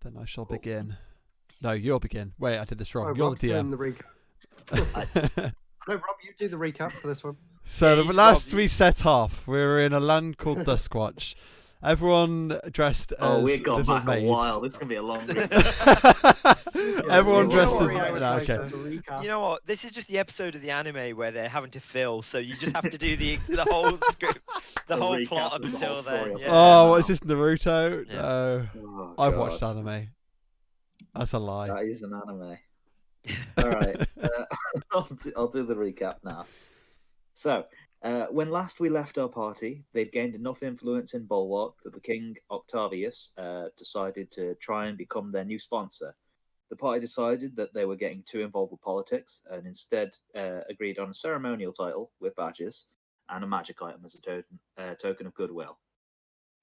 Then I shall begin. No, you'll begin. Wait, I did this wrong. Oh, You're Rob's the doing DM. the recap. No, Rob, you do the recap for this one. So Yeah, the last Rob, we set off, we were in a land called Duskwatch. Everyone dressed as we've gone little back maids. a while. This is going to be a long Everyone Yeah, dressed don't as... worry, I was No, like, okay. You know what? This is just the episode of the anime where they're having to fill, so you just have to do the whole script, the whole recap plot of up the until whole story then. of Yeah. Oh, what is this, Naruto? Yeah. No. Oh, I've God. watched anime. That's a lie. That is an anime. All right, I'll do the recap now. So, when last we left our party, they'd gained enough influence in Bulwark that the King, Octavius, decided to try and become their new sponsor. The party decided that they were getting too involved with politics and instead agreed on a ceremonial title with badges and a magic item as a token of goodwill.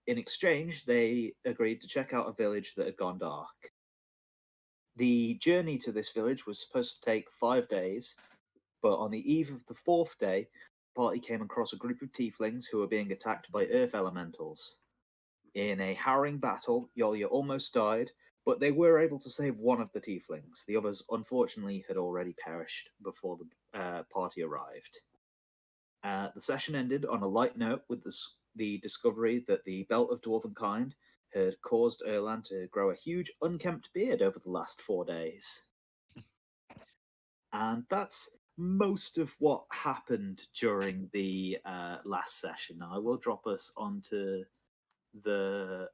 In exchange, they agreed to check out a village that had gone dark. The journey to this village was supposed to take 5 days, but on the eve of the 4th day, the party came across a group of tieflings who were being attacked by earth elementals. In a harrowing battle, Yolya almost died, but they were able to save one of the tieflings. The others, unfortunately, had already perished before the party arrived. The session ended on a light note with the discovery that the Belt of Dwarvenkind had caused Erland to grow a huge unkempt beard over the last 4 days. And that's most of what happened during the last session. Now, I will drop us onto the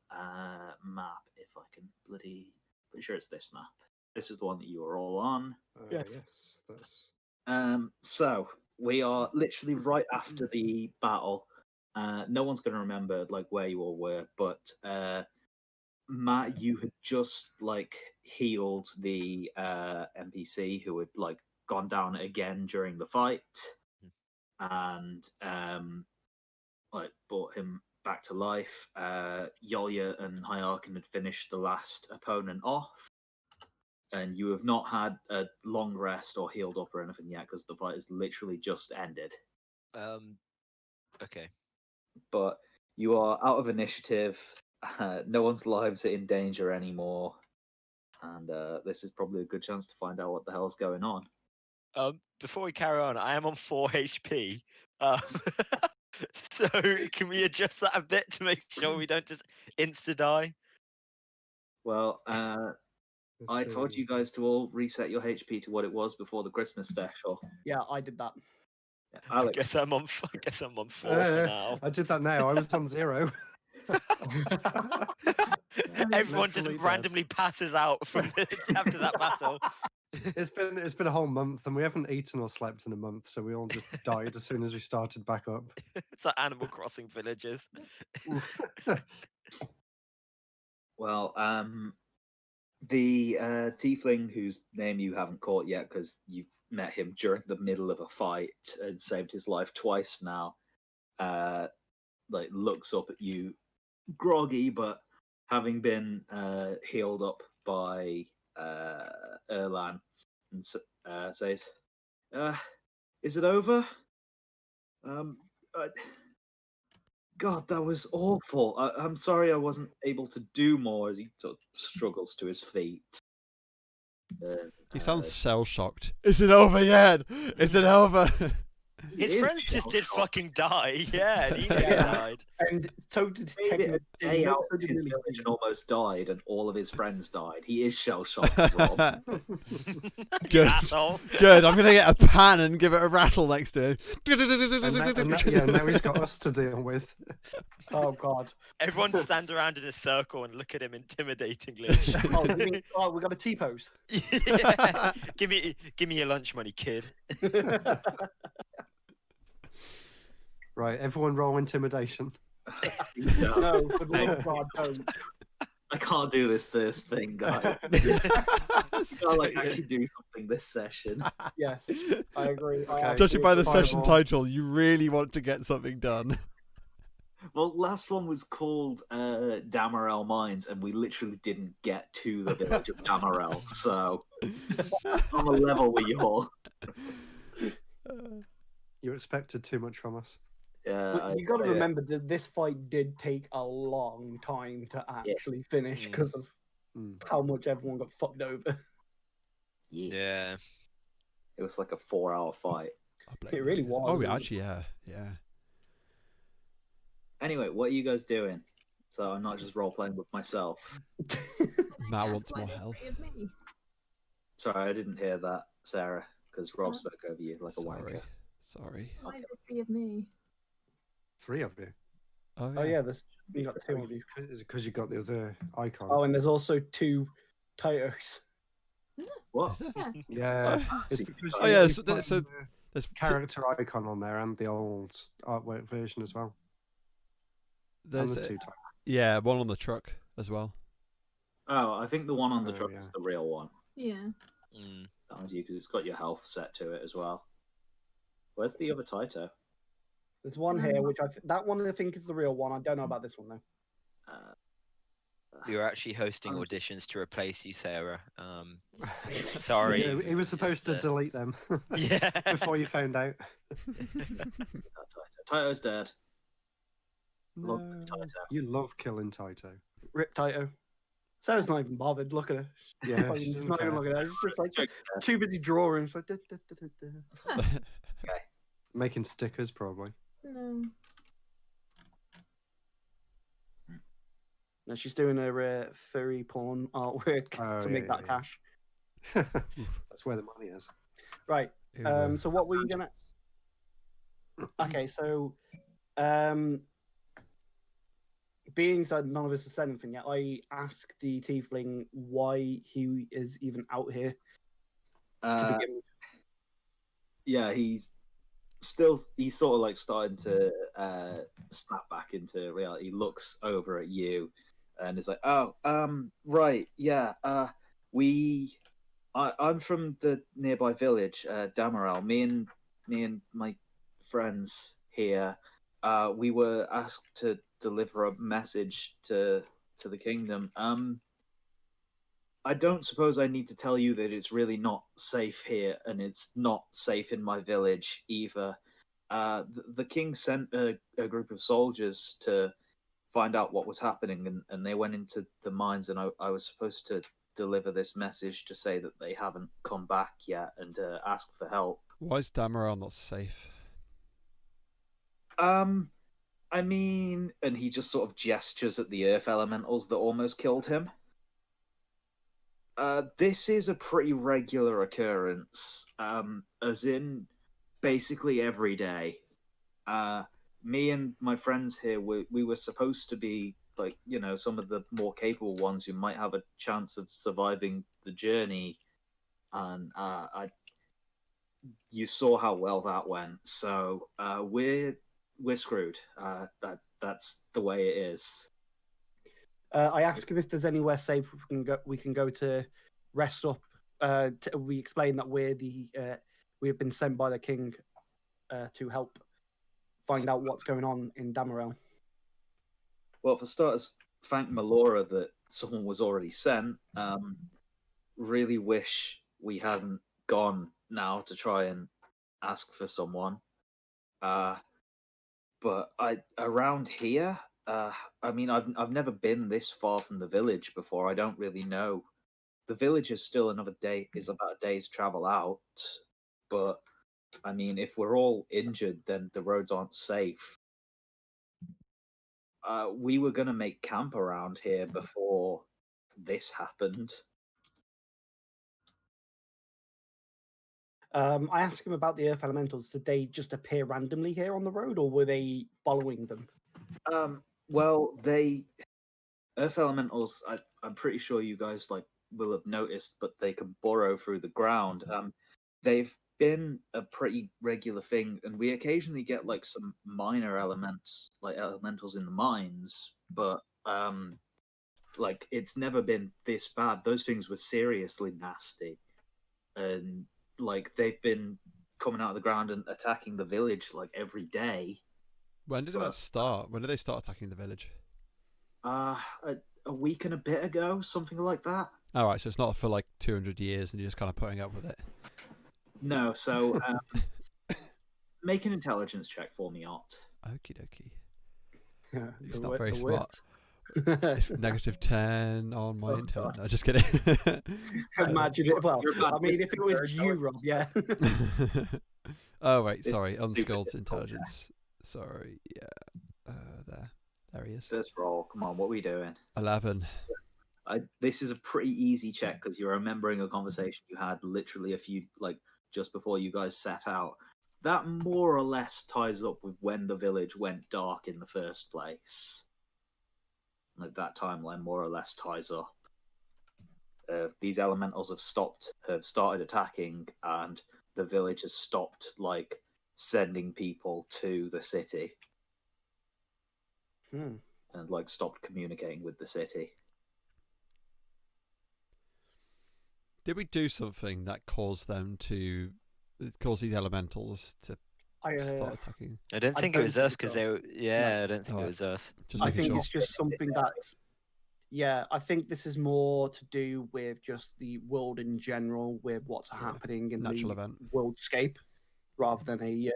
map if I can pretty sure it's this map. This is the one that you are all on. Yes, that's... So we are literally right after the battle. No one's going to remember like where you all were, but Matt, you had just like healed the NPC who had like gone down again during the fight, and like brought him back to life. Yolya and Hierarchin had finished the last opponent off, and you have not had a long rest or healed up or anything yet because the fight has literally just ended. Okay. But you are out of initiative. No one's lives are in danger anymore, and this is probably a good chance to find out what the hell's going on. Before we carry on, I am on 4 HP. So can we adjust that a bit to make sure we don't just insta die? Well, I told you guys to all reset your HP to what it was before the Christmas special. Yeah, I did that. Yeah, I Alex, guess I'm on 4 for now. I did that now. I was on 0. Everyone just Naturally dead. randomly passes out from after that battle. It's been a whole month, and we haven't eaten or slept in a month, so we all just died as soon as we started back up. It's like Animal Crossing villages. well, the tiefling whose name you haven't caught yet because you met him during the middle of a fight and saved his life twice now, like looks up at you, groggy, but having been healed up by Erlan, and says, "Is it over? God, that was awful. I'm sorry I wasn't able to do more." As he sort of struggles to his feet. He sounds shell-shocked. Is it over yet? Is it over? His friends just did fucking die. Yeah, and he nearly died. And so did Made it a day out so of did his Lily. village and almost died, and all of his friends died. He is shell-shocked, Rob. You asshole. Good. I'm gonna get a pan and give it a rattle next to him. Now he's got us to deal with. Oh god. Everyone stand around in a circle and look at him intimidatingly. Oh, you mean, oh, we got a T-pose. Yeah. Give me your lunch money, kid. Right, everyone roll intimidation. No, for the love of God, don't. I can't do this first thing, guys. I feel like I should do something this session. Yes, I agree. Okay. Judging by the Fireball. session title, you really want to get something done. Well, last one was called Damarel Mines, and we literally didn't get to the village of Damarel, so I'm a level with you all. You expected too much from us. Yeah, But you got to remember that this fight did take a long time to actually finish because of how much everyone got fucked over. Yeah. Yeah. It was like a 4-hour fight. I blame It you. really was. Oh, It yeah, was- actually, yeah. Anyway, what are you guys doing? So I'm not just role playing with myself. Matt Ask wants why more there's health. three of me. Sorry, I didn't hear that, Sarah, because Rob spoke over you like a wanker. Sorry. Why is there three of me? 3 of you. Oh, yeah. Oh yeah, you got 2 of you. Is it because you got the other icon? Oh, and there's also 2 Titos. What? Is it? Yeah. yeah. It's see. because Oh, you- yeah, you so put there's the There's character icon on there and the old artwork version as well. And there's there's 2 types. yeah, one on the truck as well. Oh, I think the one on the Oh, truck yeah. is the real one. Yeah. Mm. That was you because it's got your health set to it as well. Where's the other Taito? There's one here, which that one I think is the real one. I don't know about this one though. Uh, We were actually hosting I'm- auditions to replace you, Sarah. Sorry. Yeah, he was supposed to Just, delete them Yeah. before you found out. that Taito. Taito's dead. Love No. Taito. You love killing Taito. Rip Tito. Sarah's not even bothered. Look at her. Yeah, Fucking she just doesn't not even care. looking at her. She's just like Joke's dead. too busy drawing. It's like, Making stickers, probably. No. No, she's doing her furry porn artwork Oh, to yeah, make yeah, that yeah. cash. That's where the money is. Right. Ew, So what were you gonna? Okay, so being that none of us have said anything yet, I asked the tiefling why he is even out here to Uh, begin with. yeah, he's sort of like starting to snap back into reality. He looks over at you and is like, "Oh, right, yeah. I'm from the nearby village, Damarel. Me and my friends here, we were asked to deliver a message to the kingdom. I don't suppose I need to tell you that it's really not safe here, and it's not safe in my village either. The king sent a group of soldiers to find out what was happening, and they went into the mines, and I was supposed to deliver this message to say that they haven't come back yet and to ask for help. Why is Damarel not safe? I mean, and he just sort of gestures at the earth elementals that almost killed him. This is a pretty regular occurrence, as in basically every day. Me and my friends here, we were supposed to be, like, you know, some of the more capable ones who might have a chance of surviving the journey, and you saw how well that went. So we're screwed. That's the way it is. I asked him if there's anywhere safe we can go to rest up. We explained that we have been sent by the king to help find out what's going on in Damarel. Well, for starters, thank Melora that someone was already sent. Really wish we hadn't gone now to try and ask for someone. But around here, I mean, I've never been this far from the village before. I don't really know. The village is still about a day's travel out. But I mean, if we're all injured, then the roads aren't safe. We were gonna make camp around here before this happened. I asked him about the earth elementals. Did they just appear randomly here on the road, or were they following them? Well, Earth elementals. I'm pretty sure you guys will have noticed, but they can burrow through the ground. They've been a pretty regular thing, and we occasionally get some minor elementals in the mines, but it's never been this bad. Those things were seriously nasty, and they've been coming out of the ground and attacking the village every day. When did that start? When did they start attacking the village? A week and a bit ago, something like that. All right, so it's not for 200 years, and you're just kind of putting up with it. No, so make an intelligence check for me, Art. Okie dokie. He's The not wor- very the smart. worst. It's -10 on my Oh, intel. God. No, just kidding. Imagine it. Well, You're bad I mean, if it was listener, you, Rob, yeah. Oh wait, This sorry. is super Unskilled difficult, intelligence. Sorry. Yeah. There he is. First roll. Come on, what are we doing? 11. This is a pretty easy check because you're remembering a conversation you had literally a few, like, just before you guys set out. That more or less ties up with when the village went dark in the first place. Like, that timeline more or less ties up. These elementals have started attacking, and the village has stopped, like, sending people to the city. Hmm. And, like, stopped communicating with the city. Did we do something that caused these elementals to start attacking? I don't think it don't was us think because so. they were. Yeah, I don't think it Alright. was us. Just I making think sure. it's just something that's. Yeah, I think this is more to do with just the world in general, with what's happening in Natural the event. worldscape, rather than a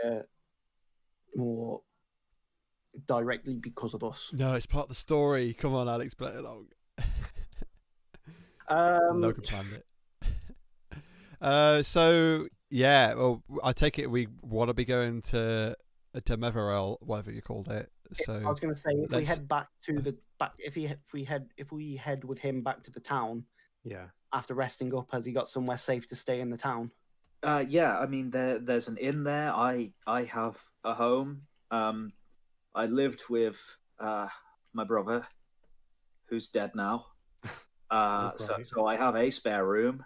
more directly because of us. No, it's part of the story. Come on, Alex, play it along. Logan planned it. So yeah, well, I take it we want to be going to Damarel, whatever you called it. So I was going to say, if we let's- head back to the if we head with him back to the town Yeah. after resting up, has he got somewhere safe to stay in the town? Yeah, I mean, there's an inn there. I have a home. I lived with my brother, who's dead now. Right. So I have a spare room.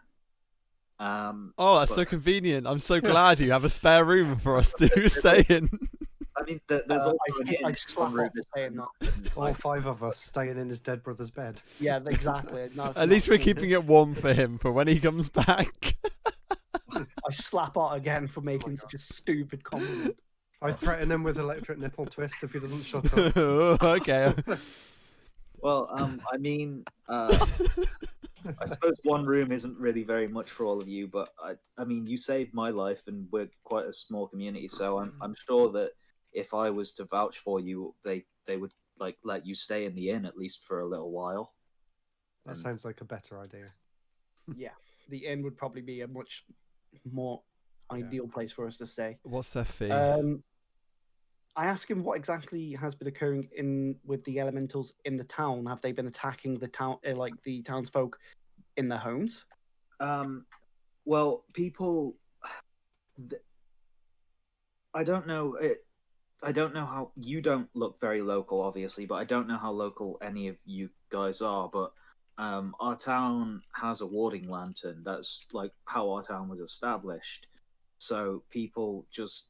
Oh, that's so but- convenient. I'm so glad you have a spare room for us to stay in. I mean, there's also an inn. I slap room off for saying that. All like, 5 of us staying in his dead brother's bed. Yeah, exactly. No, it's At least not we're cool. keeping it warm for him for when he comes back. I slap out again for making such a stupid comment. I threaten him with electric nipple twist if he doesn't shut up. Okay. well, I mean, I suppose one room isn't really very much for all of you, but I mean, you saved my life, and we're quite a small community, so I'm sure that if I was to vouch for you, they would like let you stay in the inn at least for a little while. That sounds like a better idea. Yeah, the inn would probably be a much more ideal place for us to stay. What's their fee? I asked him what exactly has been occurring with the elementals in the town. Have they been attacking the town, like the townsfolk, in their homes? Well, people, I don't know. I don't know how you don't look very local, obviously, but I don't know how local any of you guys are. But our town has a warding lantern. That's like how our town was established. So people just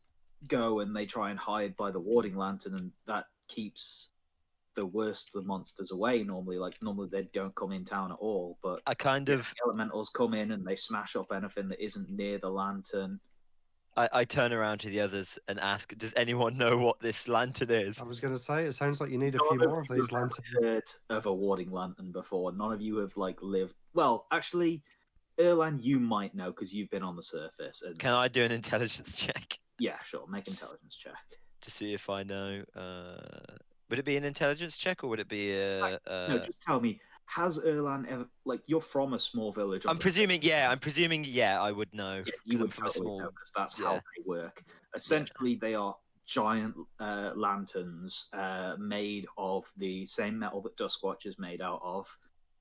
go and they try and hide by the warding lantern, and that keeps the worst of the monsters away. Normally they don't come in town at all. But I kind the of. elementals come in and they smash up anything that isn't near the lantern. I turn around to the others and ask, "Does anyone know what this lantern is?" I was going to say, it sounds like you need a None few more of you these have ever lanterns. heard of a warding lantern before. None of you have like lived. Well, actually, Erlan, you might know because you've been on the surface. And Can I do an intelligence check yeah, sure, make intelligence check. to see if I know? Would it be an intelligence check or would it be a? No, just tell me. Has Erlan ever like you're from a small village? on I'm the presuming. Yeah, I'm presuming. Yeah, I would know. Yeah, 'cause you I'm would from a totally small. know because that's yeah. how they work. Essentially, they are giant lanterns made of the same metal that Duskwatch is made out of,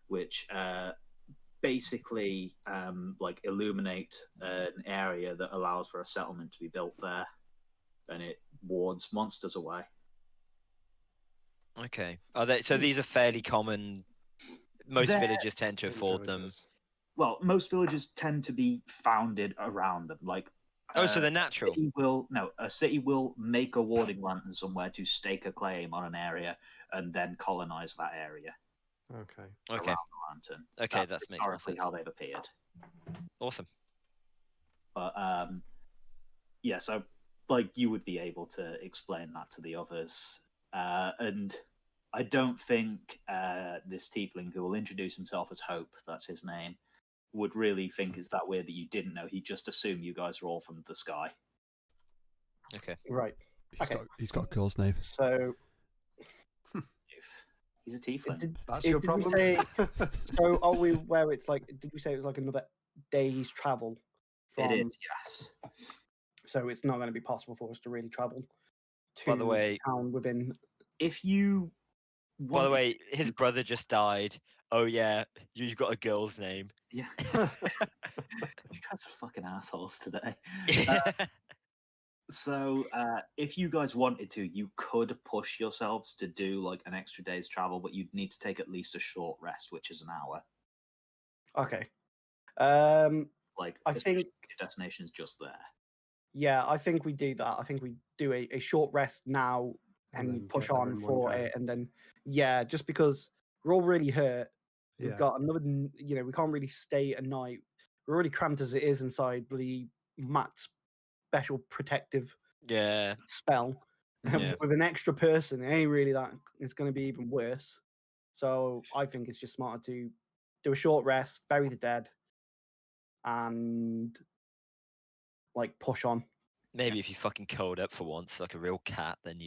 which basically like illuminate an area that allows for a settlement to be built there, and it wards monsters away. Okay. Are they? So these are fairly common. Most They're- villages tend to afford them. Villagers. Well, most villages tend to be founded around them. Like, Oh, so they're natural. a city will make a warding lantern somewhere to stake a claim on an area and then colonize that area Okay. Okay. around the lantern. Okay, That's that makes more historically sense. how they've appeared. Awesome. But yeah, so like you would be able to explain that to the others, and I don't think this tiefling who will introduce himself as Hope, that's his name, would really think it's that weird that you didn't know. He'd just assume you guys are all from the sky. Okay. Right. Okay. He's got a girl's name. So He's He's a tiefling. That's Did your we problem. say- So are we where it's like? Did we say it was like another day's travel? It is, yes. So it's not going to be possible for us to really travel to By the way- town within. If you By the way, his brother just died. Oh yeah, you've got a girl's name. yeah, you guys are fucking assholes today. So, if you guys wanted to, you could push yourselves to do like an extra day's travel, but you'd need to take at least a short rest, which is an hour. Okay. Like, I especially think- if your destination is just there. Yeah, I think we do that. I think we do a short rest now And and then push get there on in one for go. it, and then just because we're all really hurt. We've Yeah. got another. We can't really stay a night. We're already cramped as it is inside bloody Matt's special protective Yeah. spell. Yeah. With an extra person, it ain't really that. It's going to be even worse. So I think it's just smarter to do a short rest, bury the dead, and like push on. Maybe if you fucking curled up for once, like a real cat, then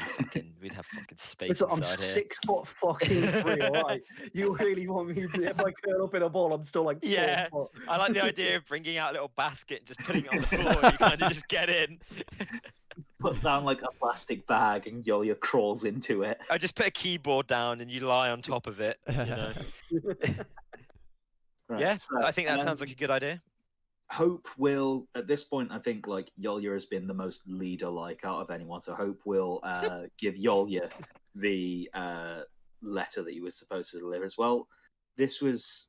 we'd have fucking space Listen, I'm inside here. 6 foot fucking 3, alright? You really want me to, if I curl up in a ball, I'm still like 4 Yeah. foot. I like the idea of bringing out a little basket and just putting it on the floor and you kind of just get in. Put down like a plastic bag and Yolia crawls into it. I just put a keyboard down and you lie on top of it. You know? Right, Yeah, so, I think that sounds like a good idea. Hope will, at this point, I think like Yolia has been the most leader-like out of anyone. So Hope will give Yolia the letter that he was supposed to deliver as well. This was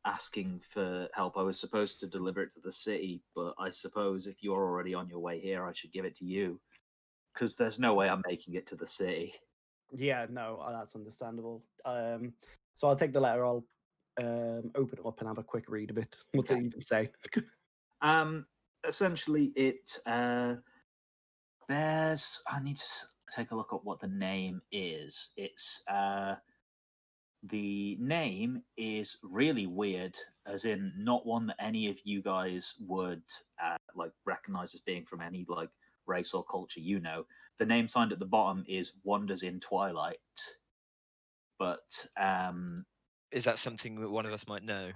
asking for help. I was supposed to deliver it to the city, but I suppose if you're already on your way here, I should give it to you, because there's no way I'm making it to the city. Yeah, no, that's understandable. So I'll take the letter, I'll open it up and have a quick read of it. What's it even say? Essentially, it bears. I need to take a look at what the name is. It's the name is really weird, as in not one that any of you guys would like recognize as being from any like race or culture. You know, the name signed at the bottom is Wonders in Twilight, but Is that something that one of us might know?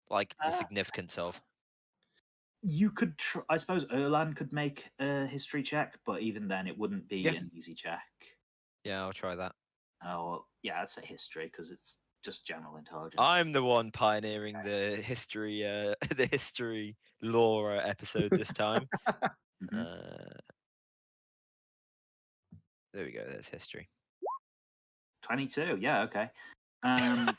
Like the significance of? you could, I suppose, Erlan could make a history check, but even then, it wouldn't be Yeah. an easy check. Yeah, I'll try that. Oh, yeah, I'd say history because it's just general intelligence. I'm the one pioneering the history lore episode this time. Mhm. There we go. There's history. 22. Yeah, okay. Yeah,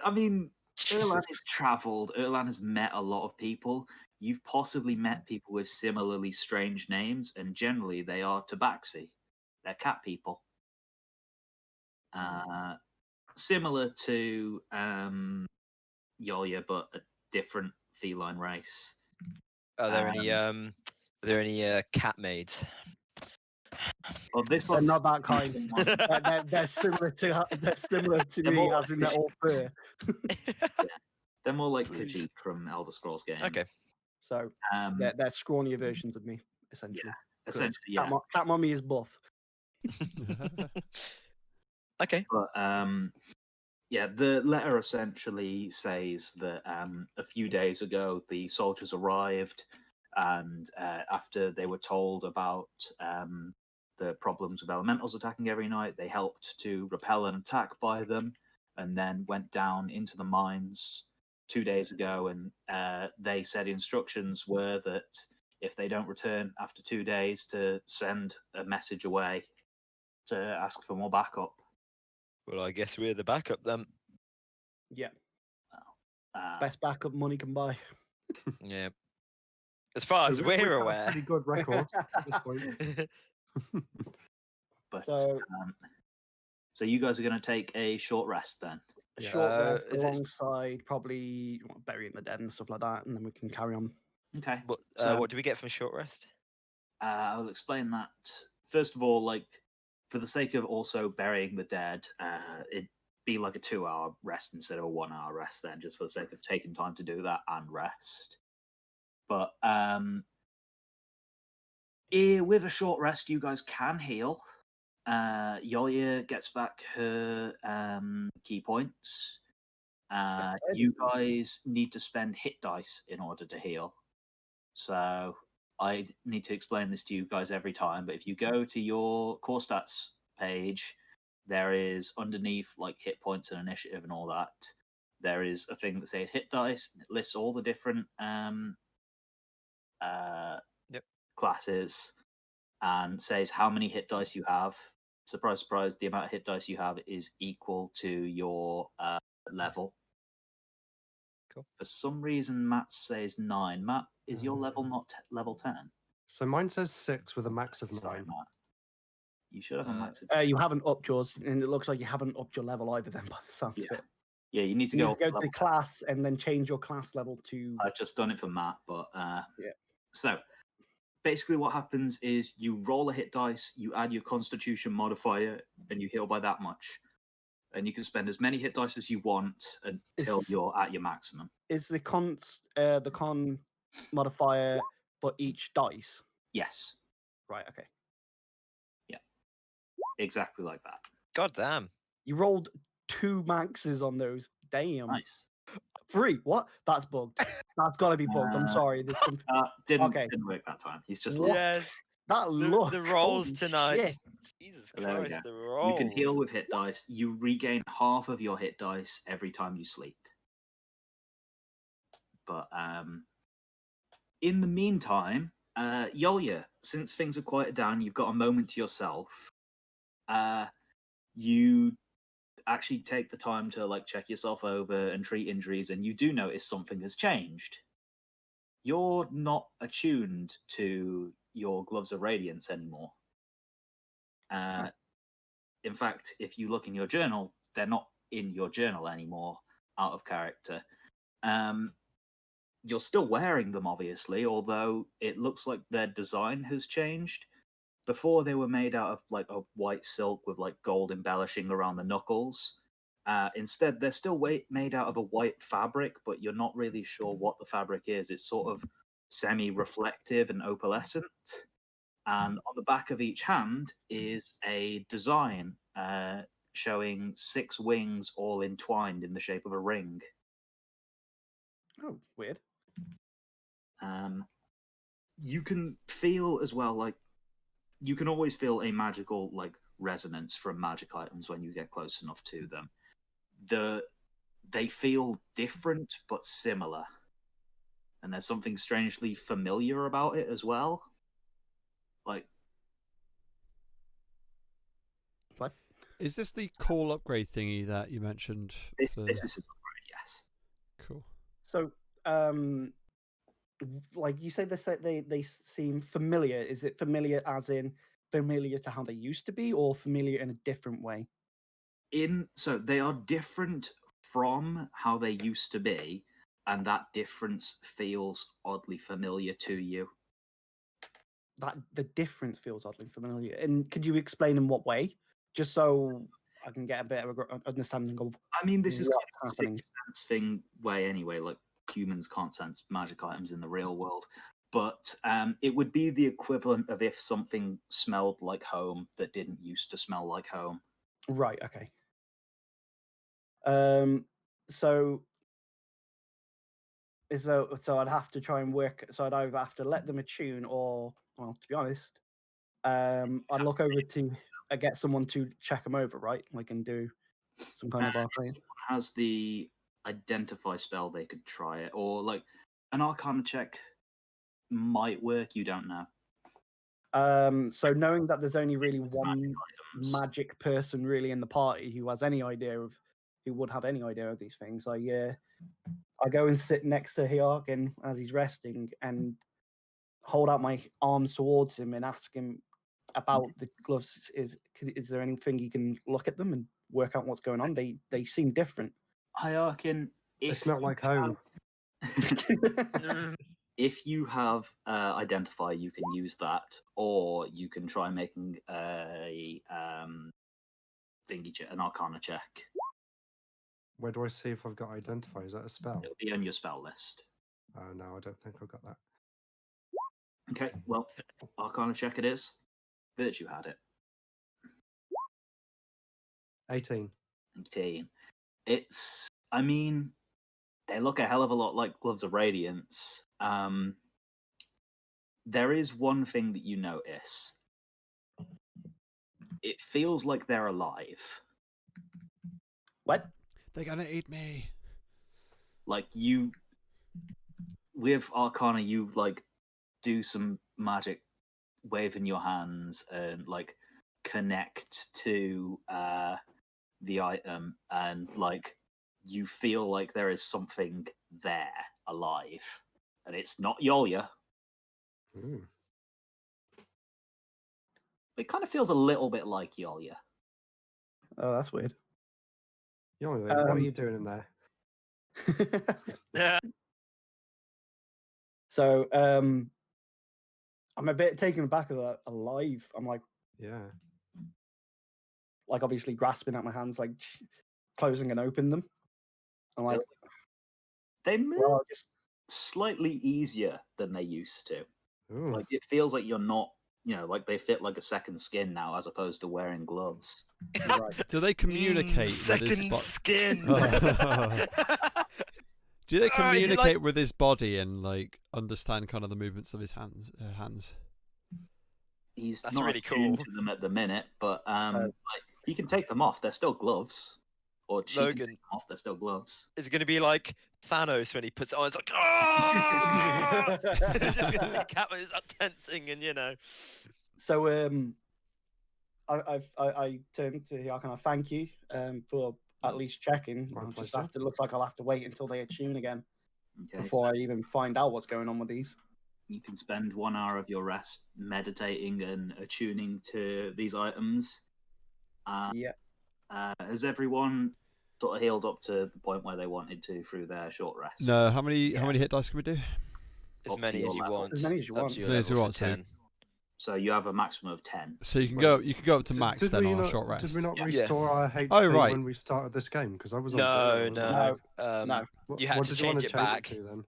I mean, Erlan has travelled. Erlan has met a lot of people. You've possibly met people with similarly strange names, and generally they are tabaxi. They're cat people. Similar to Yolia, but a different feline race. Are there any cat maids? Well, this They're one's not that kind. They're similar to They're me, more as in they're all fur. they're more like Please. Khajiit from Elder Scrolls games. Okay. So they're scrawnier versions of me, essentially. 'Cause essentially, yeah. Cat Mommy is buff. Okay. But yeah, the letter essentially says that a few days ago the soldiers arrived, and after they were told about the problems with elementals attacking every night, they helped to repel an attack by them, and then went down into the mines 2 days ago. And they said instructions were that if they don't return after 2 days, to send a message away to ask for more backup. Well, I guess we're the backup then. Yeah, Uh, best backup money can buy. Yeah. As far as So we've we're got a aware. pretty good record at this point. But So so you guys are going to take a short rest then. a short rest is it- alongside probably burying the dead and stuff like that, and then we can carry on. Okay. What do we get from a short rest? I'll explain that. First of all, like for the sake of also burying the dead, it'd be like a 2-hour rest instead of a 1-hour rest. Then, just for the sake of taking time to do that and rest. But with a short rest, you guys can heal. Yolia gets back her key points. Yes, You guys need to spend hit dice in order to heal. So I need to explain this to you guys every time, but if you go to your core stats page, there is underneath like hit points and initiative and all that, there is a thing that says hit dice. And it lists all the different classes and says how many hit dice you have. Surprise, surprise, the amount of hit dice you have is equal to your level. Cool. For some reason, Matt says 9. Matt, is your level not level 10? So mine says 6 with a max of 9. Sorry, Matt. You should have a max of You haven't upped yours, and it looks like you haven't upped your level either. Then, by the sounds of it, Yeah, you need to you go, need to go to level the class and then change your class level to. I've just done it for Matt, but Yeah. So basically, what happens is you roll a hit dice, you add your Constitution modifier, and you heal by that much. And you can spend as many hit dice as you want until you're at your maximum. Is the con modifier for each dice? Yes. Right. Okay. Yeah. Exactly like that. God damn. You rolled 2 maxes on those. Damn. Nice. 3. What? That's bugged. That's got to be bugged. I'm sorry. There's something. Didn't work that time. He's just What? Yes. That look. The rolls holy tonight. shit. Jesus So there we Christ, go. the rolls. You can heal with hit dice. You regain half of your hit dice every time you sleep. But in the meantime, Yolia, since things are quieted down, you've got a moment to yourself. You actually take the time to like check yourself over and treat injuries, and you do notice something has changed. You're not attuned to your gloves of radiance anymore. In fact, if you look in your journal, they're not in your journal anymore, out of character. You're still wearing them, obviously, although it looks like their design has changed. Before, they were made out of like a white silk with like gold embellishing around the knuckles. Instead, they're still made out of a white fabric, but you're not really sure what the fabric is. It's sort of semi-reflective and opalescent. And on the back of each hand is a design showing 6 wings all entwined in the shape of a ring. Oh, weird. You can feel as well, like, you can always feel a magical, like, resonance from magic items when you get close enough to them. They feel different but similar. And there's something strangely familiar about it as well. Like, What? Is this the call upgrade thingy that you mentioned? this is his upgrade, yes. Cool. So, like you said, they seem familiar. Is it familiar as in familiar to how they used to be, or familiar in a different way? So they are different from how they used to be, and that difference feels oddly familiar to you. That the difference feels oddly familiar. And could you explain in what way, just so I can get a bit of an understanding of? I mean, this is kind of a happening? sixth sense thing way anyway. Like, humans can't sense magic items in the real world, but it would be the equivalent of if something smelled like home that didn't used to smell like home. Right. Okay. So I'd have to try and work. So I'd either have to let them attune, or, well, to be honest, I'd look over to get someone to check them over, right? Like, and do some kind of arcane. If someone has the identify spell, they could try it, or like an arcana check might work. You don't know. So knowing that there's only really one Items. magic person really in the party who has any idea of, who would have any idea of these things, I go and sit next to Hyarkin as he's resting and hold out my arms towards him and ask him about the gloves. Is there anything you can look at them and work out what's going on? They seem different. Hyarkin, They smell like home. If you have identify, you can use that, or you can try making a an arcana check. Where do I see if I've got identify? Is that a spell? It'll be on your spell list. No, I don't think I've got that. Okay, well, arcana check it is. Virtue had it. 18. 18. I mean, they look a hell of a lot like Gloves of Radiance. There is one thing that you notice. It feels like they're alive. What? They're gonna eat me. Like you, with Arcana, you like do some magic, waving your hands and like connect to the item, and like you feel like there is something there alive, and it's not Yolia. Ooh. It kind of feels a little bit like Yolia. Oh, that's weird. What are you doing in there? Yeah. So, I'm a bit taken aback of that alive. I'm like Yeah. obviously grasping at my hands, like closing and opening them. I'm like, They move well, just slightly easier than they used to. Ooh. Like it feels like you're not, like they fit like a second skin now, as opposed to wearing gloves. right. Do they communicate with his second body? skin. Do they Is it communicate like- with his body and like understand kind of the movements of his hands? He's That's not really attuned cool. to them at the minute, but like he can take them off. They're still gloves. Or she can take Logan, them off. They're still gloves. is it going to be like Thanos when he puts it on? It's like, oh! It's just going to see Cat is tensing, and So, I turned to Yak and I thank you for at least checking. My I'll just pleasure. looks like I'll have to wait until they attune again Okay, before so I even find out what's going on with these. you can spend 1 hour of your rest meditating and attuning to these items. Yeah. Has everyone sort of healed up to the point where they wanted to through their short rest? No, how many hit dice can we do? as Up to many your as you level. want. As many as you Up want. to As your many as you level, want, so so- 10. So you have a maximum of 10. So you can Wait. go up to max Did then we on a not- short rest. Did we not Yeah. restore our HP Oh, right. when we started this game? Because I was on No, zero, no. wasn't No. You had what to did you want change to it back. to then?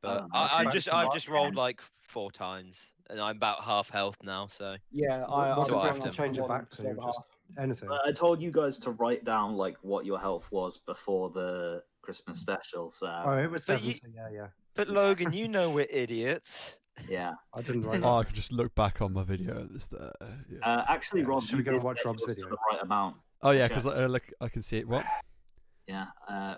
But I'll I've change just it rolled back. like 4 times, and I'm about half health now. So Yeah, What So did we I have have to to- change it back to? Just anything. I told you guys to write down like what your health was before the Christmas special. So Oh, it was But you- 70. Yeah. But Logan, you know we're idiots. yeah. I didn't write Oh, I that. can just look back on my video at this. Yeah. Actually, Yeah, Rob, should you we go did and watch say Rob's yours to video? the right amount. Oh yeah, checked. because look, I can see it. What? Yeah.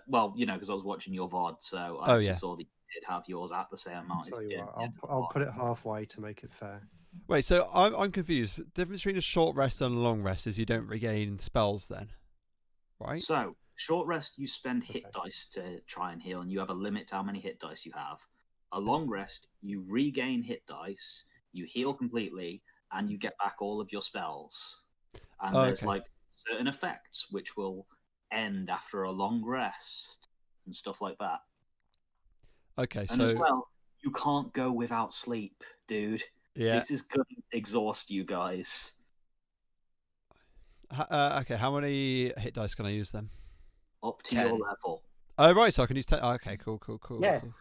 Well, because I was watching your VOD, so I Oh, actually yeah. saw that you did have yours at the same I'll amount. tell as you you what, did in I'll VOD. put it halfway to make it fair. Wait, so I'm confused. The difference between a short rest and a long rest is you don't regain spells then, right? So, short rest, you spend hit Okay. dice to try and heal, and you have a limit to how many hit dice you have. A long rest, you regain hit dice, you heal completely, and you get back all of your spells. And there's Okay. like certain effects which will end after a long rest and stuff like that. Okay, And as so well, you can't go without sleep, dude. yeah. This is going to exhaust you guys. Okay, how many hit dice can I use then? Up to your 10. level. Oh right, so I can use 10. Okay, cool. Yeah. Cool.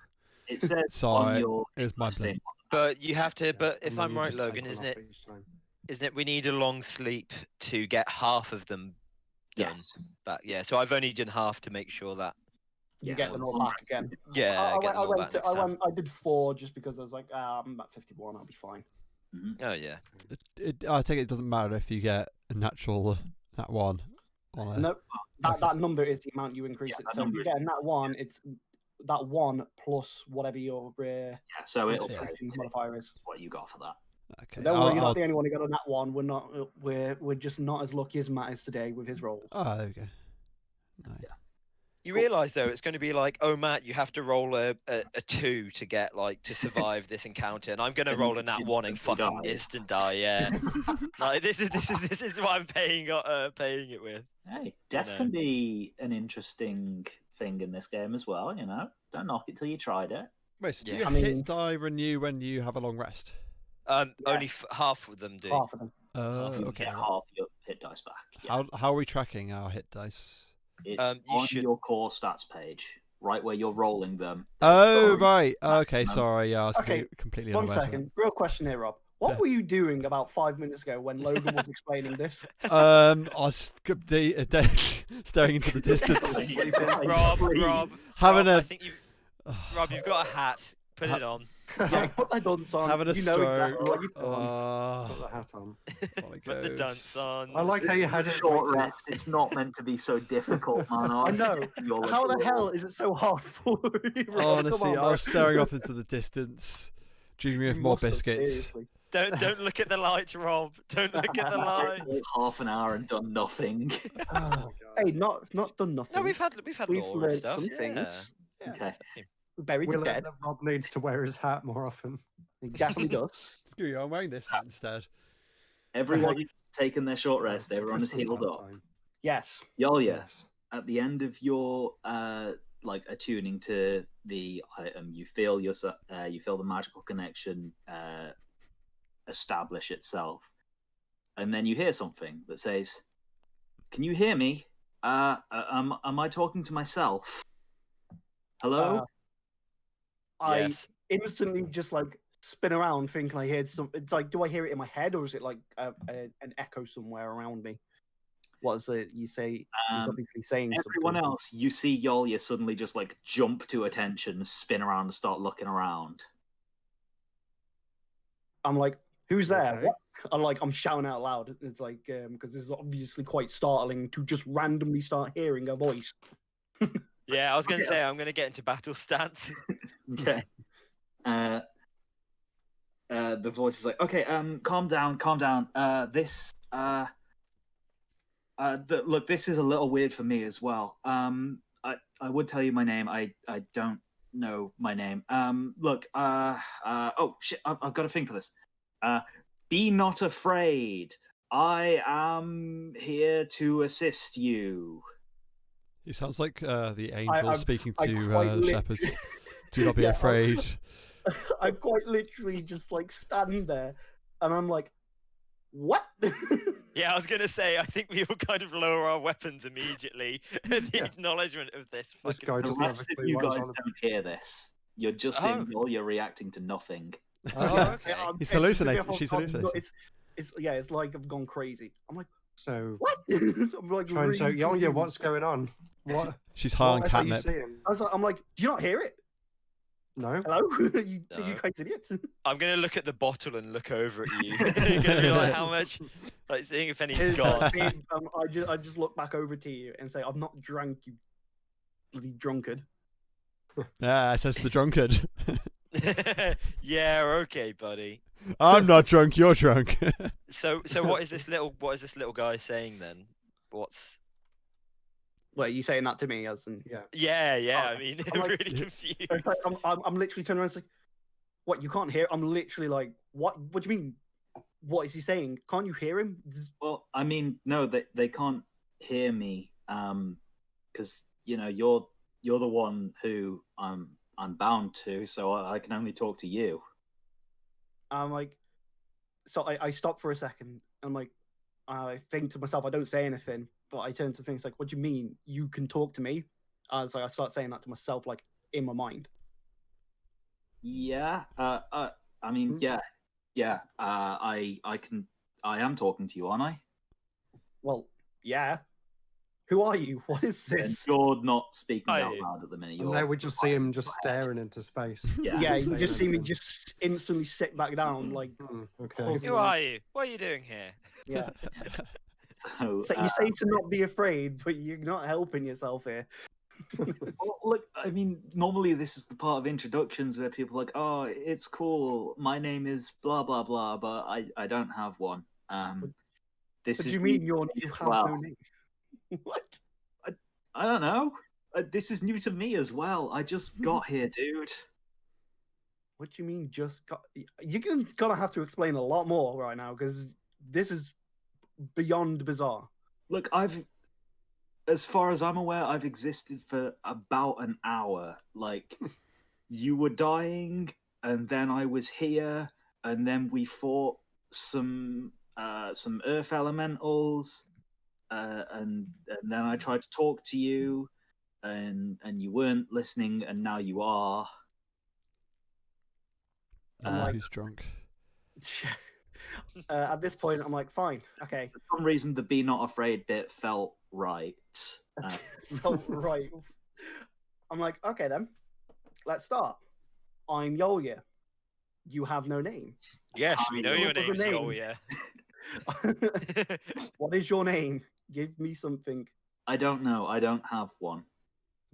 It says on Sorry, your it was my dice blood. thing. But you have to. Yeah, But and if then I'm you right, just take Logan, one isn't off it? each time. Isn't it? We need a long sleep to get half of them done. Yes. Back. Yeah. So I've only done half to make sure that. You Yeah, get them all long back again. Yeah. I Get them all back next time. I did 4 just because I was like, I'm at 51, I'll be fine. Oh yeah. I take it doesn't matter if you get a natural nat 1 on a. No, that number is the amount you increase Yeah, it. that So if number you is- get a nat 1, it's that 1 plus whatever your Yeah, so it'll concentration take modifier is. what you got for that. Okay. So don't worry, you're I'll- not the only one who got a nat 1. We're just not as lucky as Matt is today with his rolls. Oh, there we go. Nice. Yeah. You realise though, it's going to be like, oh Matt, you have to roll a 2 to get to survive this encounter, and I'm going to Then roll you a nat just 1 and instantly fucking die. instant die. Yeah. Like this is what I'm paying it with. Hey, death can be an interesting thing in this game as well, Don't knock it till you tried it. Wait, so do Yeah. your I mean- hit die renew when you have a long rest? Only half of them do. Half of them. You Okay. get half your hit dice back. Yeah. How are we tracking our hit dice? It's you on should- your core stats page, right where you're rolling them. Oh There's right. Okay, maximum. sorry. Yeah, I was Okay, completely One unaware of that. second. Real question here, Rob. What were you doing about 5 minutes ago when Logan was explaining this? I was staring into the distance. Rob, Having I a- think Rob, you've got a hat. Put it on. Yeah, put that dunce on. Having a you know exactly what stroke. you've done. Put the hat on. Put the dunce on. I like how you had it short waiting. rest. It's not meant to be so difficult, man. I know. You're How the like, hell is it so hard for you? Rob? Honestly, Come on, I was staring off into the distance, dreaming of You more must have, biscuits. seriously. Don't look at the lights, Rob. Don't look at the lights. half an hour and done nothing. Oh, Hey, not done nothing. No, we've had We've lore and learned stuff. some yeah. things. Okay. We buried we the learned dead. that Rob needs to wear his hat more often. He definitely does. Screw you, I'm wearing this hat instead. Everyone has taken their short rest. It's Everyone is Christmas healed up. time. Yes. Yes. At the end of your like attuning to the item, you feel the magical connection establish itself, and then you hear something that says, "Can you hear me? Am I talking to myself? Hello?" Yes. I instantly just like spin around thinking I heard something. It's like, do I hear it in my head or is it like an echo somewhere around me? What is it you say? He's obviously saying Everyone something. else, you see Yolya suddenly just like jump to attention, spin around, and start looking around. I'm like, who's there? Okay. What? I'm shouting out loud. It's like because this is obviously quite startling to just randomly start hearing a voice. Yeah, I was going to say I'm going to get into battle stance. Okay. The voice is like, okay, calm down. Look, this is a little weird for me as well. I would tell you my name. I don't know my name. Look, oh shit, I've got a thing for this. Be not afraid. I am here to assist you. He sounds like the angel I'm- speaking I to quite the shepherds. Do not be Yeah, afraid. I quite literally just like stand there, and I'm like, what? Yeah, I was going to say I think we all kind of lower our weapons immediately at the Yeah. acknowledgement of this. This fucking- guy The doesn't have rest a of clue you what he's guys on don't hear this. You're just seeing Yolya reacting to nothing. Oh, about. okay. He's It's as if hallucinating. I've She's gone hallucinating. It's like I've gone crazy. I'm like, So what? I'm like, trying to really Yolya, confused. what's going on? What? She's high on What are you catnip. seeing? I'm like, do you not hear it? No. Hello? you No. crazy idiots? I'm going to look at the bottle and look over at you. You're going to be like, how much? Like, seeing if any's Here's gone. that big, I just look back over to you and say, I've not drank, you bloody drunkard. Yeah, says the drunkard. Yeah, okay, buddy. I'm not drunk. You're drunk. So what is this little guy saying then? What's Wait, are you saying that to me as in... Yeah. yeah, Oh, I mean, I'm I'm like- really confused. It's like, I'm literally turning around and it's like, what, you can't hear? I'm literally like, what do you mean? What is he saying? Can't you hear him? Well, I mean, no, they can't hear me, because you're the one who I'm bound to, so I can only talk to you. I'm like, so I stop for a second. I'm like, I think to myself, I don't say anything, but I turn to things like, what do you mean you can talk to me? As I start saying that to myself, like in my mind. Yeah. I mean, Hmm? yeah. I am talking to you, aren't I? Well, yeah. Who are you? What is And this? you're not speaking Are out you? loud at the minute. And You're now we just see him just staring into space. Yeah. Yeah, Not you saying just see me anything. just instantly sit back down, like, Okay. Who are you? What are you doing here? yeah. So, So you say to not be afraid, but you're not helping yourself here. well, look, I mean, normally this is the part of introductions where people are like, "Oh, it's cool. My name is blah blah blah," but I don't have one. This What do is you new mean to you me have as no well. name? What? I don't know. This is new to me as well. I just got here, dude. What do you mean just got... You're gonna have to explain a lot more right now, because this is beyond bizarre. Look, as far as I'm aware, I've existed for about an hour. Like, you were dying, and then I was here, and then we fought some earth elementals, and then I tried to talk to you, and you weren't listening, and now you are. I'm like- Who's drunk? At this point, I'm like, fine, okay, For some reason, the "be not afraid" bit felt right. felt right. I'm like, okay then, let's start. I'm Yolya. You have no name. Yes, we know your What was name's the name? Yolya. What is your name? Give me something. I don't know. I don't have one.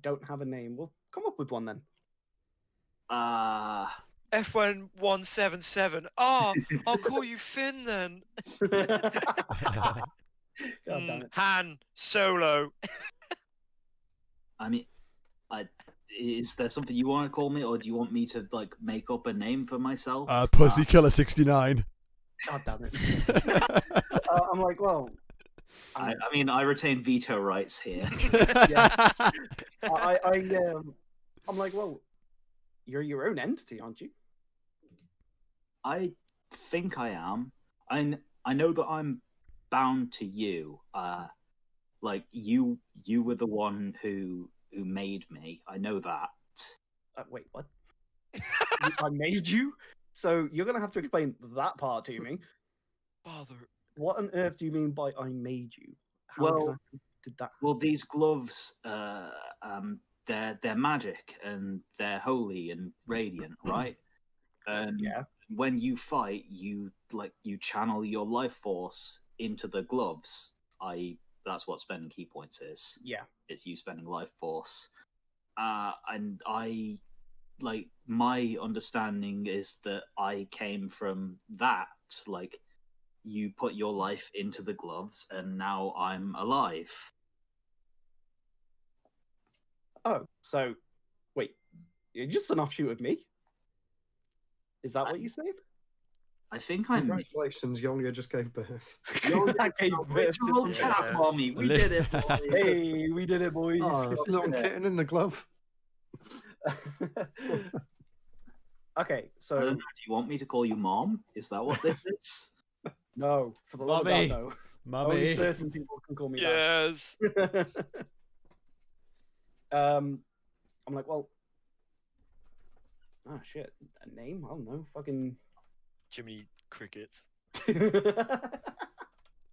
Don't have a name. Well, come up with one then. F1177. Oh, I'll call you Finn then. God damn it. Han Solo. I mean, is there something you want to call me, or do you want me to like make up a name for myself? Pussy Killer 69. God damn it. I'm like, well, I mean, I retain veto rights here. I'm like, well, you're your own entity, aren't you? I think I am. I know that I'm bound to you. Like you were the one who made me. I know that. Wait, what? I made you? So you're gonna have to explain that part to me. Father. What on earth do you mean by I made you? How Well, exactly did that? Well, these gloves, they're magic and they're holy and radiant, right? And Yeah. when you fight, you channel your life force into the gloves. That's what spending key points is. Yeah. It's you spending life force. And I like my understanding is that I came from that. Like you put your life into the gloves, and now I'm alive. Oh, so wait, you're just an offshoot of me? Is that what you're saying? I think I'm. Congratulations, Yolya just gave birth. I gave birth to Little some- cat, mommy. We did it, boys. Hey, we did it, boys. Oh, it's a little Yeah. kitten in the glove. Okay, I don't so know, do you want me to call you mom? Is that what this is? no, for the love of God, Mummy. no. Only Mummy. certain people can call me Yes. that. I'm like, well, oh shit, a name? I don't know, fucking. Jiminy Crickets.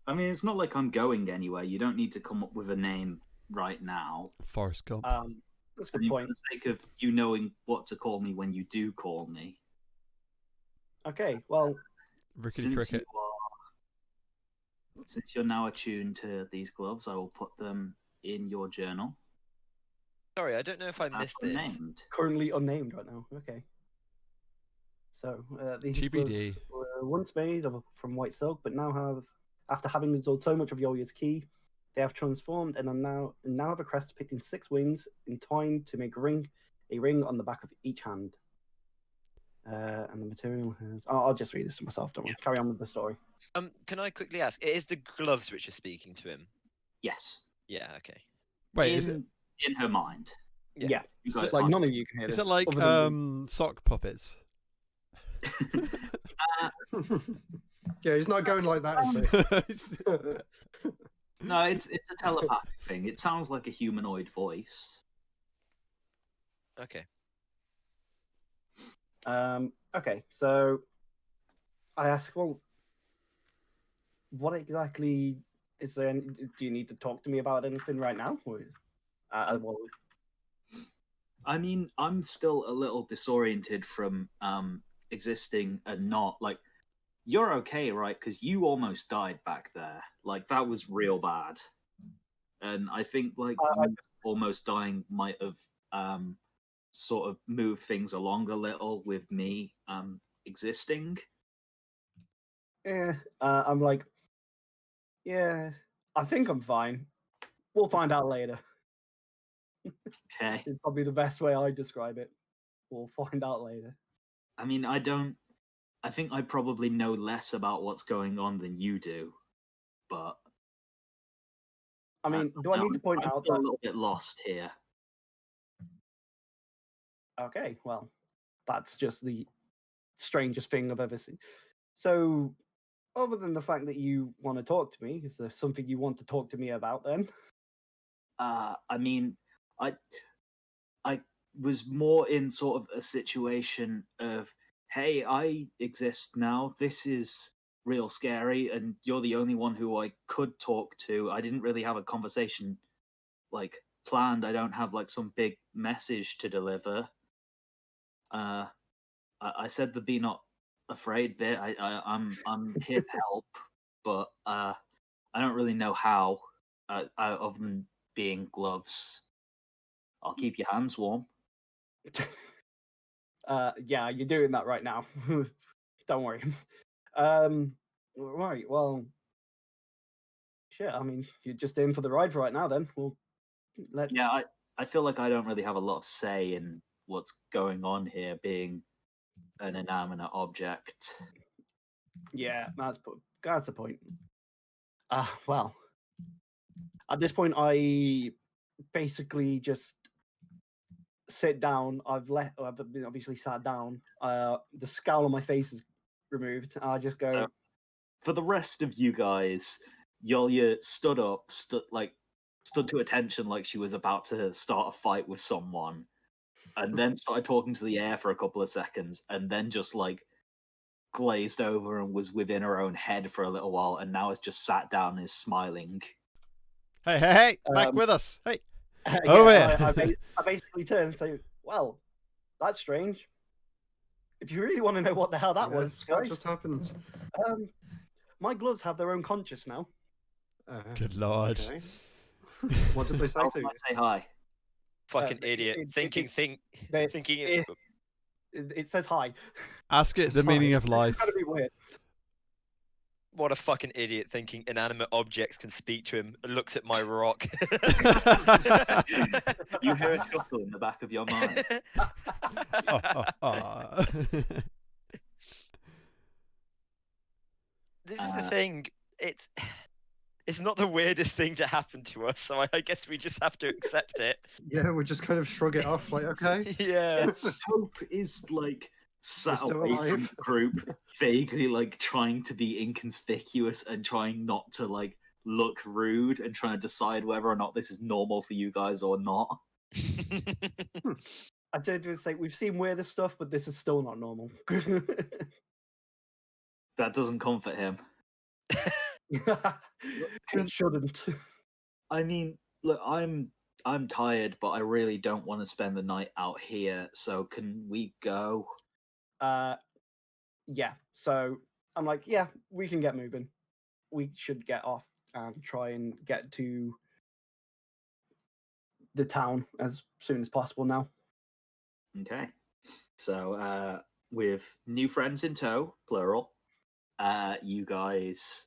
I mean, it's not like I'm going anywhere. You don't need to come up with a name right now. Forrest Gump. That's a I good mean, for point. the sake of you knowing what to call me when you do call me. Okay, well, Rickety Cricket. Since you're now attuned to these gloves, I will put them in your journal. Sorry, I don't know if I as missed this. unnamed. currently unnamed right now. Okay. So these TBD. gloves were once made from white silk, but after having absorbed so much of Yolya's ki, they have transformed and now have a crest depicting 6 wings entwined to make a ring on the back of each hand. And the material has. I'll just read this to myself. Don't worry. Carry on with the story. Can I quickly ask? It is the gloves which are speaking to him. Yes. Yeah. Okay. Wait, is it in her mind? Yeah. You So guys It's like can't- none of you can hear is this. it like other than sock puppets? Yeah, he's not going like that, is he? No, it's a telepathic thing. It sounds like a humanoid voice. Okay. Okay, so I ask, well, what exactly is there? Do you need to talk to me about anything right now? Or, well, I mean, I'm still a little disoriented from existing and not like. You're okay, right? Because you almost died back there. Like that was real bad, and I think like you almost dying might have sort of moved things along a little with me existing. I'm like, yeah, I think I'm fine. We'll find out later. Okay. It's probably the best way I describe it. We'll find out later. I mean, I think I probably know less about what's going on than you do, but I mean, do I need to point I'm out still that? a little bit lost here. Okay, well, that's just the strangest thing I've ever seen. So, other than the fact that you want to talk to me, is there something you want to talk to me about then? I mean, I was more in sort of a situation of, hey, I exist now. This is real scary, and you're the only one who I could talk to. I didn't really have a conversation like planned. I don't have like some big message to deliver. I said the be not afraid bit. I'm here to help, but I don't really know how. Other than being gloves, I'll keep your hands warm. Yeah, you're doing that right now. Don't worry. Right. Well, shit. I mean, you're just in for the ride right now. Then, well, let's. Yeah, I feel like I don't really have a lot of say in what's going on here, being an inanimate object. Yeah, that's the point. Well, at this point, I basically just sit down. I've been obviously sat down. The scowl on my face is removed. I just go. So, for the rest of you guys, Yolya stood up, stood to attention like she was about to start a fight with someone, and then started talking to the air for a couple of seconds, and then just like glazed over and was within her own head for a little while, and now has just sat down and is smiling. Hey, back with us. Hey. Yeah, Over here. I basically turn and say, "Well, that's strange. If you really want to know what the hell that was, What guys, just happened? my gloves have their own conscience now." Good lord. Okay. What did they say How to can you? I say hi? Fucking it- idiot. it- Thinking it- It says hi. Ask it the meaning of life. It's gotta be weird. what a fucking idiot thinking inanimate objects can speak to him and looks at my rock. You hear a chuckle in the back of your mind. This is the thing. It's not the weirdest thing to happen to us, so I guess we just have to accept it. Yeah, we just kind of shrug it off, like, okay. Yeah. Hope is like sat still away from alive. the group, vaguely like trying to be inconspicuous and trying not to like look rude and trying to decide whether or not this is normal for you guys or not. I did just say we've seen weirder stuff, but this is still not normal. That doesn't comfort him. It shouldn't. I mean, look, I'm tired, but I really don't want to spend the night out here. So can we go? Yeah. So I'm like, yeah, we can get moving. We should get off and try and get to the town as soon as possible now. Okay. So with new friends in tow, plural, you guys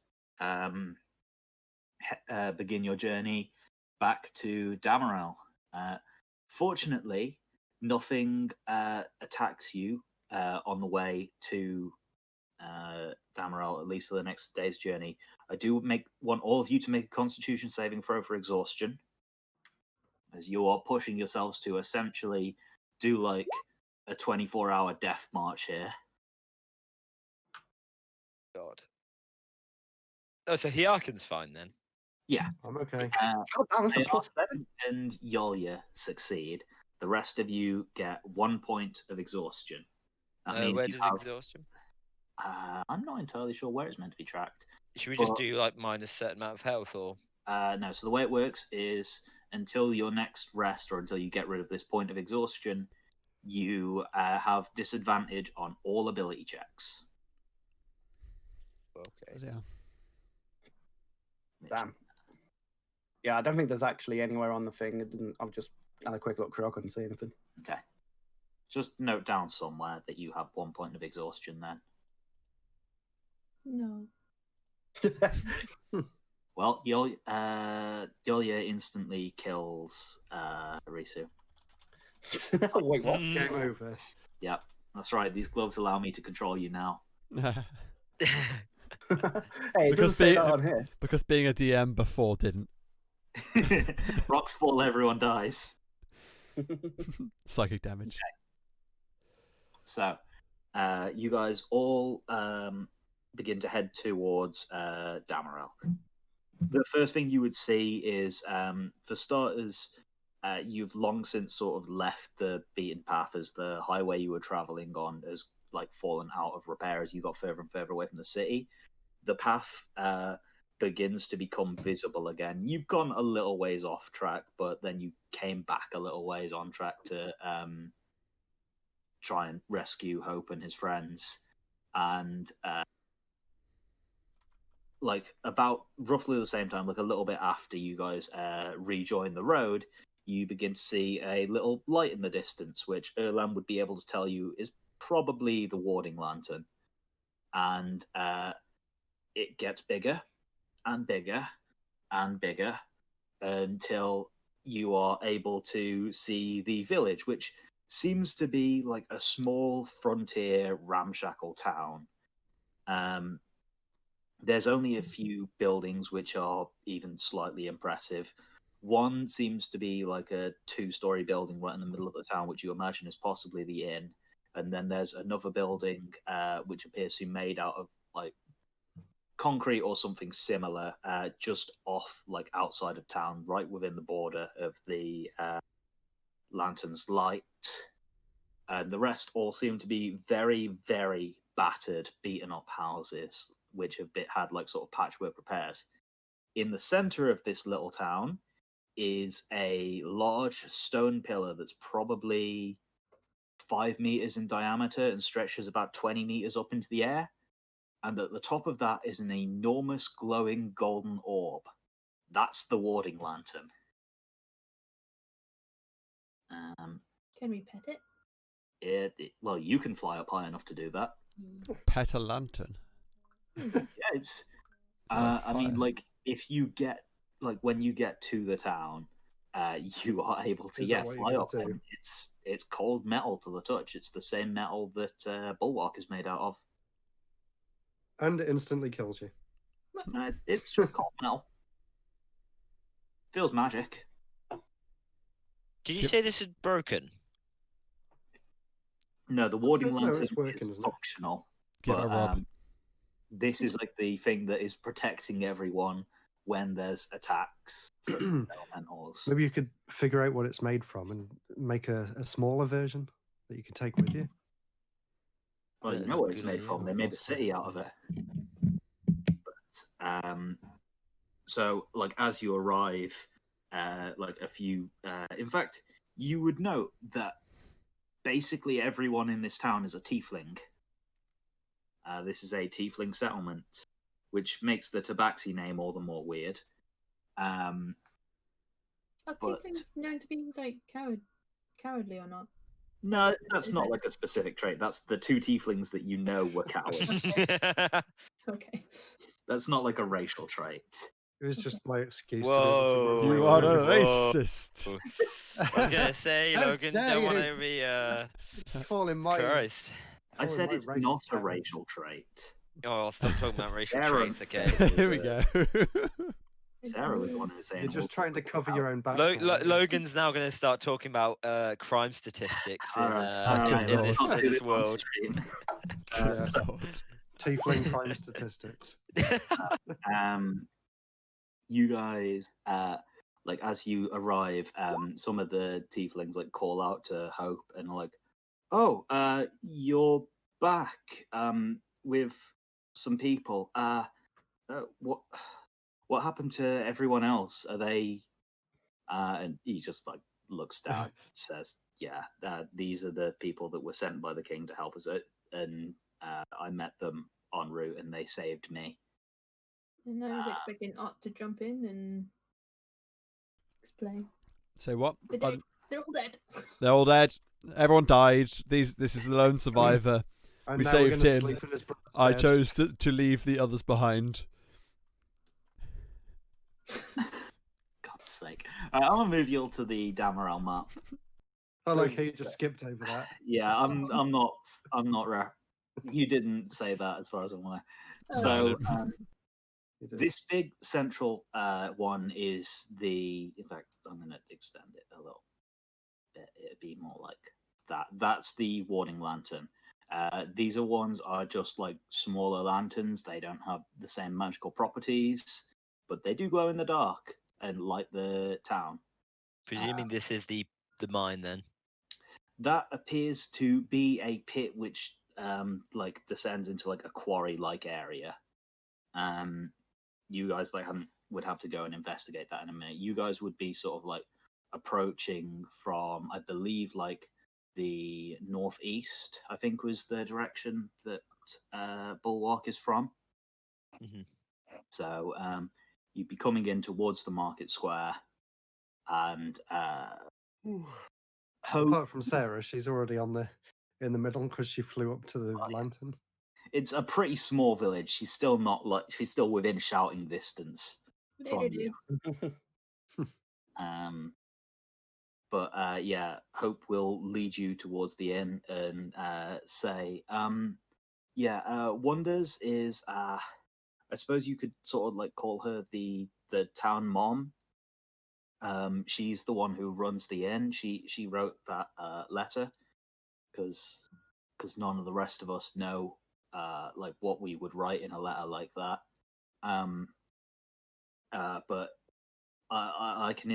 begin your journey back to Damarel. Fortunately, nothing attacks you on the way to Damarel, at least for the next day's journey. I do want all of you to make a Constitution saving throw for exhaustion, as you are pushing yourselves to essentially do like a 24-hour death march here. God. Oh, so Hyakin's fine then. I'm okay. God damn, that's a plus 7. And Yolya succeed. The rest of you get 1 point of exhaustion. That means Where you does have, exhaustion? I'm not entirely sure where it's meant to be tracked. Should we just Well- do like minus certain amount of health or? No, so the way it works is until your next rest or until you get rid of this point of exhaustion, you have disadvantage on all ability checks. Okay. Yeah. Damn. Yeah, I don't think there's actually anywhere on the thing. It didn't. I've just had a quick look through. I couldn't see anything. Okay. Just note down somewhere that you have 1 point of exhaustion then. No. Well, Yolya instantly kills Risu. Wait, what? Game over. Yep, that's right. These gloves allow me to control you now. Hey, it Because doesn't say be- that on here. Because being a DM before didn't. Rocks fall, everyone dies. Psychic damage. So, you guys all begin to head towards Damarel. The first thing you would see is, for starters, you've long since sort of left the beaten path, as the highway you were traveling on has like fallen out of repair as you got further and further away from the city. the path begins to become visible again. You've gone a little ways off track, but then you came back a little ways on track to try and rescue Hope and his friends. And like about roughly the same time, like a little bit after you guys rejoin the road, you begin to see a little light in the distance, which Erlan would be able to tell you is probably the warding lantern. And it gets bigger and bigger and bigger until you are able to see the village, which seems to be like a small frontier ramshackle town. There's only a few buildings which are even slightly impressive. One seems to be like a 2-story building right in the middle of the town, which you imagine is possibly the inn. And then there's another building which appears to be made out of like concrete or something similar, just off, like outside of town, right within the border of the lantern's light. And the rest all seem to be very, very battered, beaten up houses, which have had like sort of patchwork repairs. In the center of this little town is a large stone pillar that's probably 5 meters in diameter and stretches about 20 meters up into the air. And at the top of that is an enormous glowing golden orb. That's the warding lantern. Can we pet it? Well, you can fly up high enough to do that. Pet a lantern. Yeah, it's. Oh, I mean, fire. like if you get when you get to the town, you are able to Is that what you're fly gonna up. do? And it's cold metal to the touch. It's the same metal that Bulwark is made out of. And it instantly kills you. It's just cold metal. Feels magic. Did you Yep. say this is broken? No, the warding No, lantern it's working, is isn't it? functional. Give it but a rub. this is like the thing that is protecting everyone when there's attacks from elementals. Maybe you could figure out what it's made from and make a smaller version that you can take with you. Well, you That's know a what it's good made idea. from. They made a city out of it. But, so, like, as you arrive, like a few, in fact, you would note that basically everyone in this town is a tiefling. This is a tiefling settlement, which makes the Tabaxi name all the more weird. Are But- tieflings known to be like cowardly or not? No, that's Is not it- like a specific trait. That's the two tieflings that you know were cowards. Okay. That's not like a racial trait. It was just my excuse Whoa. to You do are it. a Whoa. racist. I was gonna say, How Logan, dare don't want you. to be Calling my Christ. I calling said my it's racist not a parents. racial trait. Oh, I'll stop talking about racial Sharon. traits, okay? Here we go. Sarah was the one who was saying You're just awful trying to things cover about- your own back. Logan's now going to start talking about crime statistics in, Alright, in this, Lord. in this world. Yeah. Lord. Tiefling crime statistics. You guys, like as you arrive, some of the tieflings like call out to Hope and are like, "Oh, you're back with some people. What happened to everyone else? Are they?" And he just like looks down, and says, "Yeah, these are the people that were sent by the king to help us out, and I met them en route, and they saved me." And I was expecting Art to jump in and explain. Say what? They're dead. They're all dead. They're all dead. Everyone died. This is the lone survivor. And We now saved we're gonna him. sleep in his brother's I bed. chose to leave the others behind. God's sake! I'm gonna move you all to the Damarel map. I like how you just skipped over that. Yeah, I'm not. You didn't say that, as far as I'm aware. Oh. So You did. this big central one is the. In fact, I'm going to extend it a little bit. It'd be more like that. That's the warding lantern. These ones are just like smaller lanterns. They don't have the same magical properties, but they do glow in the dark and light the town. Presuming this is the mine then. That appears to be a pit which like descends into like a quarry like area. You guys would have to go and investigate that in a minute. You guys would be sort of like approaching from, I believe, like the northeast, I think was the direction that Bulwark is from. Mhm. So you'd be coming in towards the market square, and Apart from Sarah, she's already in the middle because she flew up to the lantern. it's a pretty small village. She's still not like she's still within shouting distance from you. But yeah, Hope will lead you towards the inn and say, Wonders is, I suppose you could sort of like call her the town mom. She's the one who runs the inn. She wrote that letter because none of the rest of us know like what we would write in a letter like that. But I can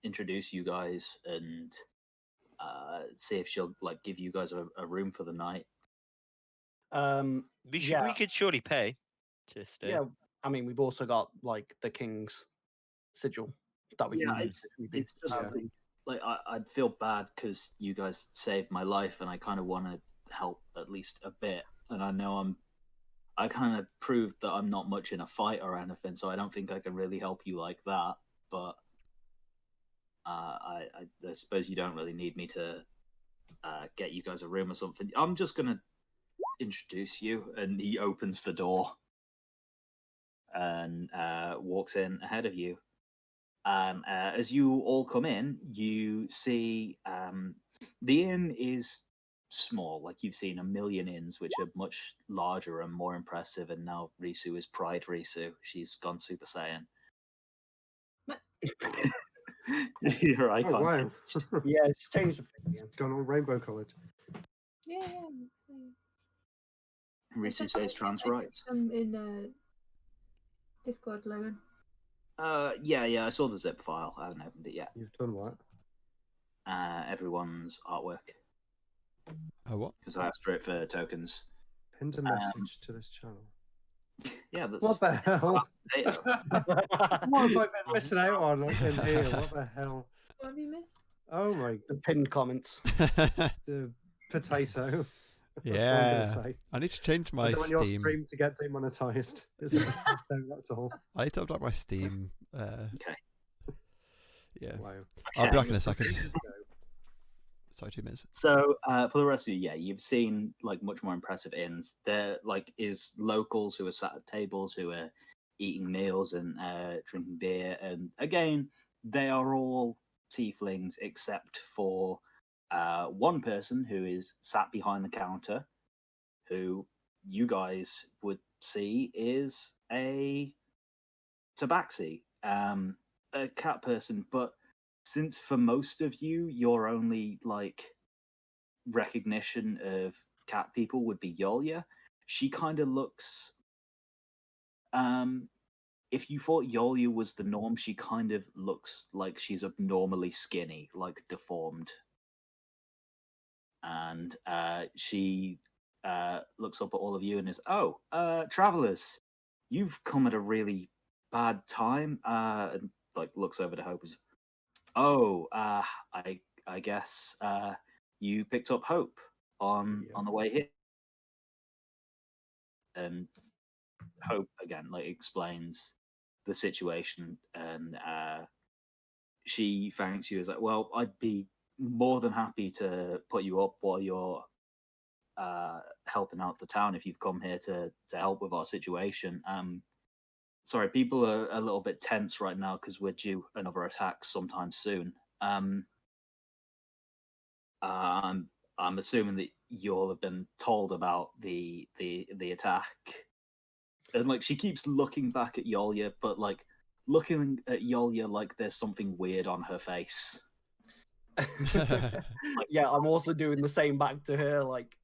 introduce you guys and see if she'll like give you guys a room for the night. We could surely pay to stay. Yeah, I mean, we've also got like the king's sigil that we can. It's just like I'd feel bad because you guys saved my life, and I kind of want to help at least a bit. And I know I kind of proved that I'm not much in a fight or anything, so I don't think I can really help you like that. But I suppose you don't really need me to get you guys a room or something. I'm just gonna introduce you, and he opens the door and walks in ahead of you. As you all come in, you see the inn is small, like you've seen a million inns, which are much larger and more impressive. And now Risu is Pride Risu. She's gone Super Saiyan. Your icon. Oh, wow. Yeah, it's changed the thing. Yeah. It's gone all rainbow coloured. Yeah. Risu says trans rights. In Discord, Logan. Yeah, I saw the zip file. I haven't opened it yet. You've done what? Everyone's artwork. Oh, what? Because I asked for it for tokens. Pinned a message to this channel. Yeah, that's... What the hell? What have I been missing out on in here? What the hell? What have you missed? Oh my... The pinned comments. The potato. That's Yeah. all I'm gonna say. I need to change my I don't want your Steam. stream to get demonetized. It's a potato, that's all. I need to update my Steam. Okay. Yeah. Wow. I'll be back in a Just second. ages ago. Sorry, 2 minutes. So for the rest of you, you've seen like much more impressive inns. There like is locals who are sat at tables who are eating meals and drinking beer, and again they are all tieflings except for one person who is sat behind the counter, who you guys would see is a tabaxi, a cat person, but since for most of you, your only like recognition of cat people would be Yolia, she kind of looks. If you thought Yolia was the norm, she kind of looks like she's abnormally skinny, like deformed. And she looks up at all of you and is, travelers, you've come at a really bad time. And like looks over to Hope as, I guess you picked up Hope on the way here. And Hope again like explains the situation, and she thanks you as like, well, I'd be more than happy to put you up while you're helping out the town if you've come here to help with our situation. Sorry, people are a little bit tense right now because we're due another attack sometime soon. I'm assuming that you'll have been told about the attack. And like she keeps looking back at Yolia, but like looking at Yolia like there's something weird on her face. Yeah, I'm also doing the same back to her, like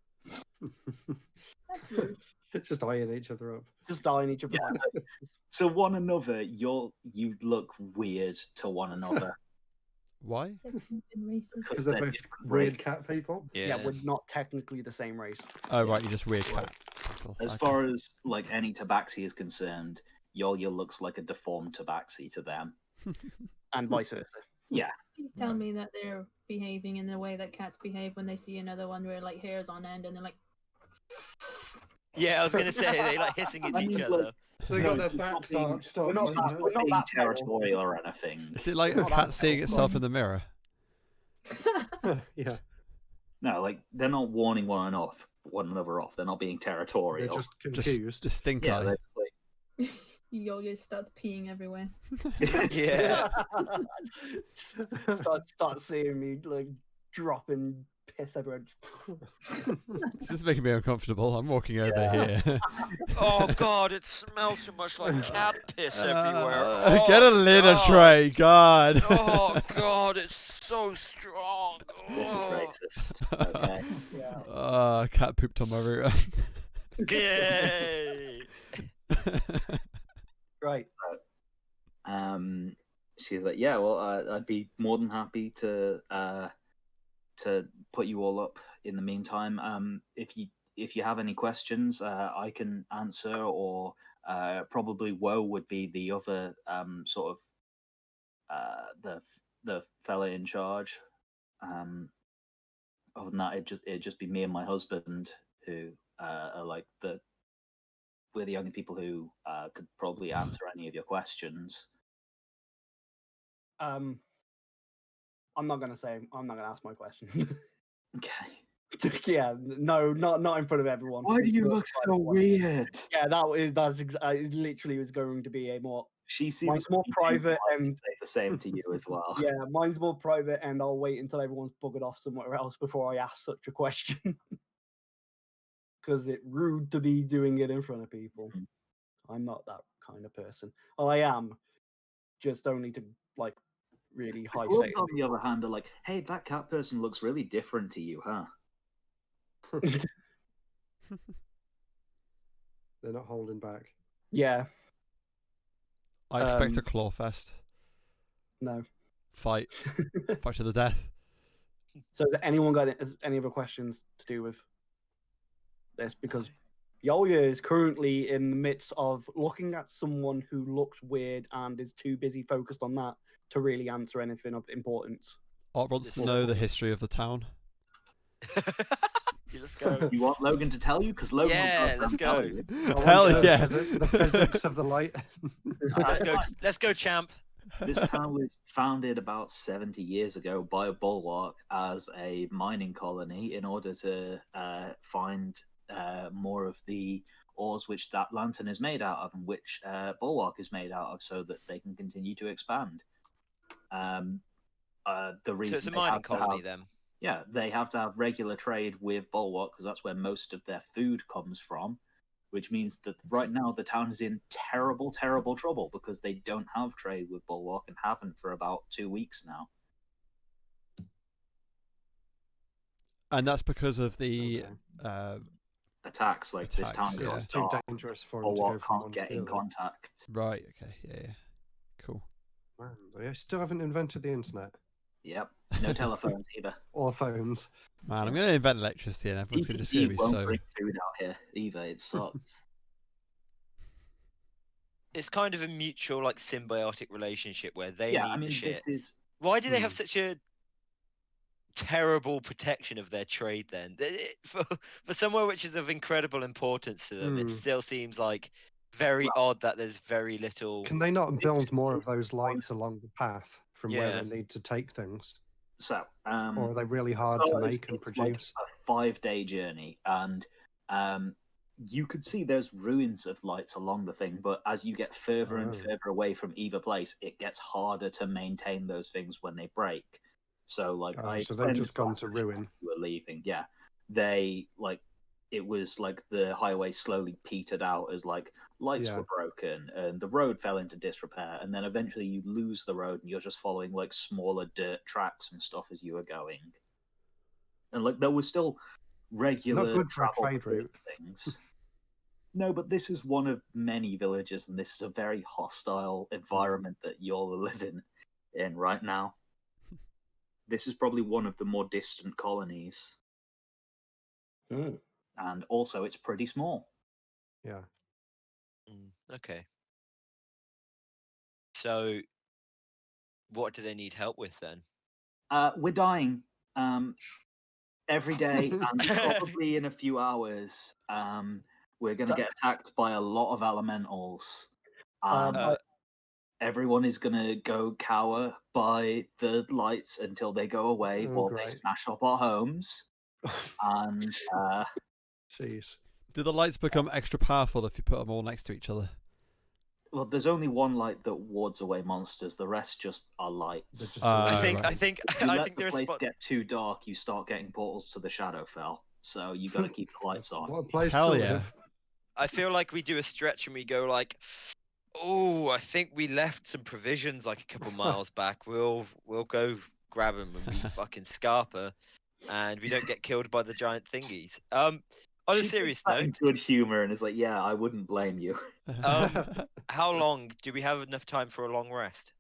Just eyeing each other up. just eyeing each other. Yeah. To one another, you look weird to one another. Why? Because they're both weird cat people. Yeah, we're not technically the same race. Oh, right, you're just weird cat. Typical. As Okay. far as like any tabaxi is concerned, Yolya looks like a deformed tabaxi to them. And vice versa. Yeah. Please tell me that they're behaving in the way that cats behave when they see another one where like hair's on end and they're like, Yeah, I was gonna say they like hissing at I each mean, other. like, They No, got their he's not backs being- arched up. we're not you that- know? we're not being that metal. territorial or anything. Is it like a Not cat that seeing metal, itself but- in the mirror? Yeah, No, like they're not warning one another off. They're not being they're territorial. just confused. Just stink Yeah, eye. they're just like, Yolya starts peeing everywhere. Yeah. start seeing me like dropping piss everywhere. This is making me uncomfortable. I'm walking over here. Oh god, it smells so much like cat piss everywhere. Get a Oh, litter God. tray, God. Oh god, it's so strong. this is Oh. racist. Okay. Yeah. Cat pooped on my router. Yay! Right. She's like, yeah, well, I'd be more than happy to put you all up in the meantime. If you have any questions, I can answer, or probably Woe would be the other sort of the fella in charge. Other than that, it'd just be me and my husband who are like we're the only people who could probably answer any of your questions. I'm not gonna ask my question. Okay. Yeah, no, not in front of everyone. Why do It's you not look private so one. weird? Yeah, it literally was going to be a more. She seems Mine's more to private say and the same to you as well. yeah, mine's more private, and I'll wait until everyone's buggered off somewhere else before I ask such a question. Because it's rude to be doing it in front of people. Mhm. I'm not that kind of person. Well, I am, just only to like really high Gloves, sex. on the other hand, are like, hey, that cat person looks really different to you, huh? They're not holding back. Yeah, I expect a Um, claw fest. no. Fight. Fight to the death. So, has anyone got any other questions to do with this? Because Yolya is currently in the midst of looking at someone who looks weird and is too busy focused on that to really answer anything of importance. Art wants to know the history of the town. Let's go. You want Logan to tell you? Because Logan will Yeah, goddamn let's tell go. you. I want Hell the yeah. the physics of the light. Let's go, champ. This town was founded about 70 years ago by a bulwark as a mining colony in order to find more of the ores which that lantern is made out of and which bulwark is made out of, so that they can continue to expand. The reason So it's a they mining have to colony have- then. Yeah, they have to have regular trade with Bulwark because that's where most of their food comes from, which means that right now the town is in terrible, terrible trouble because they don't have trade with Bulwark and haven't for about 2 weeks now. And that's because of the Okay. Attacks, like this town Attacks, goes yeah. It's too dark, dangerous for him to go Bulwark from can't one get to in the other. contact. right. Okay. Yeah. Cool. Man, they still haven't invented the internet Yep, no telephones either. or phones. Man, I'm going to invent electricity, and everyone's DND just going to be won't so. bring food out here either. It sucks. It's kind of a mutual, like, symbiotic relationship where they Yeah, need I mean, the shit. this is Why do they have such a terrible protection of their trade then? For somewhere which is of incredible importance to them, it still seems like very odd that there's very little. Can they not build more of it's those lights along the path from where Yeah. they need to take things? so. Or are they really hard So to it's- make and it's produce? like a 5-day journey, and you could see there's ruins of lights along the thing, but as you get further and Oh. further away from either place, it gets harder to maintain those things when they break. So, like, Oh, I so they've explained just this gone last to session ruin. as you were leaving. Yeah, they it was like the highway slowly petered out as like lights Yeah. were broken and the road fell into disrepair, and then eventually you lose the road and you're just following like smaller dirt tracks and stuff as you were going. And like there was still regular good for a travel trade route. things. No, but this is one of many villages, and this is a very hostile environment that you're living in right now. This is probably one of the more distant colonies, Hmm. and also it's pretty small. Yeah. Okay. So, what do they need help with then? We're dying every day, and probably in a few hours, we're going to get attacked by a lot of elementals. Everyone is going to go cower by the lights until they go away while they smash up our homes. And jeez. Do the lights become extra powerful if you put them all next to each other? well, there's only one light that wards away monsters. The rest just are lights. Just I right. think You I let think the there's place get too dark, you start getting portals to the Shadowfell. So you got to keep the lights on. What a place Hell to yeah. live. I feel like we do a stretch and we go like, oh, I think we left some provisions like a couple miles back. We'll go grab them and we fucking scarper, and we don't get killed by the giant thingies. On a She serious takes that in note, good humor and is like, "Yeah, I wouldn't blame you." how long do we have enough time for a long rest?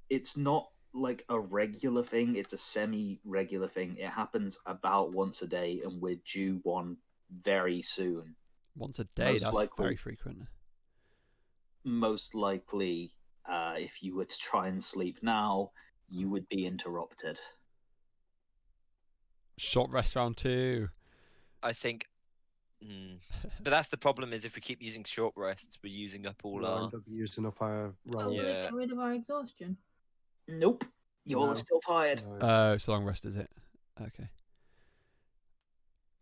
It's not like a regular thing. It's a semi-regular thing. It happens about once a day, and we're due one very soon. Once a day, Most that's likely. very frequent. Most likely, if you were to try and sleep now, you would be interrupted. Short rest round 2. I think, but that's the problem. Is if we keep using short rests, we're using up all We'll our. end up using up our Oh, rolls. will it Yeah. get rid of our exhaustion? Nope, you all No. are still tired. No. It's a long rest, is it? Okay.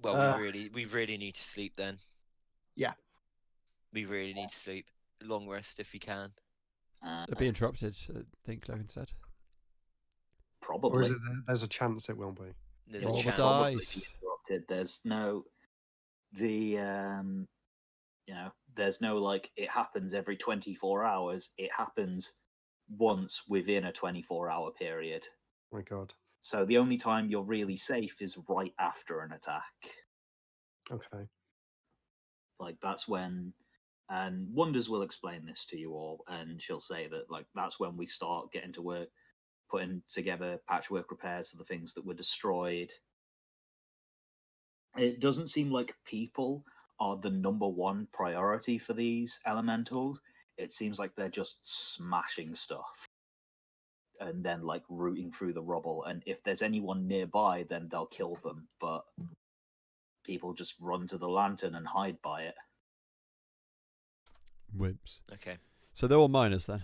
Well, we really need to sleep then. Yeah. We really need to sleep. Long rest if we can. It'll be interrupted, I think Logan said. Probably. Or is it there's a chance it will be? There's Roll a the chance. Probably be dice. interrupted. There's no there's no like it happens every 24 hours. It happens once within a 24-hour period. Oh my God. So the only time you're really safe is right after an attack. Okay. Like that's when, and Wonders will explain this to you all, and she'll say that like that's when we start getting to work, putting together patchwork repairs for the things that were destroyed. It doesn't seem like people are the number one priority for these elementals. It seems like they're just smashing stuff and then like rooting through the rubble. And if there's anyone nearby, then they'll kill them. But people just run to the lantern and hide by it. Wimps. Okay. So they're all miners then?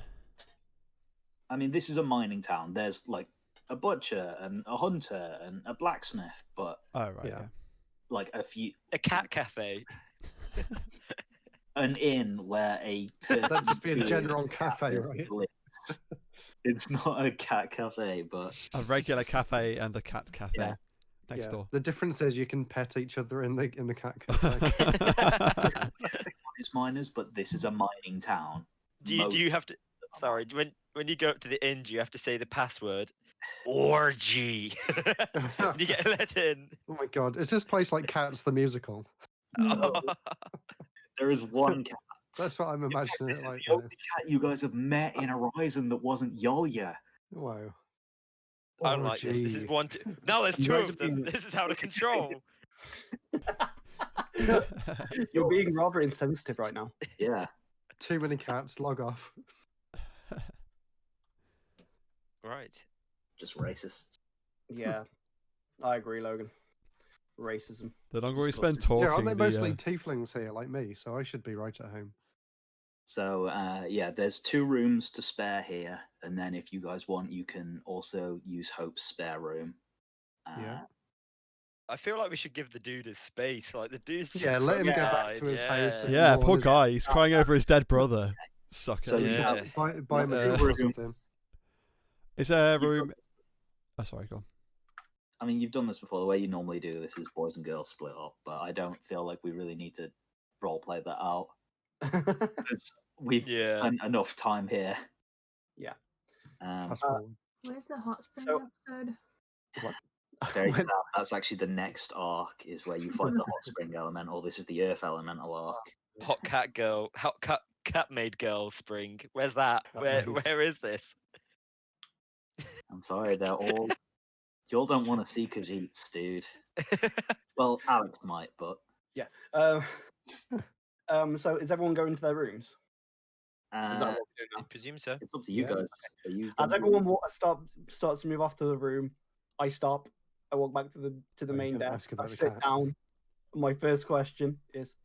I mean, this is a mining town. There's like a butcher and a hunter and a blacksmith, but Oh, right, Yeah. yeah. like a few, A cat cafe. an inn where a That'd just be a person general who cafe, is right? lit. It's not a cat cafe, but A regular cafe and a cat cafe Yeah. next Yeah. door. The difference is you can pet each other in the cat cafe. it's miners. But this is a mining town. Do you have to? Sorry, when you go up to the inn, do you have to say the password? Orgy. Do you get let in? Oh my God. Is this place like Cats the musical? There is one cat. That's what I'm imagining This it is like. the only cat you guys have met in Horizon that wasn't Yolya. Wow. I don't like this. This is Orgy. one. Now there's You two guys of are them. being- This is out of control. You're being rather insensitive right now. Yeah. Too many cats. Log off. Right. Just racists. Yeah, I agree, Logan. Racism. The longer we spend Disgusting. talking, Yeah, aren't they mostly the, tieflings here like me? So I should be right at home. So yeah, there's 2 rooms to spare here, and then if you guys want, you can also use Hope's spare room. Yeah. I feel like we should give the dude his space. Like the dude's just Yeah, let him go back died, to his yeah. house and- yeah, More poor on his- guy. He's crying over his dead brother. Sucker. So you Yeah. have Buy him a Uh, drink or something. Is there a you've done room? this- Oh, sorry, go on. I mean, you've done this before. The way you normally do this is boys and girls split up, but I don't feel like we really need to role play that out. Because we've Yeah. spent enough time here. Yeah. Fast forward. Where's the hot spring So- episode? Very When- sad. That's actually the next arc, is where you fight the hot spring elemental. This is the earth elemental arc. Hot cat girl. Hot cat maid girl. Spring. Where's that? Cat Where maid. where is this? I'm sorry, they're all. You all don't want to see Khajiits, dude. Well, Alex might, but Yeah. So is everyone going to their rooms? Is that what we're doing I now? presume so. It's up to you Yeah. guys. Are you As gonna- everyone starts to move off to the room, I stop. I walk back to the Are you main gonna desk. ask I about the sit cat? down. My first question is,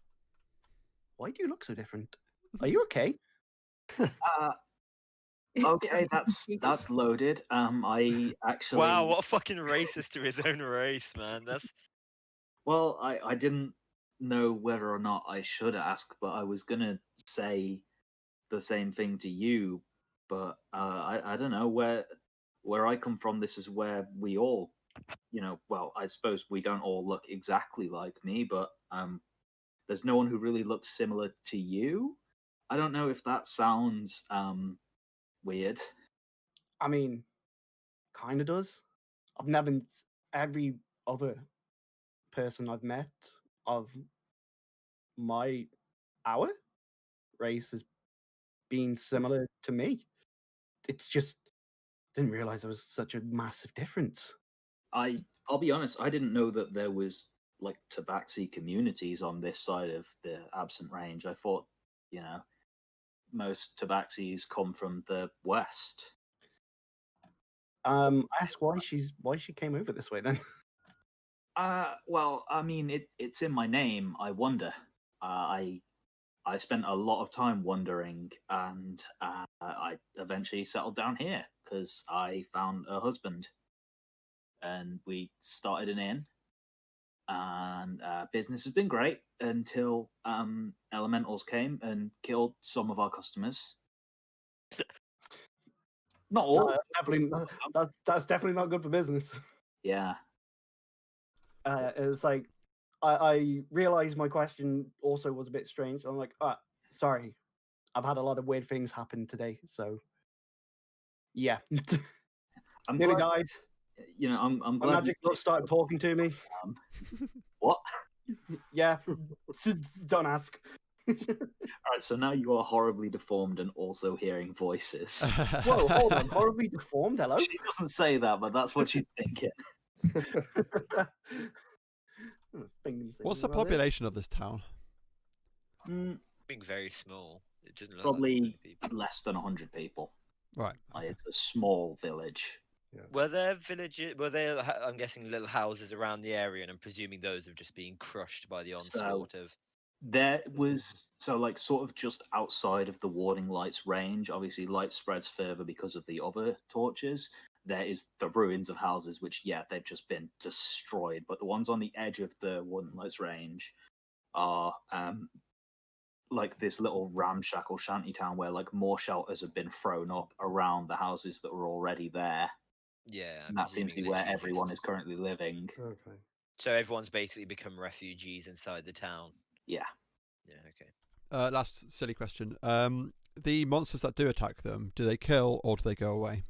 why do you look so different? Are you okay? Okay, that's loaded. I actually Wow, what a fucking racist to his own race, man. That's well, I didn't know whether or not I should ask, but I was gonna say the same thing to you, but I don't know where I come from. This is where we all, well, I suppose we don't all look exactly like me, but there's no one who really looks similar to you. I don't know if that sounds weird. I mean, kind of does. Every other person I've met of our race has been similar to me. It's just didn't realize there was such a massive difference. I'll be honest, I didn't know that there was like tabaxi communities on this side of the absent range. I thought, most tabaxis come from the west. I asked why she came over this way then. Well, I mean, it's in my name. I wonder. I spent a lot of time wondering, and I eventually settled down here because I found a husband, and we started an inn, and business has been great until elementals came and killed some of our customers. Not all. No, that's definitely not good for business. Yeah. It's like I realized my question also was a bit strange. I'm like, sorry, I've had a lot of weird things happen today, so yeah. I'm Nearly glad. died. I'm My glad. magic book started talking to me. What? Yeah, don't ask. All right, so now you are horribly deformed and also hearing voices. Whoa, hold on, horribly deformed. Hello. She doesn't say that, but that's what she's thinking. What's the population of this town? being very small. It doesn't look Probably like people. less than 100 people. Right. Like, it's a small village. Were there villages? Were there? I'm guessing little houses around the area, and I'm presuming those have just been crushed by the onslaught of. There was like sort of just outside of the warning lights range. Obviously, light spreads further because of the other torches. There is the ruins of houses, which they've just been destroyed. But the ones on the edge of the warning lights range are like this little ramshackle shanty town where like more shelters have been thrown up around the houses that were already there. Yeah, And that seems to be where everyone is currently living. Okay. So everyone's basically become refugees inside the town. Yeah. Yeah. Okay. Last silly question. The monsters that do attack them, do they kill or do they go away?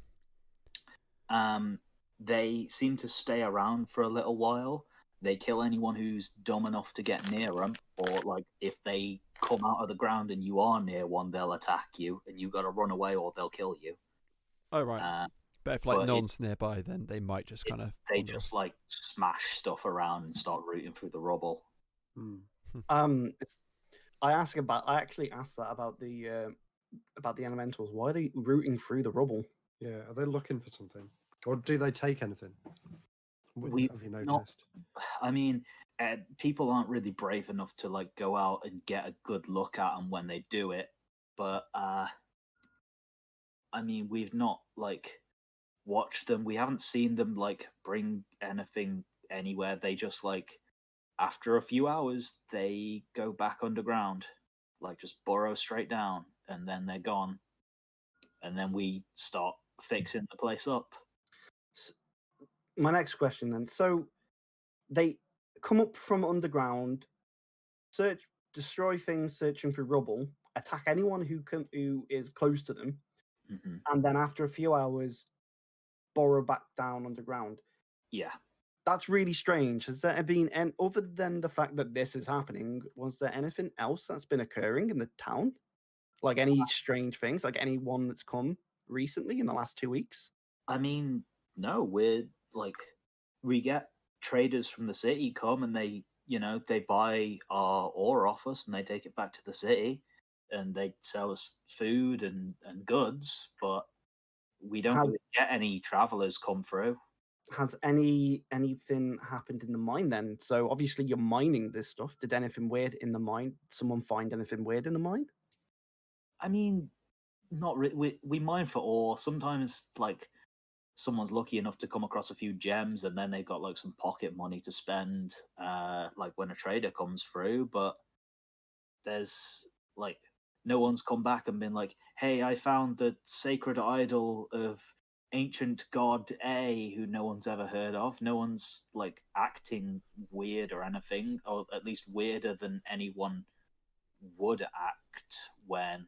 They seem to stay around for a little while. They kill anyone who's dumb enough to get near them, or like if they come out of the ground and you are near one, they'll attack you, and you got to run away or they'll kill you. Oh right. But if like no one's nearby, then they might just kind of. They just like smash stuff around and start rooting through the rubble. I actually asked that about the elementals. Why are they rooting through the rubble? Yeah, are they looking for something, or do they take anything? Have you noticed? I mean, people aren't really brave enough to like go out and get a good look at them when they do it. But I mean, we've not like watched them. We haven't seen them like bring anything anywhere. They just like after a few hours they go back underground, like just burrow straight down, and then they're gone. And then we start fixing the place up. My next question then. So they come up from underground, destroy things, searching for rubble, attack anyone who is close to them, and then after a few hours, burrow back down underground. Yeah. That's really strange. Has there been, and other than the fact that this is happening, was there anything else that's been occurring in the town? Like any strange things, like anyone that's come recently in the last 2 weeks? I mean, no, we get traders from the city come and they they buy our ore off us and they take it back to the city and they sell us food and goods, but we don't Have- really get any travelers come through. Has anything happened in the mine then? So obviously you're mining this stuff. Did anything weird in the mine? Someone find anything weird in the mine? I mean, not really. We mine for ore. Sometimes, like, someone's lucky enough to come across a few gems, and then they've got like some pocket money to spend, like when a trader comes through. But there's like no one's come back and been like, "Hey, I found the sacred idol of ancient god A, who no one's ever heard of." No one's like acting weird or anything, or at least weirder than anyone would act when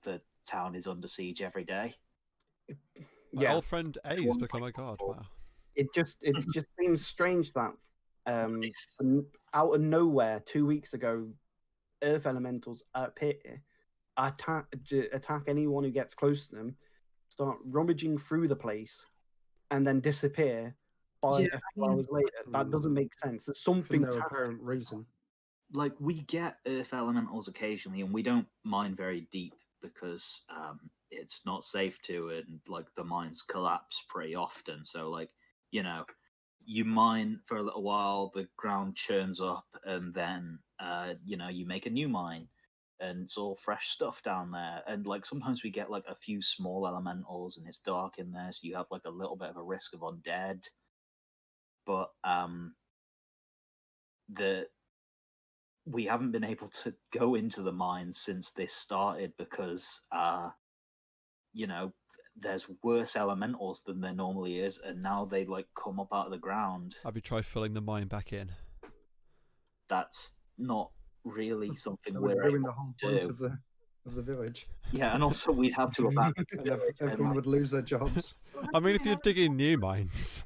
the town is under siege every day. My old friend A has become a god. Wow. It just seems strange that out of nowhere 2 weeks ago, earth elementals appear, attack anyone who gets close to them, start rummaging through the place, and then disappear by a few hours later. That doesn't make sense. There's For something no apparent reason. Like, we get earth elementals occasionally, and we don't mine very deep because it's not safe to, and like the mines collapse pretty often. So like, you mine for a little while, the ground churns up, and then you make a new mine, and it's all fresh stuff down there. And like sometimes we get like a few small elementals, and it's dark in there, so you have like a little bit of a risk of undead. But we haven't been able to go into the mines since this started because there's worse elementals than there normally is, and now they like come up out of the ground. Have you tried filling the mine back in? That's not really something That would we're ruin able the whole to point do. of the village. Yeah, and also we'd have to abandon the And village. everyone would lose their jobs. I mean, if you're digging new mines.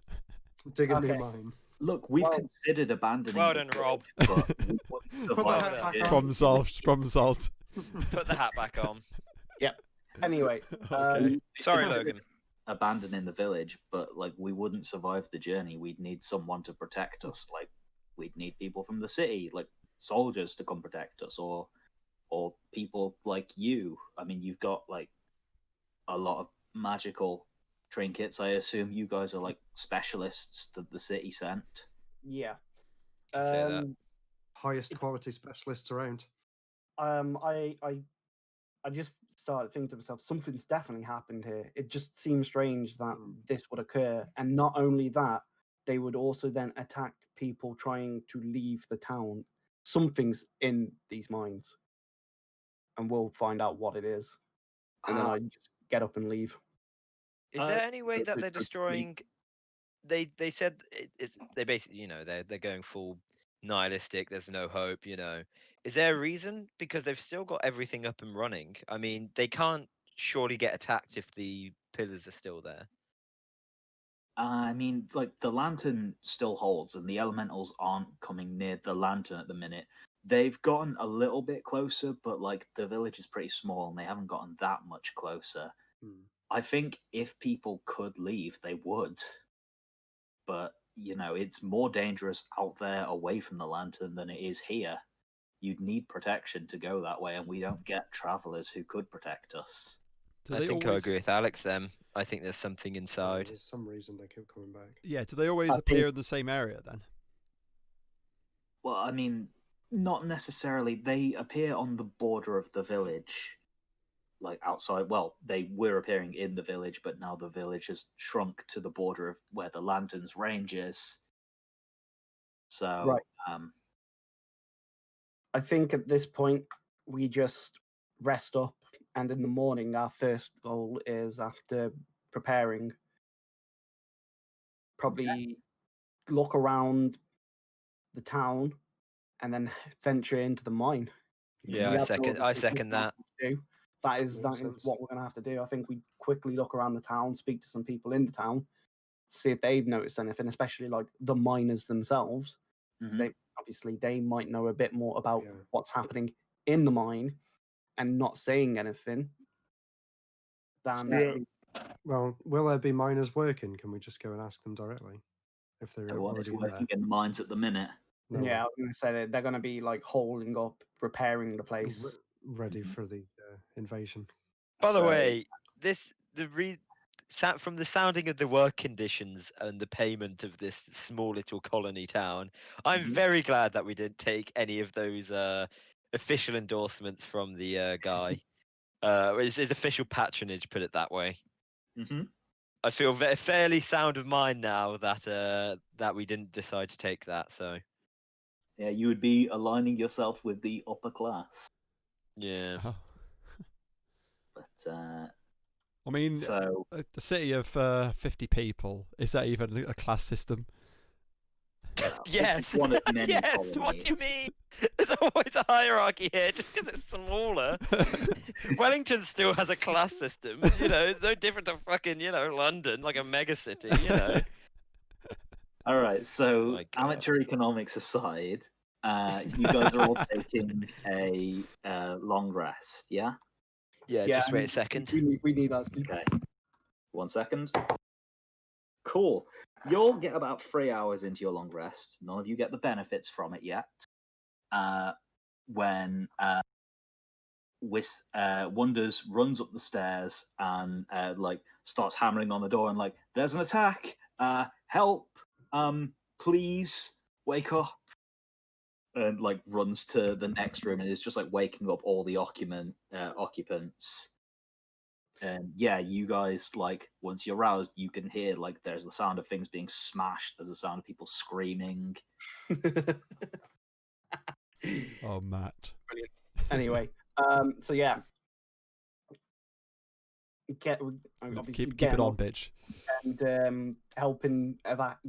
Dig a new Okay. mine. Look, we've considered abandoning. Well the done, village, Rob. But we wouldn't survive hat the back journey. on. Problem solved. Problem solved. Put the hat back on. Anyway, Okay. Sorry, Considered Logan. abandoning the village, but like we wouldn't survive the journey. We'd need someone to protect us. Like we'd need people from the city, like soldiers, to come protect us, or people like you. I mean, you've got like a lot of magical trinkets. I assume you guys are like specialists that the city sent. yeah. Could say that. Highest quality specialists around. I just started thinking to myself, something's definitely happened here. It just seems strange that this would occur, and not only that, they would also then attack people trying to leave the town. Something's in these mines, and we'll find out what it is. And then I just get up and leave. Is there any way that so they're to speak. destroying? They said they basically they're going full nihilistic. There's no hope. Is there a reason? Because they've still got everything up and running. I mean, they can't surely get attacked if the pillars are still there. I mean, like the lantern still holds, and the elementals aren't coming near the lantern at the minute. They've gotten a little bit closer, but like the village is pretty small, and they haven't gotten that much closer. I think if people could leave, they would. But it's more dangerous out there away from the lantern than it is here. You'd need protection to go that way, and we don't get travelers who could protect us. I think I agree with Alex then. I think there's something inside. There's some reason they keep coming back. Yeah, do they always appear in the same area then? Well, I mean, not necessarily. They appear on the border of the village, like outside. Well, they were appearing in the village, but now the village has shrunk to the border of where the lantern's range is. So, Right. I think at this point we just rest up, and in the morning our first goal is, after preparing, probably look around the town and then venture into the mine. Yeah, I second that. That is what we're going to have to do. I think we quickly look around the town, speak to some people in the town, see if they've noticed anything, especially like the miners themselves. They might know a bit more about what's happening in the mine and not saying anything. Well, will there be miners working? Can we just go and ask them directly? if they're Everyone is already in there. working in the mines at the minute. No, Yeah, I was going to say that they're going to be like holding up, preparing the place. ready Mhm. for the invasion. By the So- way, from the sounding of the work conditions and the payment of this small little colony town, I'm Mhm. very glad that we didn't take any of those official endorsements from the guy. His official patronage, put it that way. Mhm. I feel fairly sound of mind now that we didn't decide to take that. So Yeah, you would be aligning yourself with the upper class. yeah. Oh. But I mean, so the city of 50 people, is that even a class system? well, Yes. one of many Yes. What do you colonies. mean? There's always a hierarchy here, just because it's smaller. Wellington still has a class system. It's no different to fucking London, like a mega city. All right, so My God. amateur economics aside, you guys are all taking a long rest, yeah? Yeah. Just wait a second. We need our sleep. Okay. 1 second. Cool. You'll get about 3 hours into your long rest. None of you get the benefits from it yet. When Wonders runs up the stairs and starts hammering on the door and there's an attack. Help! Please wake up! And runs to the next room and is just waking up all the occupants. And yeah, you guys once you're roused, you can hear there's the sound of things being smashed. There's the sound of people screaming. Oh, Matt. Anyway, so yeah, obviously Keep it getting on, up bitch. and helping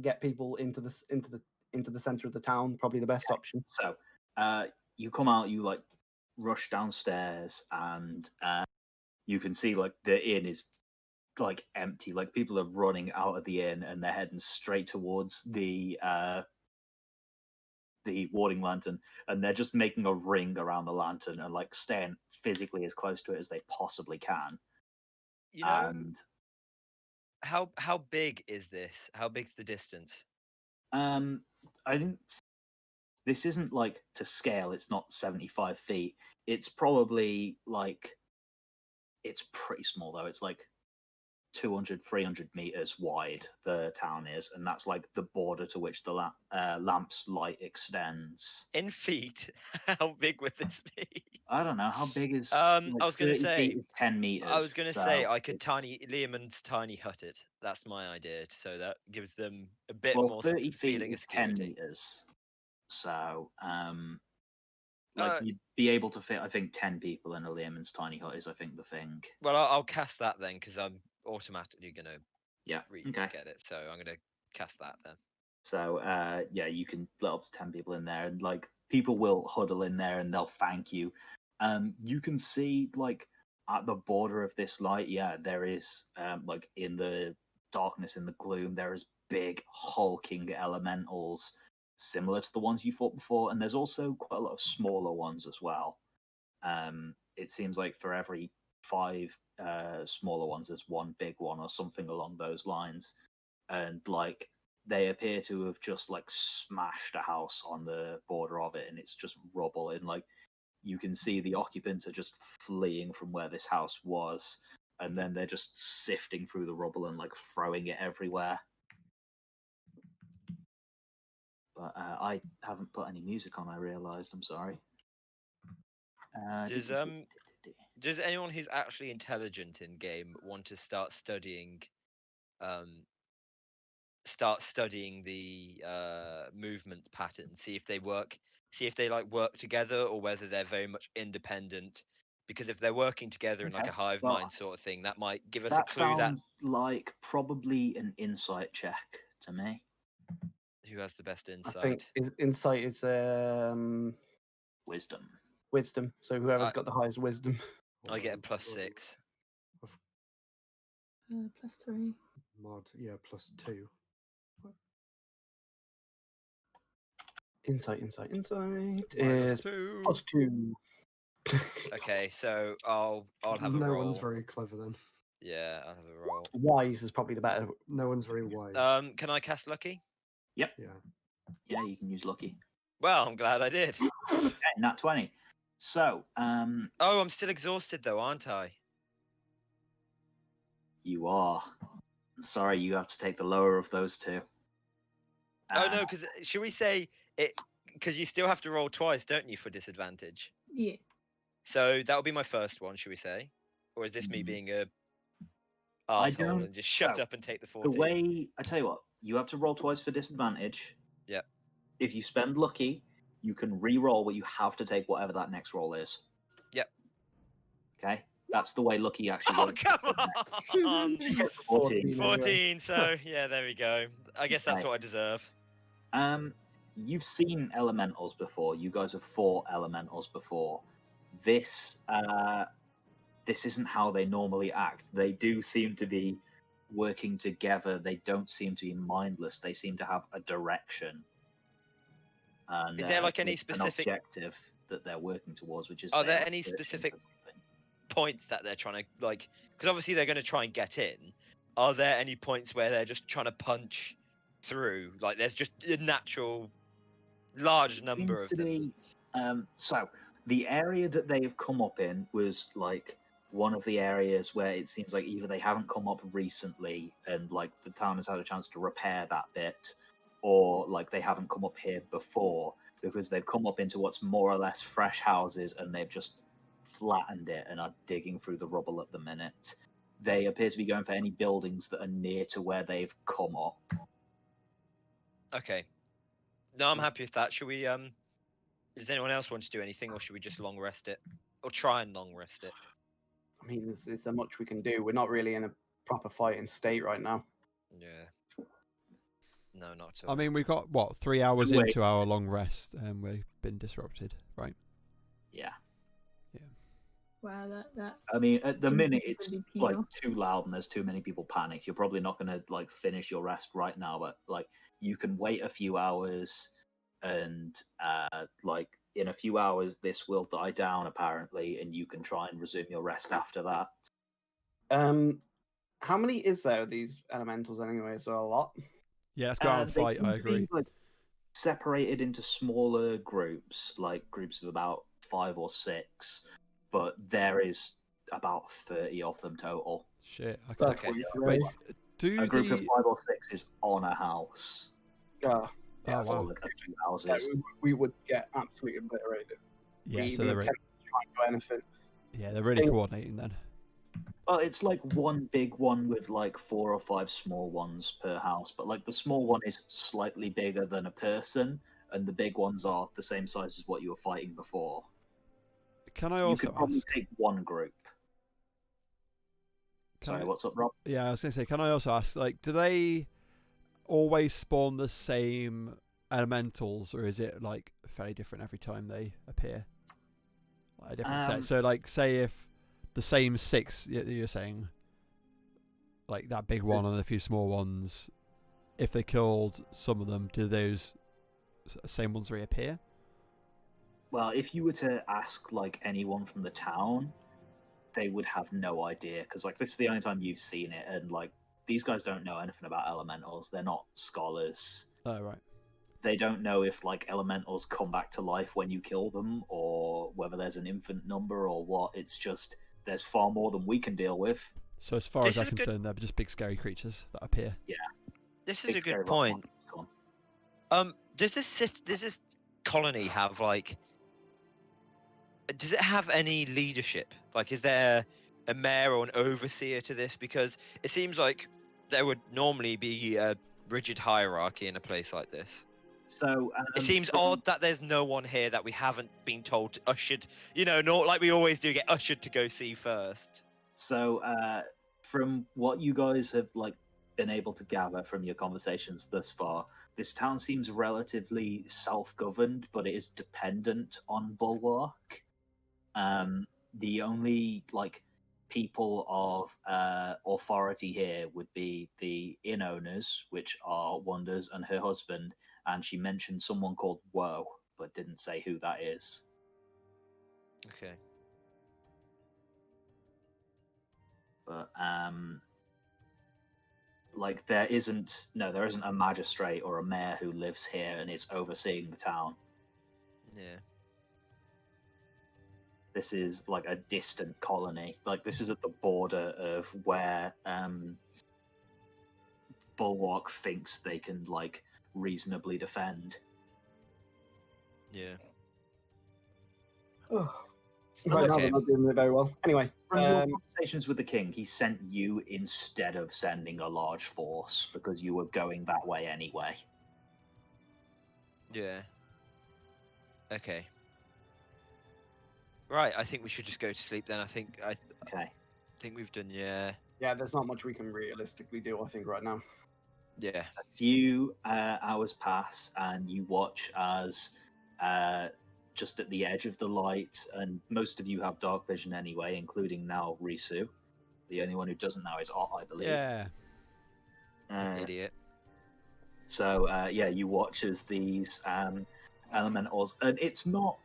get people into the center of the town, probably the best option. So you come out, you rush downstairs, and you can see the inn is empty. People are running out of the inn and they're heading straight towards the warding lantern, and they're just making a ring around the lantern and staying physically as close to it as they possibly can. And How big is this? How big's the distance? I think this isn't to scale. It's not 75 feet. It's probably it's pretty small though. It's 200, 300 meters wide, the town is, and that's the border to which the lamp's light extends. In feet, how big would this be? I don't know how big is. I was gonna 30 say. feet is 10 meters. I was gonna say so I could it's- Liam's tiny hut it. That's my idea. So that gives them a bit Well, more 30 feet feeling of is 10 security. meters. So Uh, you'd be able to fit, I think, 10 people in a Liam's tiny hut is, I think, the thing. Well, I'll cast that then because I'm automatically gonna Yeah. Okay. get it. So I'm gonna cast that then. So yeah, you can let up to 10 people in there, and people will huddle in there and they'll thank you. You can see at the border of this light, yeah, there is in the darkness, in the gloom, there is big hulking elementals similar to the ones you fought before, and there's also quite a lot of smaller ones as well. It seems for every 5 smaller ones, there's one big one or something along those lines, and they appear to have just smashed a house on the border of it, and it's just rubble. And you can see the occupants are just fleeing from where this house was, and then they're just sifting through the rubble and throwing it everywhere. But I haven't put any music on. I realised. I'm sorry. Does anyone who's actually intelligent in game want to start studying the movement pattern, see if they work together or whether they're very much independent, because if they're working together in a Okay, hive well, mind sort of thing, that might give us a That clue that sounds like probably an insight check to me. who has the best I insight. think insight is Wisdom. wisdom. So whoever's got the highest wisdom. I get a +6. +3. Mod, yeah, +2. Insight is -2. +2. Okay, so I'll have a No roll. one's very clever then. Yeah, I'll have a roll. Wise is probably the better. No one's very wise. Can I cast lucky? Yep. Yeah. Yeah, you can use lucky. Well, I'm glad I did. Okay, nat 20. So, Oh, I'm still exhausted though, aren't I? you are. I'm sorry, you have to take the lower of those two. Oh no, because should we say it? Because you still have to roll twice, don't you, for disadvantage? Yeah. So that would be my first one, should we say? Or is this me Mhm. being a I arsehole don't- and just shut so, up and take the The 14? way I tell you what, you have to roll twice for disadvantage. Yep. If you spend lucky, you can re-roll, but you have to take whatever that next roll is. Yep. Okay, that's the way lucky actually Oh, works. come on! 14. 14, so yeah, there we go. I guess that's Okay. what I deserve. You've seen elementals before. You guys have fought elementals before. This isn't how they normally act. They do seem to be working together. They don't seem to be mindless. They seem to have a direction. And, Is there, like, any an specific- objective that they're working towards, which is Are they there are any searching for specific- something. Points that they're trying to, like, because obviously they're going to try and get in. Are there any points where they're just trying to punch through? Like, there's just a natural large number Seems of to them. be, so the area that they have come up in was like one of the areas where it seems like either they haven't come up recently and like the town has had a chance to repair that bit, or like they haven't come up here before because they've come up into what's more or less fresh houses and they've just flattened it and are digging through the rubble at the minute. They appear to be going for any buildings that are near to where they've come up. Okay. No, I'm happy with that. Should we, does anyone else want to do anything, or should we just long rest it? Or try and long rest it? I mean, there's so much we can do. We're not really in a proper fighting state right now. Yeah. No, not at all. I mean, we've got, what, 3 hours Wait. into our long rest and we've been disrupted, right? Yeah. Wow, that I mean, at the Seems minute like it's a big like deal. too loud and there's too many people panicked. You're probably not going to like finish your rest right now, but like you can wait a few hours, and like in a few hours this will die down apparently, and you can try and resume your rest after that. How many is there of these elementals anyway? Is there a lot? Yeah, let's go out and They fight, seem I to agree. be, like, separated into smaller groups, like groups of about 5 or 6, but there is about 30 of them total. Shit, okay. That's Okay. what you Wait, say. do A group of the... 5 or 6 is on a house. Yeah, Oh, So, wow. like, a few yeah, houses. we would get absolutely obliterated. Yeah, we so even they're, attempt to try and do anything. yeah, they're really think- coordinating then. Well, it's like one big one with like 4 or 5 small ones per house, but like the small one is slightly bigger than a person, and the big ones are the same size as what you were fighting before. Can I You also could probably ask... take one group. Can Sorry, I- what's up, Rob? Yeah, I was going to say, can I also ask, like, do they always spawn the same elementals, or is it, like, fairly different every time they appear? Like, a different set. So, like, say if the same 6, you're saying, like, that big one and a few small ones, if they killed some of them, do those same ones reappear? Well, if you were to ask like anyone from the town, they would have no idea because like this is the only time you've seen it, and like these guys don't know anything about elementals. They're not scholars. Oh, right. They don't know if like elementals come back to life when you kill them, or whether there's an infinite number or what. It's just there's far more than we can deal with. So, as far This as is I'm a good- concerned, they're just big, scary creatures that appear. This is a Big scary good rock point. monsters come. Does this colony have like? Does it have any leadership? Like, is there a mayor or an overseer to this? Because it seems like there would normally be a rigid hierarchy in a place like this. So It seems from- odd that there's no one here that we haven't been told to ushered. You know, not like we always do, get ushered to go see first. So, from what you guys have like been able to gather from your conversations thus far, this town seems relatively self-governed, but it is dependent on Bulwark. The only like people of authority here would be the inn owners, which are Wonders and her husband, and she mentioned someone called Woe, but didn't say who that is. Okay. But like there isn't a magistrate or a mayor who lives here and is overseeing the town. Yeah. This is like a distant colony. Like this is at the border of where Bulwark thinks they can like reasonably defend. Yeah. Right now, Okay. they're not doing it very well. Anyway, From your conversations with the king, he sent you instead of sending a large force because you were going that way anyway. Yeah. Okay. Right, I think we should just go to sleep then. I think Okay. we've done. Yeah. yeah, there's not much we can realistically do, I think, right now. Yeah. A few hours pass, and you watch as just at the edge of the light, and most of you have dark vision anyway, including now Risu. The only one who doesn't now is Ott, I believe. Yeah. Idiot. So yeah, you watch as these elementals, and it's not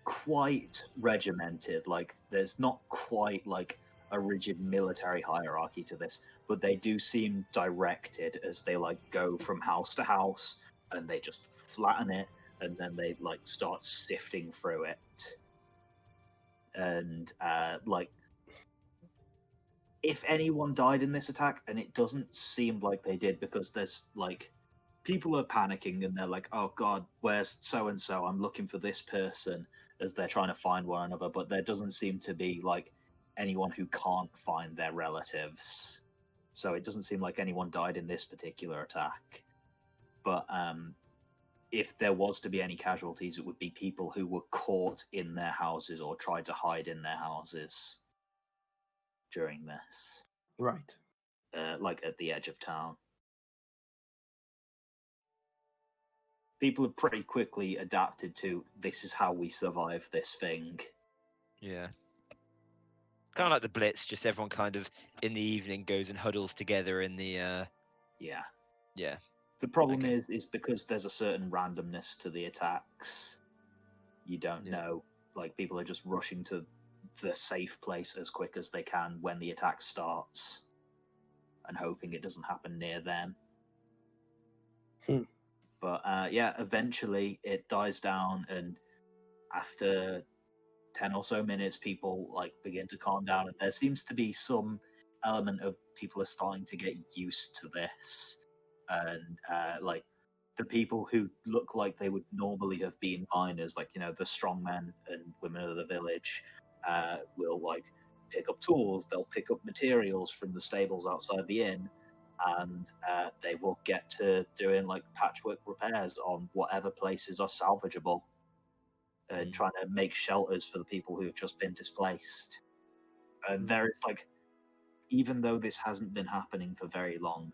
quite regimented. Like there's not quite like a rigid military hierarchy to this, but they do seem directed as they like go from house to house, and they just flatten it, and then they like start sifting through it, and like. If anyone died in this attack, and it doesn't seem like they did because there's like people are panicking and they're like, oh god, where's so and so? I'm looking for this person as they're trying to find one another, but there doesn't seem to be like anyone who can't find their relatives. So it doesn't seem like anyone died in this particular attack. But if there was to be any casualties, it would be people who were caught in their houses or tried to hide in their houses during this. Right. Like at the edge of town. People have pretty quickly adapted to this is how we survive this thing. Yeah. Kind of like the Blitz, just everyone kind of in the evening goes and huddles together in the. Yeah. Yeah. The problem Okay. is because there's a certain randomness to the attacks. You don't Yeah. know. Like people are just rushing to the safe place as quick as they can when the attack starts, and hoping it doesn't happen near them. But yeah, eventually it dies down, and after 10 or so minutes, people like begin to calm down, and there seems to be some element of people are starting to get used to this, and like the people who look like they would normally have been miners, like the strong men and women of the village, will like pick up tools, they'll pick up materials from the stables outside the inn, and they will get to doing like patchwork repairs on whatever places are salvageable, and trying to make shelters for the people who have just been displaced. And there is like, even though this hasn't been happening for very long,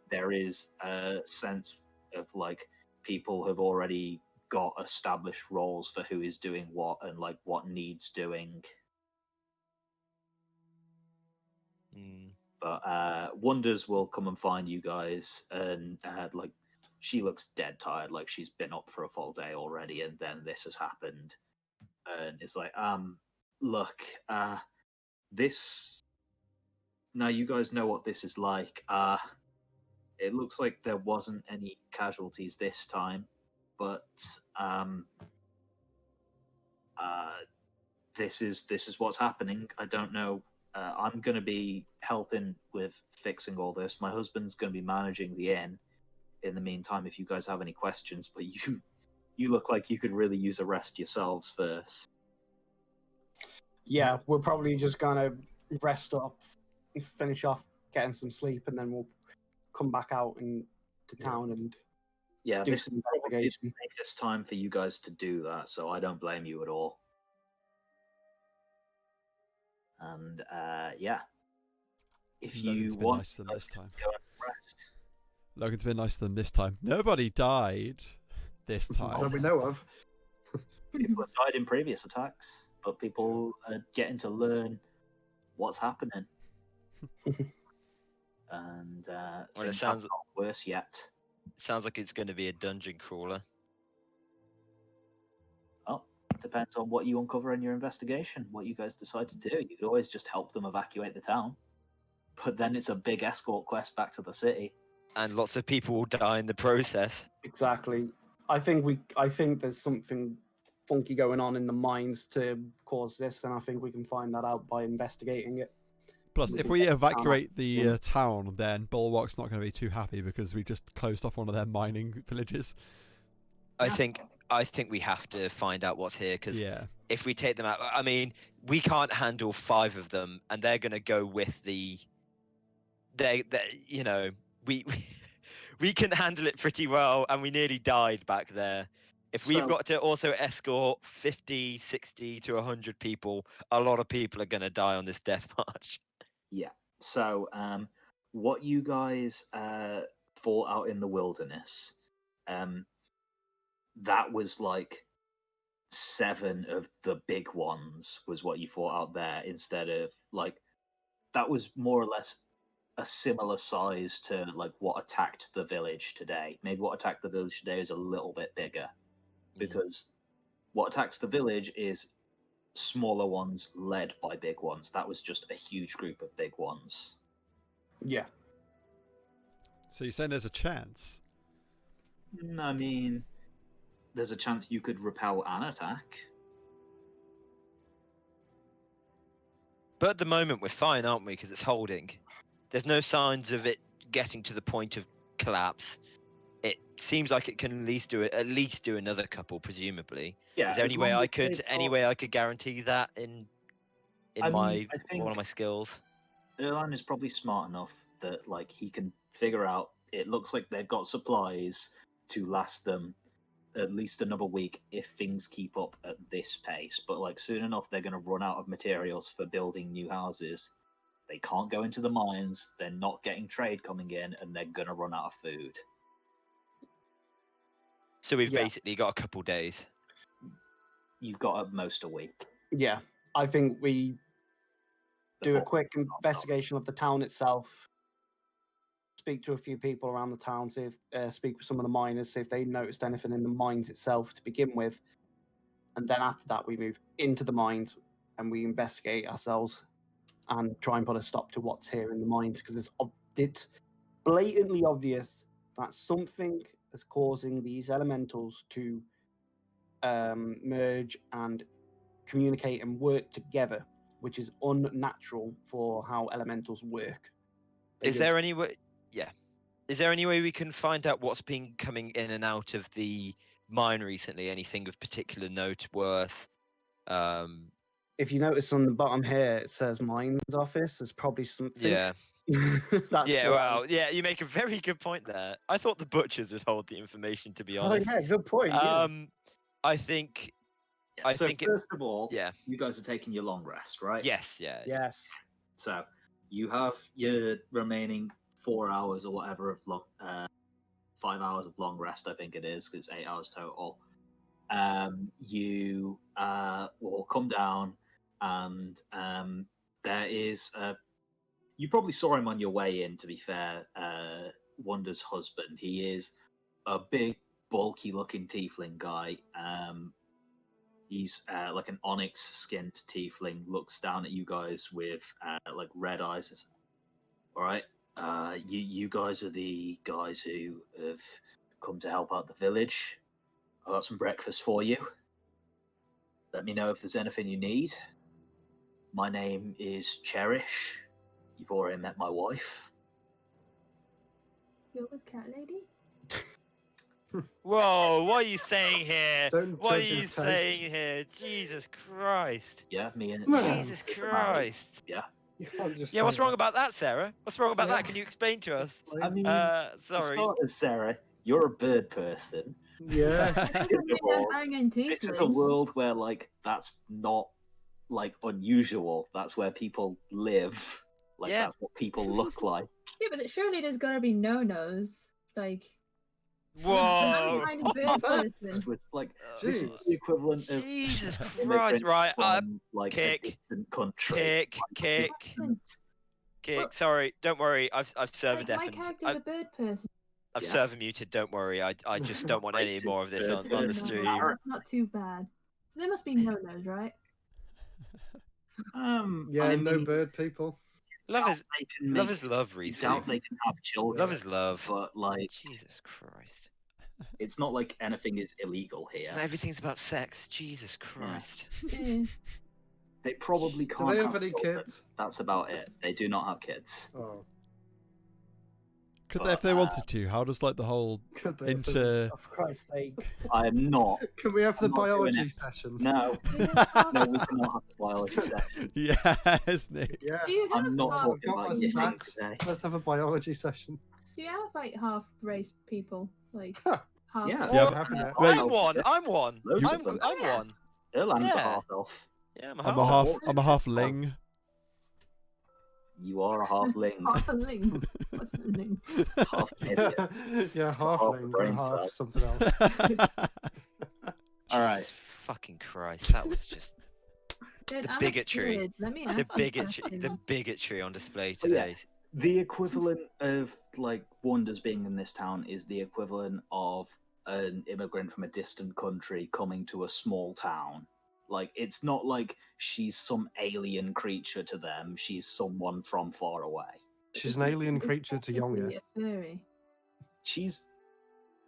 there is a sense of like people have already got established roles for who is doing what and like what needs doing. But Wonders will come and find you guys, and like she looks dead tired, like she's been up for a full day already, and then this has happened, and it's like, look, this. Now you guys know what this is like. It looks like there wasn't any casualties this time, but this is what's happening. I don't know. I'm going to be helping with fixing all this. My husband's going to be managing the inn in the meantime, if you guys have any questions, but you look like you could really use a rest yourselves first. Yeah, we're probably just gonna rest up, finish off getting some sleep, and then we'll come back out into town and Yeah, do this is some probably the investigation. safest time for you guys to do that, so I don't blame you at all. And yeah, if Logan's you been want, nicer than this time. go and rest. Logan's been nicer than this time. Nobody died this That time. we know of. People have died in previous attacks, but people are getting to learn what's happening. And Well, it things sounds- have got worse yet. It sounds like it's going to be a dungeon crawler. Well, depends on what you uncover in your investigation, what you guys decide to do. You could always just help them evacuate the town. But then it's a big escort quest back to the city. And lots of people will die in the process. Exactly. I think there's something funky going on in the mines to cause this, and I think we can find that out by investigating it. Plus, We if can we get the town evacuate out. the town, then Bulwark's not going to be too happy because we just closed off one of their mining villages. I think we have to find out what's here, because Yeah. if we take them out, I mean, we can't handle 5 of them, and they're going to go with the. They you know, we we can handle it pretty well, and we nearly died back there. If we've So- got to also escort 50, 60 to 100 people, a lot of people are going to die on this death march. Yeah. So, what you guys fought out in the wilderness, that was like 7 of the big ones was what you fought out there, instead of like that was more or less a similar size to like what attacked the village today. Maybe what attacked the village today is a little bit bigger, because what attacks the village is smaller ones led by big ones. That was just a huge group of big ones. Yeah. So you're saying there's a chance? I mean, there's a chance you could repel an attack. But at the moment, we're fine, aren't we? Because it's holding. There's no signs of it getting to the point of collapse. It seems like it can at least do another couple, presumably. Yeah. Is there as any way long I as could they've got- guarantee that in I my mean, I think one of my skills? Erlan is probably smart enough that like he can figure out. It looks like they've got supplies to last them at least another week if things keep up at this pace. But like soon enough, they're going to run out of materials for building new houses. They can't go into the mines. They're not getting trade coming in, and they're going to run out of food. So we've Yeah. basically got a couple days. You've got at most a week. Yeah. I think we do a before quick things start. investigation of the town itself. Speak to a few people around the town. See if speak with some of the miners. See if they noticed anything in the mines itself to begin with, and then after that we move into the mines and we investigate ourselves and try and put a stop to what's here in the mines, because it's blatantly obvious that something is causing these elementals to merge and communicate and work together, which is unnatural for how elementals work. Is there any way? Yeah. Is there any way we can find out what's been coming in and out of the mine recently? Anything of particular note worth? If you notice on the bottom here, it says mines office. There's probably something. Yeah. That's Yeah. what Well. Yeah. You make a very good point there. I thought the butchers would hold the information. To be Oh honest. yeah, good point. Yeah. I think. Yeah, I so think first of all, Yeah. you guys are taking your long rest, right? Yes. Yeah. Yes. So you have your remaining 4 hours or whatever of 5 hours of long rest, I think it is, because it's 8 hours total. You will come down, and there is you probably saw him on your way in, to be fair, Wonder's husband. He is a big, bulky looking tiefling guy. He's like an onyx skinned tiefling, looks down at you guys with like red eyes. And says, all right, you guys are the guys who have come to help out the village. I got some breakfast for you. Let me know if there's anything you need. My name is Cherish. You've already met my wife. You're with Cat Lady? Whoa! What are you saying here? Don't What are judge you his taste. saying here? Jesus Christ! Yeah, me and Well, Jesus Cherish are married. Christ! Yeah. You can't just Yeah, what's say wrong that. about that, Sarah? What's wrong about Yeah. that? Can you explain to us? I mean, Sorry. for starters, Sarah, you're a bird person. Yeah. That doesn't mean I'm banging This is a tiefling. world where like that's not like unusual. That's where people live. Like Yeah. that's what people look like. Yeah, but surely there's gotta be no-nos. Like, Whoa! I'm a bird person. It's like Oh, this is the equivalent of Jesus Christ! immigrants Right, from, like kick, a distant country. kick. Well- Sorry, don't worry. I've server Like, my deafened. character's a bird person. I've Yeah. server muted. Don't worry. I just don't want any Racist more of this bird on the person. stream. That's not too bad. So there must be no-nos, right? Yeah, I no mean, bird people. Love is They can love make- is love, I Reese. doubt they can have children. Love is love. But like, Jesus Christ. it's not like anything is illegal here. Everything's about sex. Jesus Christ. Eh. They probably Do can't they have have any children. kids? That's about it. They do not have kids. Oh, Could they if they wanted to? How does like the whole could they? if they inter? Oh, for Christ's sake. I am not. want- Can we have the I'm not doing biology it. session? No, no, we cannot have the biology session. Yes, Nick. Yes. Do you have I'm not half talking about What's race- gifting that? today. Let's have a biology session. Do you have like half race people? Like Huh. half Yeah. race? Yeah, We're but- having it. Wait. I'm one. I'm one. Loads I'm of them. I'm Yeah. one. Erland's a Yeah. half elf. Yeah, I'm I'm a a half. half. I'm a half ling. You are a halfling. Half a ling. What's a ling? Half idiot. Yeah, It's half half link brain and half cell. something else. All right. Jesus fucking Christ, that was just Dude, The I'm bigotry. scared. Let me the ask you bigotry. The questions. bigotry on display Oh, yeah. today. The equivalent of like wonders being in this town is the equivalent of an immigrant from a distant country coming to a small town. Like, it's not like she's some alien creature to them. She's someone from far away. She's an alien It's creature to technically Yonga. a furry. She's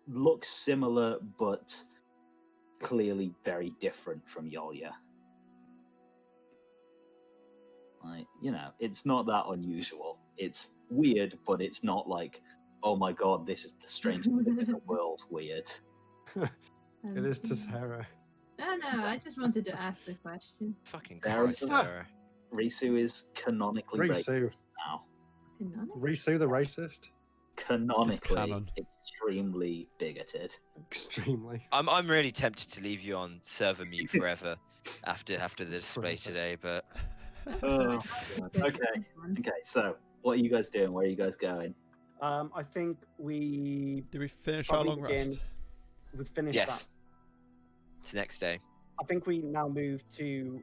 looks similar, but clearly very different from Yolya. Like, you know, it's not that unusual. It's weird, but it's not like, oh my god, this is the strangest thing in the world weird. It is to Sarah. No, I just wanted to ask the question. Fucking Sarah- Christ, Sarah. Risu is canonically Risu. racist now. Canonical? Risu the racist? Canonically, canon. extremely bigoted. Extremely. I'm really tempted to leave you on server mute forever after the display Forever. today, but Oh, God. God. Okay. Okay, so what are you guys doing? Where are you guys going? I think Did we finish Probably our long begin- rest? we've finished yes, that. it's the next day. I think we now move to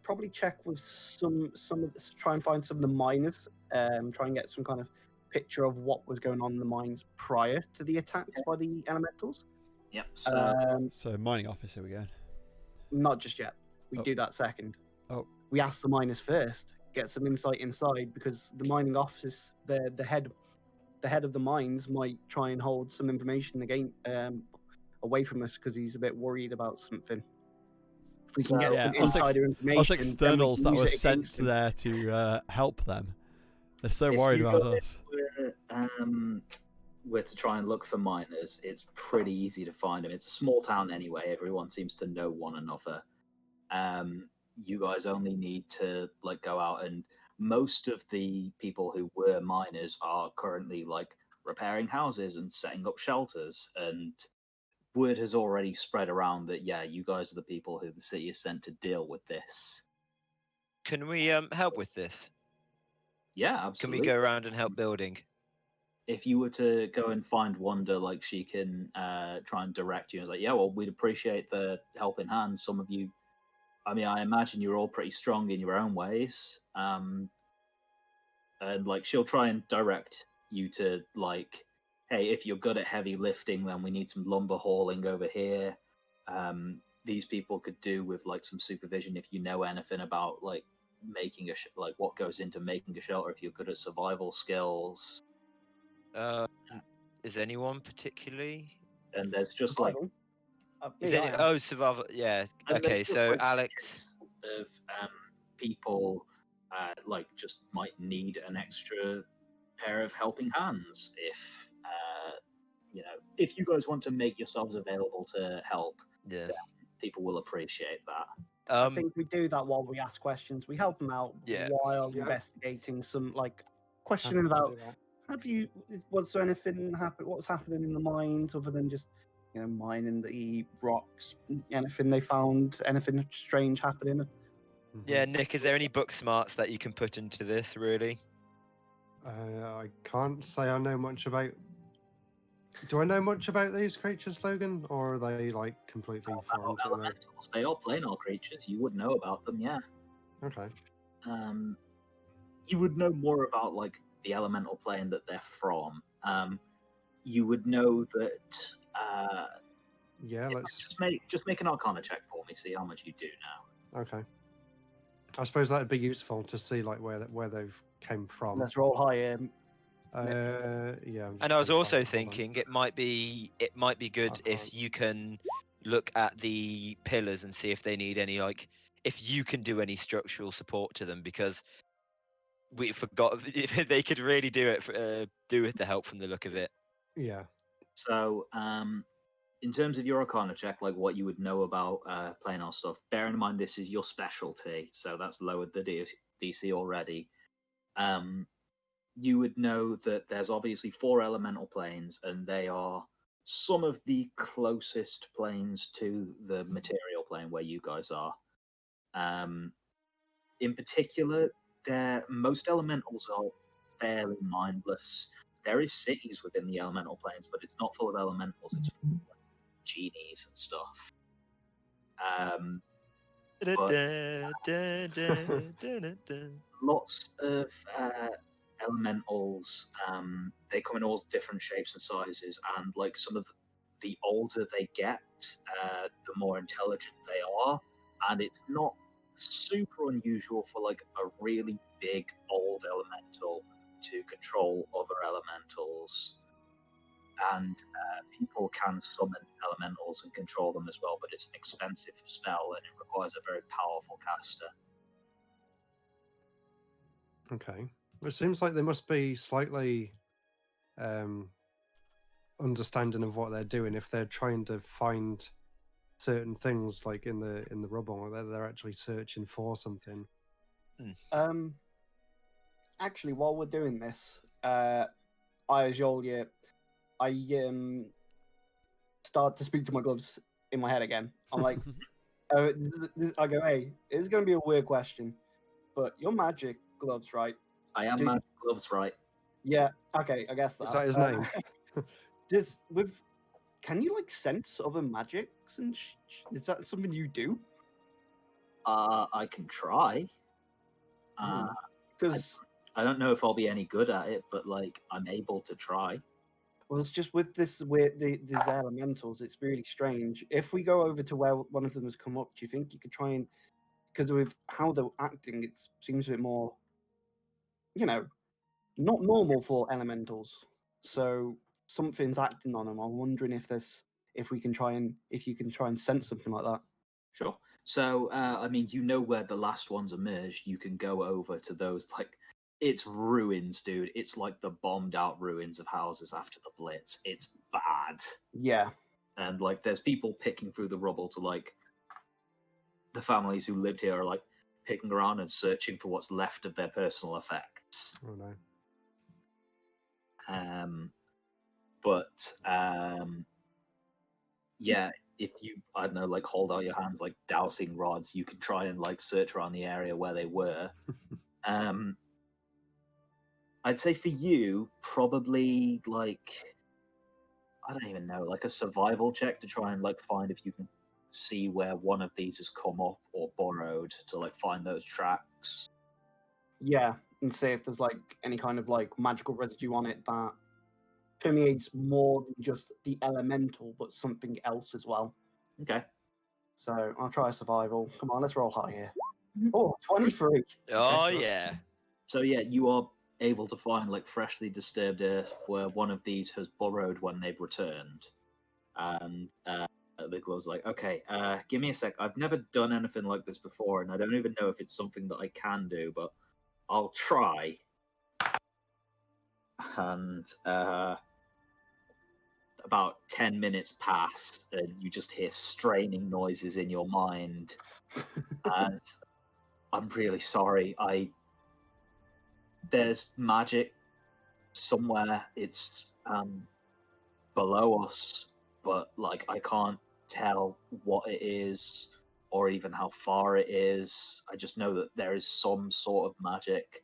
probably check with some of the, try and find some of the miners, try and get some kind of picture of what was going on in the mines prior to the attacks by the elementals. Yep. So So mining officer again. Not just yet. We Oh. do that second. Oh. We ask the miners first, get some insight inside, because the mining office, the head of the mines might try and hold some information again away from us because he's a bit worried about something. If we can get So- some Yeah, us insider information, Us then we externals can that use were it sent against them. there to help them. They're so If worried you about go us. were to try and look for miners, it's pretty easy to find them. It's a small town anyway. Everyone seems to know one another. You guys only need to like go out, and most of the people who were miners are currently like repairing houses and setting up shelters. And word has already spread around that you guys are the people who the city has sent to deal with this. Can we help with this? Yeah, Can absolutely. we go around and help building? If you were to go and find Wanda, like she can try and direct you. And it's like, yeah, well, we'd appreciate the helping hand. Some of you, I mean, I imagine you're all pretty strong in your own ways. And like she'll try and direct you to like, hey, if you're good at heavy lifting, then we need some lumber hauling over here. These people could do with like some supervision if you know anything about like making like what goes into making a shelter. If you're good at survival skills. Is anyone particularly? And there's just like Survival. Is Me, it? I am. Oh, survival. Yeah. and Okay. there's just, So like, Alex. of people like just might need an extra pair of helping hands if you know, if you guys want to make yourselves available to help, Yeah. people will appreciate that. I think we do that while we ask questions. We help them out Yeah. while Yeah. investigating some like Happy questioning to about do that. was there anything happen? What's happening in the mines other than just mining the rocks? Anything they found? Anything strange happening? Yeah, Nick. Is there any book smarts that you can put into this? Really? I can't say I know much about. Do I know much about these creatures, Logan, or are they like completely foreign to me? Elementals, they are planar creatures. You would know about them, yeah. Okay. You would know more about like the elemental plane that they're from. You would know that. Yeah, let's. Just make an Arcana check for me. See how much you do now. Okay. I suppose that'd be useful to see like where they've came from. Let's roll higher. Yeah. I'm And just I was trying to also find it. Hold on. thinking it might be good can't. if you can look at the pillars and see if they need any if you can do any structural support to them, because we forgot they could really do it do with the help from the look of it. Yeah. So, in terms of your Arcana check, like what you would know about playing our stuff, bear in mind this is your specialty, so that's lowered the DC already. You would know that there's obviously 4 elemental planes, and they are some of the closest planes to the material plane where you guys are. In particular, most elementals are fairly mindless. There is cities within the elemental planes, but it's not full of elementals. It's full of genies and stuff. Lots of elementals. They come in all different shapes and sizes, and like some of the older they get, the more intelligent they are. And it's not super unusual for like a really big old elemental to control other elementals. And people can summon elementals and control them as well, but it's an expensive spell and it requires a very powerful caster. Okay. Well, it seems like they must be slightly understanding of what they're doing if they're trying to find certain things like in the rubble, or they're actually searching for something. Actually, while we're doing this, I start to speak to my gloves in my head again. I'm like, I go, hey, it's going to be a weird question, but you're magic gloves, right? I am magic gloves, right? Yeah. Okay, I guess Is that his name? Can you like sense other magics and is that something you do? I can try. Because I don't know if I'll be any good at it, but like I'm able to try. well, it's just with these elementals, it's really strange. If we go over to where one of them has come up, do you think you could try and, because with how they're acting, it seems a bit more, not normal for elementals. So something's acting on them. I'm wondering if you can try and sense something like that. Sure. So, I mean, you know where the last ones emerged. You can go over to those, like, it's ruins, dude. It's like the bombed out ruins of houses after the Blitz. It's bad. Yeah. And, like, there's people picking through the rubble to, like, the families who lived here are, like, picking around and searching for what's left of their personal effects. Oh, no. Yeah, if you, I don't know, like hold out your hands like dowsing rods, you can try and like search around the area where they were. I'd say for you, probably like, I don't even know, like a survival check to try and like find if you can see where one of these has come up or borrowed to like find those tracks. Yeah, and see if there's like any kind of like magical residue on it that permeates more than just the elemental, but something else as well. Okay. So I'll try survival. Come on, let's roll high here. Oh, 23. Oh Okay. yeah. So yeah, you are able to find like freshly disturbed earth where one of these has burrowed when they've returned. And the glow's like, okay, give me a sec. I've never done anything like this before, and I don't even know if it's something that I can do, but I'll try. And about 10 minutes pass, and you just hear straining noises in your mind. And I'm really sorry. There's magic somewhere. It's below us, but like I can't tell what it is or even how far it is. I just know that there is some sort of magic.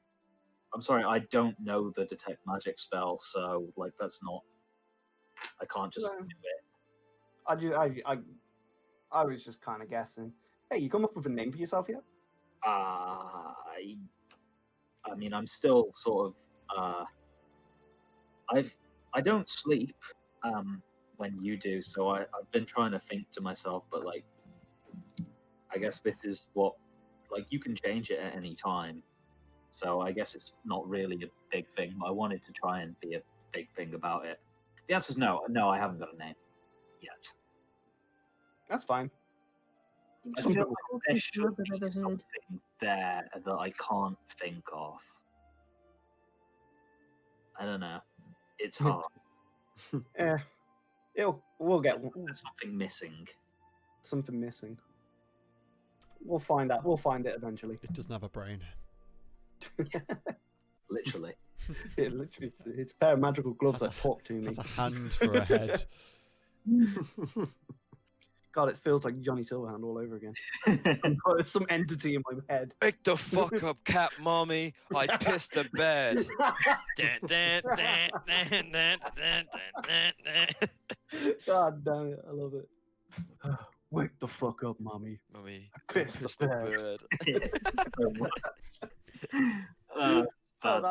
I'm sorry, I don't know the detect magic spell, so like that's not. I can't just do it. I was just kind of guessing. Hey, you come up with a name for yourself yet? I mean, I'm still sort of. I don't sleep when you do, so I've been trying to think to myself, but like, I guess this is what like you can change it at any time. So I guess it's not really a big thing. I wanted to try and be a big thing about it. The answer is no. No, I haven't got a name yet. That's fine. I Some feel of the like there coolest should names be I've ever heard. something there that I can't think of. I don't know. It's hard. Yeah, we'll get There's something missing. something missing. We'll find out. We'll find it eventually. It doesn't have a brain. Literally. It literally, it's a pair of magical gloves Has that talk to me. Has a hand for a head. God, it feels like Johnny Silverhand all over again. There's some entity in my head. Wake the fuck up, cat mommy. I pissed the bed. God damn it, I love it. Wake the fuck up, mommy. Mommy, I pissed the bed. Uh, Oh,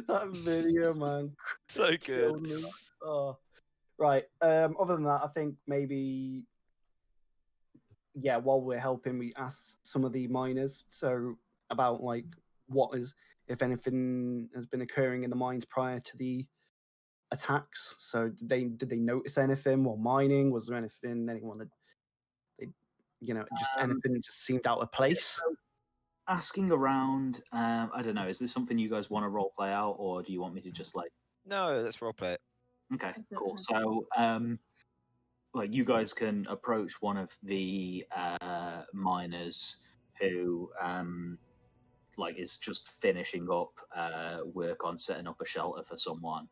that video, man. So good. killed me. Oh. Right. Other than that, I think maybe, yeah, while we're helping, we ask some of the miners about like what is, if anything has been occurring in the mines prior to the attacks. So did they notice anything while mining? Was there anything anyone that they, just anything that just seemed out of place? Asking around, I don't know. Is this something you guys want to role play out, or do you want me to just like? No, let's roleplay it. Okay, cool. So, like you guys can approach one of the miners who, like, is just finishing up work on setting up a shelter for someone,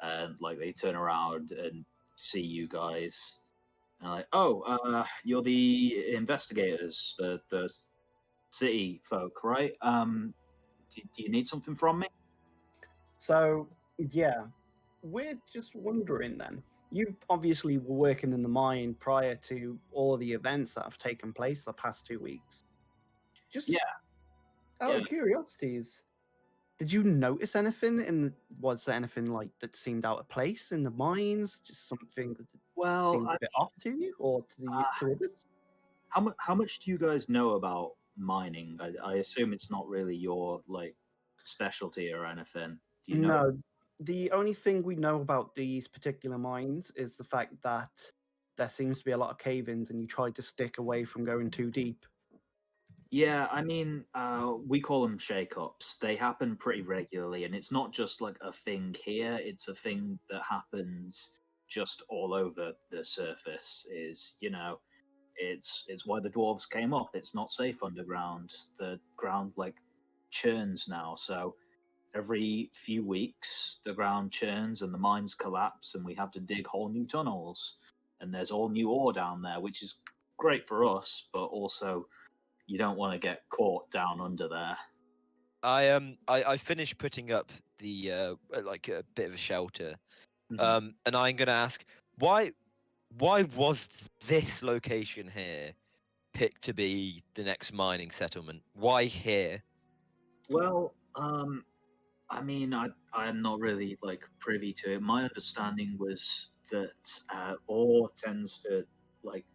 and like they turn around and see you guys, and like, oh, you're the investigators, the city folk, right? Do you need something from me? So yeah, we're just wondering then. You obviously were working in the mine prior to all the events that have taken place the past 2 weeks. Just out of curiosities, did you notice anything? Was there anything like that seemed out of place in the mines? Just something that seemed a bit off to you or to others? How much do you guys know about mining? I assume it's not really your like specialty or anything. Do you know? No, the only thing we know about these particular mines is the fact that there seems to be a lot of cave-ins, and you try to stick away from going too deep. Yeah, I mean, we call them shake-ups. They happen pretty regularly, and it's not just like a thing here. It's a thing that happens just all over the surface. It's why the dwarves came up. It's not safe underground. The ground like churns now, so every few weeks the ground churns and the mines collapse, and we have to dig whole new tunnels. And there's all new ore down there, which is great for us, but also you don't want to get caught down under there. I finished putting up the like a bit of a shelter, and I'm gonna ask why was this location here picked to be the next mining settlement? Why here? Well, I mean, I'm not really like privy to it. My understanding was that ore tends to like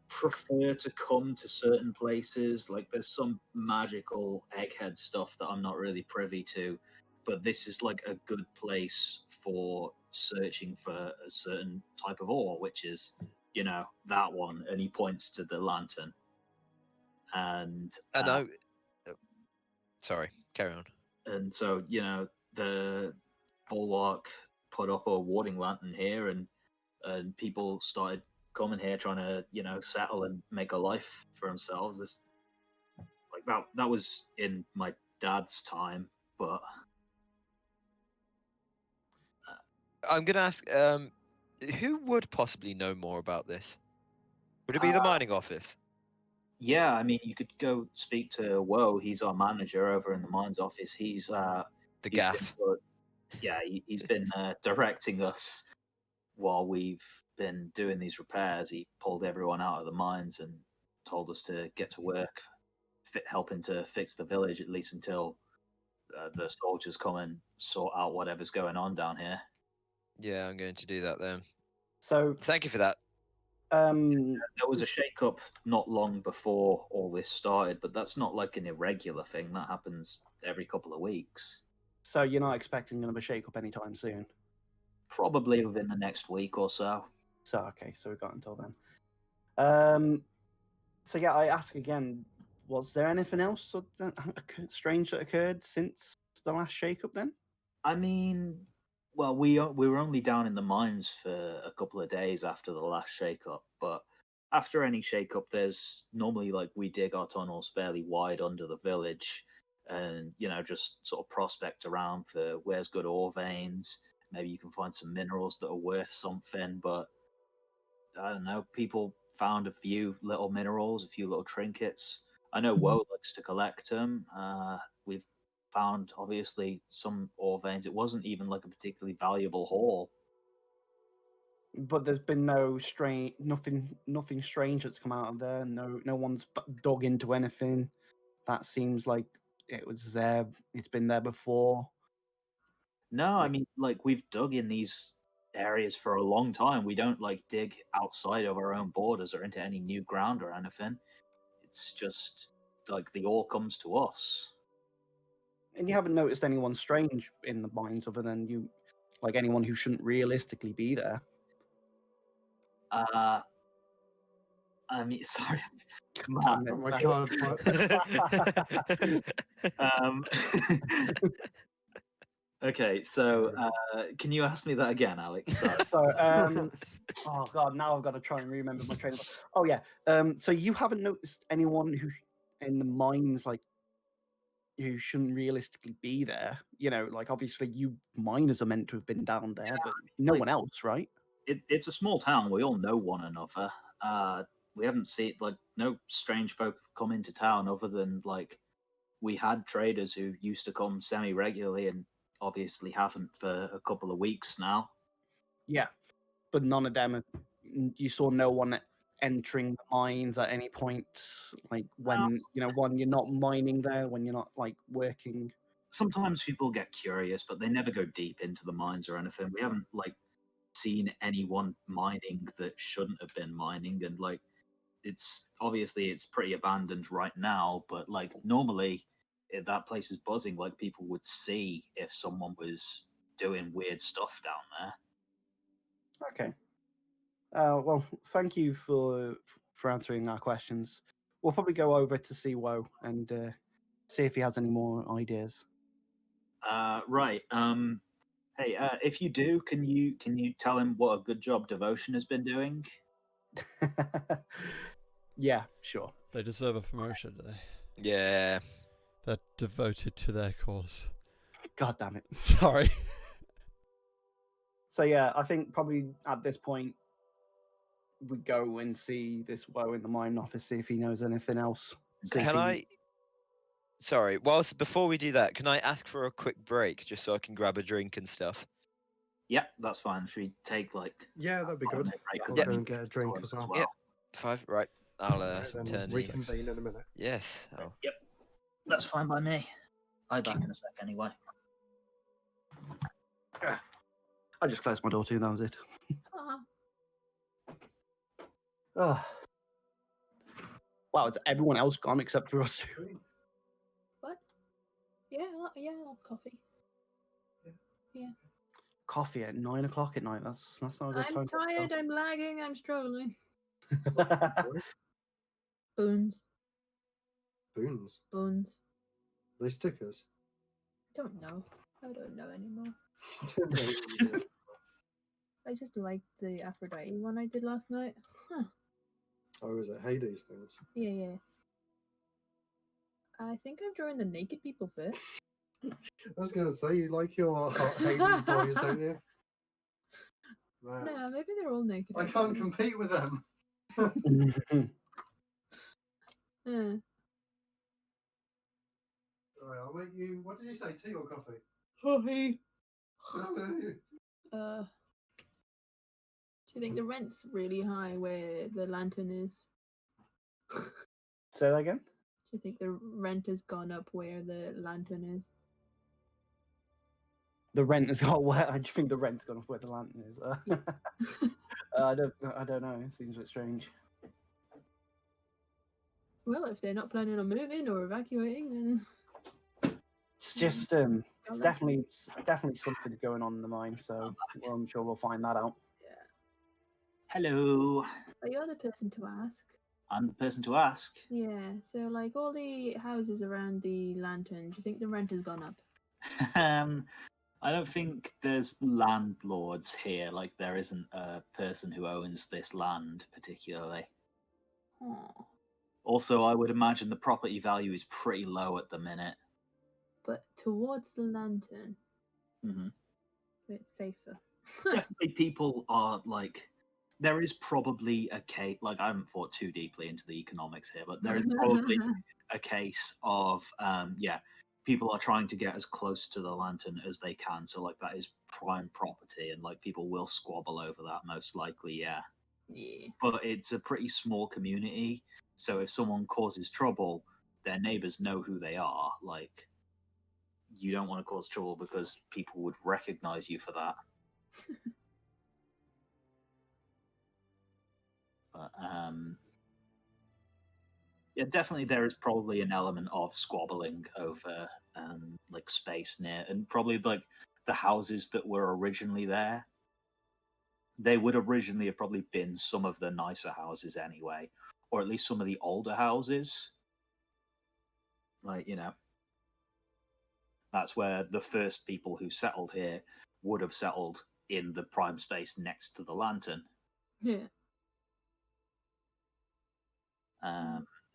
prefer to come to certain places. Like there's some magical egghead stuff that I'm not really privy to, but this is like a good place for searching for a certain type of ore, which is, that one. And he points to the lantern. And sorry, carry on. And so, the bulwark put up a warding lantern here, and people started coming here trying to, settle and make a life for themselves. This, like that was in my dad's time, but I'm gonna ask, who would possibly know more about this? Would it be the mining office? yeah, I mean, you could go speak to Woe. He's our manager over in the mines office. He's The he's gaff. he's been directing us while we've been doing these repairs. He pulled everyone out of the mines and told us to get to work, helping to fix the village, at least until the soldiers come and sort out whatever's going on down here. Yeah, I'm going to do that then. So Thank you for that. There was a shake-up not long before all this started, but that's not like an irregular thing. That happens every couple of weeks. So you're not expecting another shake-up anytime soon? Probably within the next week or so. So, okay, so we've got until then. So yeah, I ask again, was there anything else strange that occurred since the last shake-up then? I mean, well, we were only down in the mines for a couple of days after the last shake-up, but after any shake-up, there's normally like we dig our tunnels fairly wide under the village, and just sort of prospect around for where's good ore veins. Maybe you can find some minerals that are worth something, but I don't know. People found a few little minerals, a few little trinkets. I know Woe likes to collect them. We've found obviously some ore veins. It wasn't even like a particularly valuable haul. But there's been nothing strange that's come out of there. No one's dug into anything. That seems like it was there. It's been there before. No, I mean, like we've dug in these areas for a long time. We don't like dig outside of our own borders or into any new ground or anything. It's just like the ore comes to us. And you haven't noticed anyone strange in the mines other than you, like anyone who shouldn't realistically be there. I mean, sorry. Come Oh on. my god. Okay, so can you ask me that again, Alex? Sorry. So, oh god, now I've got to try and remember my train of thought. Oh yeah. So you haven't noticed anyone who in the mines like who shouldn't realistically be there? Like obviously you miners are meant to have been down there, but no one else, right? It's a small town. We all know one another. We haven't seen no strange folk have come into town other than like we had traders who used to come semi-regularly and obviously haven't for a couple of weeks now. Yeah, but none of them. You saw no one entering the mines at any point, like when when you're not mining there, when you're not like working. Sometimes people get curious, but they never go deep into the mines or anything. We haven't seen anyone mining that shouldn't have been mining, and it's obviously it's pretty abandoned right now, but normally that place is buzzing. Like people would see if someone was doing weird stuff down there. Okay. Well, thank you for answering our questions. We'll probably go over to see Woe and see if he has any more ideas. Right. Hey, if you do, can you tell him what a good job Devotion has been doing? Yeah, sure. They deserve a promotion, do they? Yeah. They're devoted to their cause. God damn it. Sorry. So yeah, I think probably at this point we go and see this Woe in the mine office, see if he knows anything else. Sorry, before we do that, can I ask for a quick break just so I can grab a drink and stuff? Yeah, that's fine. Should we take Yeah, that'd be good. I'll Yeah. go and get a drink as well. Yep. 5, right. I'll Right, then turn reconvene in a minute. Yes. Oh. Yep. That's fine by me. I'll be back in a sec anyway. I just closed my door too, that was it. Aw. Wow, is everyone else gone except for us two? What? Yeah, I'll have coffee. Yeah. Coffee at 9 o'clock at night. That's not a good time. I'm tired, I'm lagging, I'm struggling. What? Boons. Boons. Boons. Are they stickers? Don't know. I don't know anymore. I just liked the Aphrodite one I did last night. Huh. Oh, is it Hades things? Yeah. I think I'm drawing the naked people bit. I was going to say, you like your hot Hades boys, don't you? Man. No, maybe they're all naked. I can't compete with them. Alright, I'll make you. What did you say, tea or coffee? Coffee. Do you think the rent's really high where the lantern is? Say that again? Do you think the rent has gone up where the lantern is? The rent has gone where? I think the rent's gone up where the lantern is. I don't know. It seems a bit strange. Well, if they're not planning on moving or evacuating, then It's just it's definitely something going on in the mine. So I'm sure we'll find that out. yeah. Hello. Are you the person to ask? I'm the person to ask. Yeah. So, like all the houses around the lantern, do you think the rent has gone up? I don't think there's landlords here. Like, there isn't a person who owns this land particularly. Oh. Also, I would imagine the property value is pretty low at the minute. But towards the lantern, Hmm it's safer. Definitely, people are like. There is probably a case. Like, I haven't thought too deeply into the economics here, but there is probably a case of people are trying to get as close to the lantern as they can. So, like, that is prime property, and like people will squabble over that most likely. Yeah. Yeah. But it's a pretty small community, so if someone causes trouble, their neighbors know who they are. Like, you don't want to cause trouble because people would recognize you for that. But yeah, definitely there is probably an element of squabbling over like space near, and probably like the houses that were originally there. They would originally have probably been some of the nicer houses anyway, or at least some of the older houses. Like, that's where the first people who settled here would have settled in the prime space next to the lantern. Yeah.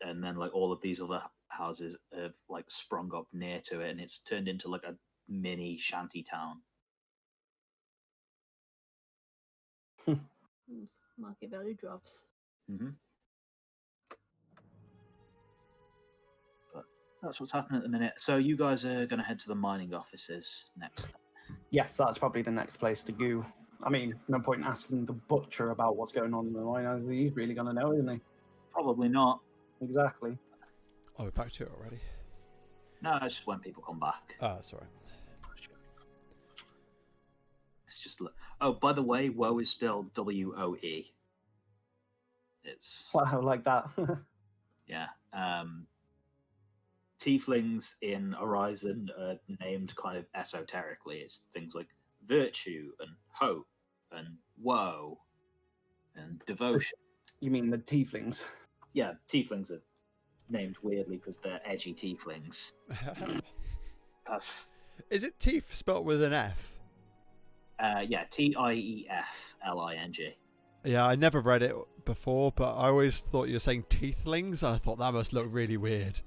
And then like all of these other houses have like sprung up near to it, and it's turned into like a mini shanty town. Market value drops. Mm-hmm. But that's what's happening at the minute. So you guys are going to head to the mining offices next. Yes, that's probably the next place to go. I mean, no point in asking the butcher about what's going on in the mine. He's really going to know, isn't he? Probably not. Exactly. Oh, we're back to it already. No, it's just when people come back. Sorry. It's just. Oh, by the way, woe is spelled W-O-E. It's. Wow, like that. Yeah. Tieflings in Horizon are named kind of esoterically. It's things like virtue and hope and woe and devotion. You mean the tieflings? Yeah, tieflings are named weirdly because they're edgy tieflings. That's Is it teeth spelt with an F? yeah, Tiefling. Yeah, I never read it before, but I always thought you were saying teethlings, and I thought that must look really weird.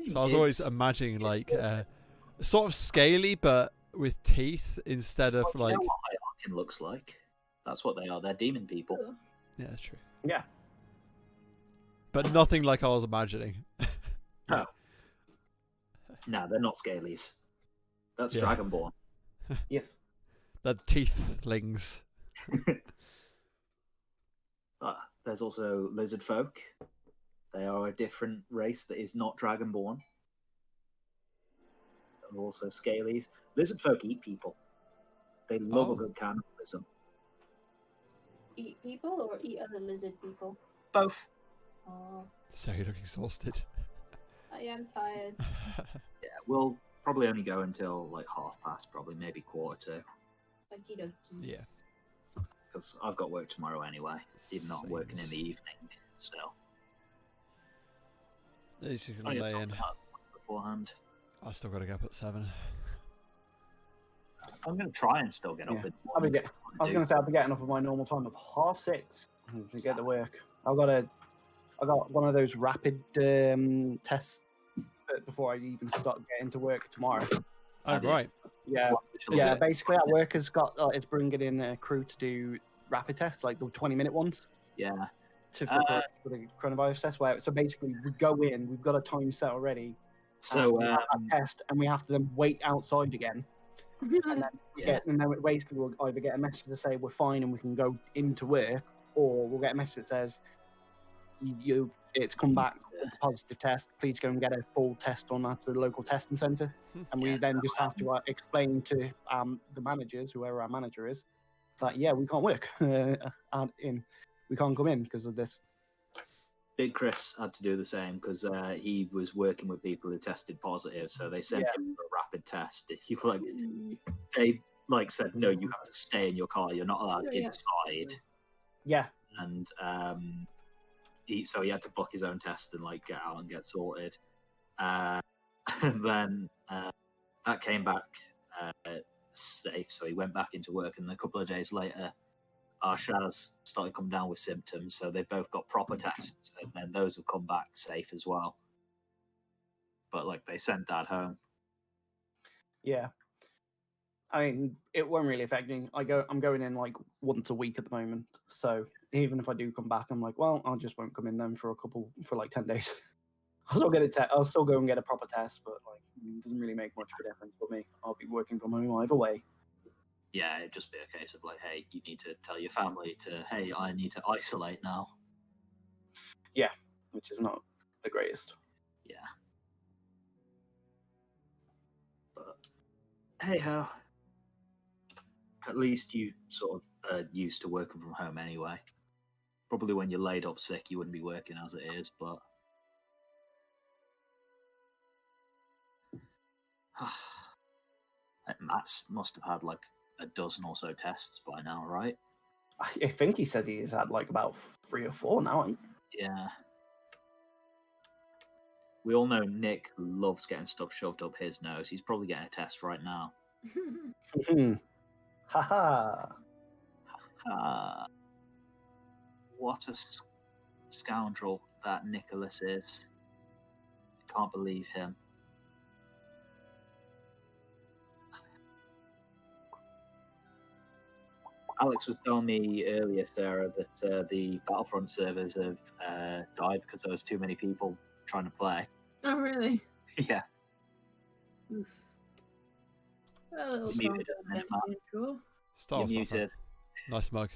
So I was always imagining like sort of scaly, but with teeth instead of like. You know what Hierarchin looks like? That's what they are. They're demon people. Yeah, that's true. Yeah. But nothing like I was imagining. No. No, they're not scalies. That's Yeah. Dragonborn. Yes. The teethlings. There's also lizard folk. They are a different race that is not Dragonborn. They're also scalies. Lizard folk eat people. They love a good cannibalism. Eat people or eat other lizard people? Both. Oh, So you look exhausted. I am tired. Yeah, we'll probably only go until like 1:30, probably maybe 1:45. Okie dokie. Yeah. Because I've got work tomorrow anyway, even though I'm working in Sames. the evening. Still, He's just I gonna get lay in. something out beforehand. I still gotta get up at 7. I'm going to try and still get up. Yeah. In the I was morning. going to say I'll be getting up at my normal time of 6:30 to get to work. I got one of those rapid tests before I even start getting to work tomorrow. Oh, right. Yeah, Is yeah. it? Basically, our work has got it's bringing in a crew to do rapid tests, like the 20-minute ones, Yeah. for the coronavirus test. So basically, we go in, we've got a time set already. So we have that test, and we have to then wait outside again. And then basically we'll either get a message to say we're fine and we can go into work, or we'll get a message that says it's come back with a positive test. Please go and get a full test on at the local testing centre. And we then just have to explain to the managers, whoever our manager is, that yeah, we can't work. We can't come in because of this. Big Chris had to do the same because he was working with people who tested positive, so they sent him for a rapid test. He they said no, you have to stay in your car. You're not allowed inside. Yeah. And so he had to book his own test and get out and get sorted. And then that came back safe, so he went back into work. And a couple of days later, our Shaz started coming down with symptoms, so they both got proper tests, and then those have come back safe as well. But they sent Dad home. Yeah. I mean, it won't really affect me. I'm going in once a week at the moment, so even if I do come back, I'm well, I just won't come in then for 10 days. I'll still get I'll still go and get a proper test, but it doesn't really make much of a difference for me. I'll be working from home either way. Yeah, it'd just be a case of hey, you need to tell your family hey, I need to isolate now. Yeah, which is not the greatest. Yeah. But hey ho. At least you sort of are used to working from home anyway. Probably when you're laid up sick, you wouldn't be working as it is, but Matt must have had a dozen or so tests by now, right? I think he says he's had about 3 or 4 now. Yeah. We all know Nick loves getting stuff shoved up his nose. He's probably getting a test right now. Haha. What a scoundrel that Nicholas is. I can't believe him. Alex was telling me earlier, Sarah, that the Battlefront servers have died because there was too many people trying to play. Oh, really? Yeah. Oof. A little Muted song at the minute, Matt. intro. Star You're Wars muted. Nice mug.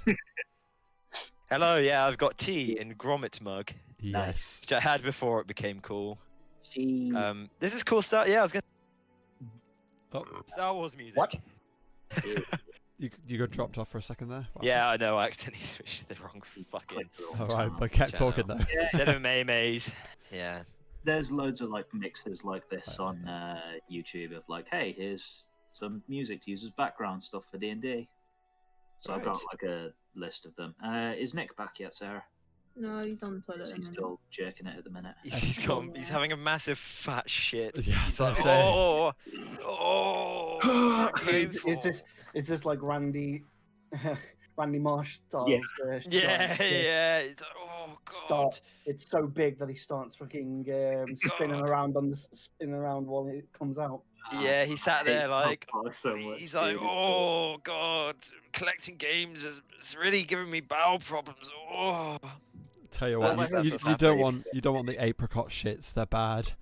Hello, yeah, I've got tea in Gromit mug, Yes. which I had before it became cool. Jeez. This is cool stuff. Yeah, I was gonna. Oh, Star Wars music. What? you got dropped off for a second there. Wow. Yeah, I know. I accidentally switched to the wrong fucking All right, but kept talking though. instead of Maymays. Yeah. There's loads of mixes like this on YouTube of hey, here's some music to use as background stuff for D&D. So I've got a list of them. Is Nick back yet, Sarah? No, he's on the toilet. He's still jerking it at the minute. He's having a massive fat shit. Yeah, He's so like, I say. so painful. Is this like Randy Marsh style? Yeah. He's like, oh god. It's so big that he starts fucking spinning around while it comes out. Yeah, he sat there so much, he's like, oh god, collecting games is really giving me bowel problems. Oh. Tell you Well, what, that's you what's don't happening. want the apricot shits. They're bad.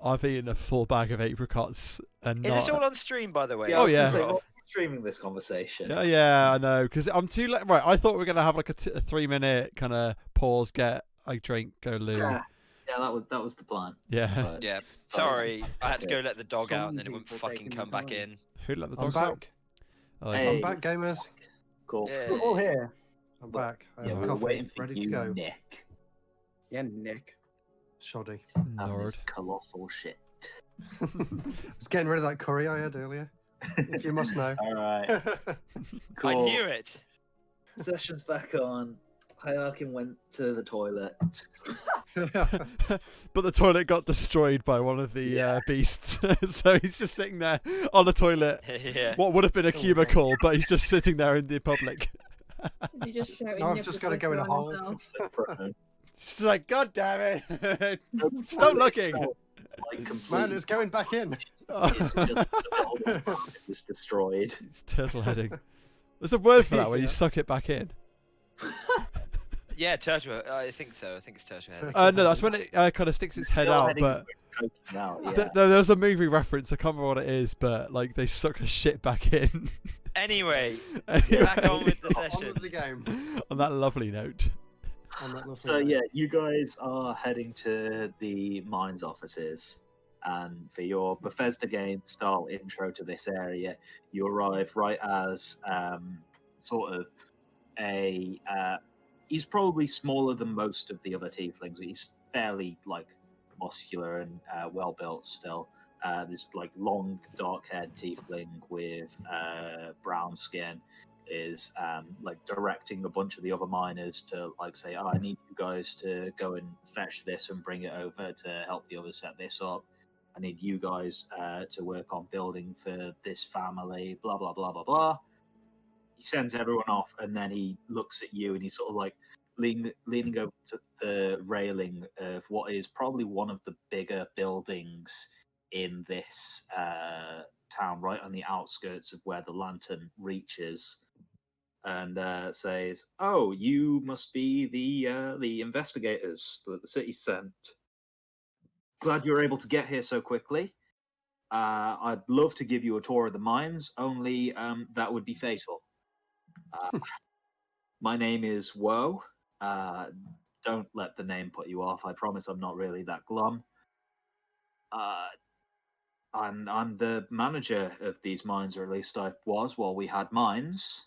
I've eaten a full bag of apricots and Is this all on stream, by the way? Oh, yeah. So streaming this conversation. Yeah, I know. Because I'm too late. Right, I thought we were gonna have a 3-minute kind of pause, get a drink, go loo. Yeah, that was the plan. Yeah. But Yeah. Sorry, I had to go let the dog out, and then it wouldn't fucking come back in. Who let the I'm dogs out? back. Oh, Hey. I'm back, gamers. Cool. Yeah. We're all here. I'm back. I Yeah, have we're coffee waiting for ready you, to go. Nick. Yeah, Nick. Shoddy. And Lord. this colossal shit. I was getting rid of that curry I had earlier. If you must know. All right. Cool. I knew it. Session's back on. Hyarkin went to the toilet. But the toilet got destroyed by one of the beasts, so he's just sitting there on the toilet. Yeah. What would have been a cubicle, but he's just sitting there in the public. Is he just shouting? No, I've just got to go in a hole. She's like, God damn it! Stop looking. Man, it's going back in. It's just it's destroyed. It's turtle heading. There's a word for that when you suck it back in. Yeah, turtle. I think so. I think it's turtle head. No, that's when it kind of sticks its head out. But Yeah. there's a movie reference. I can't remember what it is, but they suck a shit back in. Anyway, Anyway, back on with the On session. with the game. on that lovely note. On that lovely So note. yeah, you guys are heading to the mines offices, and for your Bethesda game style intro to this area, you arrive right as sort of a. He's probably smaller than most of the other tieflings. He's fairly like muscular and well built still. This like long, dark-haired tiefling with brown skin is like directing a bunch of the other miners to like say, "Oh, I need you guys to go and fetch this and bring it over to help the others set this up. I need you guys to work on building for this family." Blah blah blah blah blah. He sends everyone off, and then he looks at you, and he's sort of like leaning over to the railing of what is probably one of the bigger buildings in this town, right on the outskirts of where the lantern reaches, and says, "Oh, you must be the investigators that the city sent. Glad you were able to get here so quickly. I'd love to give you a tour of the mines, only that would be fatal. My name is Woe. Don't let the name put you off. I promise I'm not really that glum. I'm the manager of these mines, or at least I was while we had mines.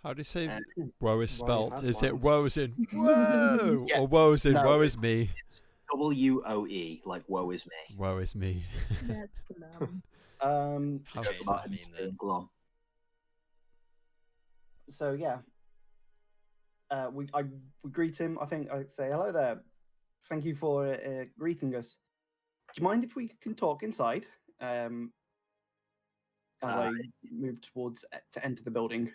How do you say Uh, woe is Well, you spelt? had Is it ones. woe as in whoa, Yeah. or woe as in No, woe is me? It's WOE, like woe is me. Woe is me. That's glum. How Joke Shame about I him mean being glum. So yeah, we greet him. I think I say hello there. Thank you for greeting us. Do you mind if we can talk inside? As I move towards to enter the building.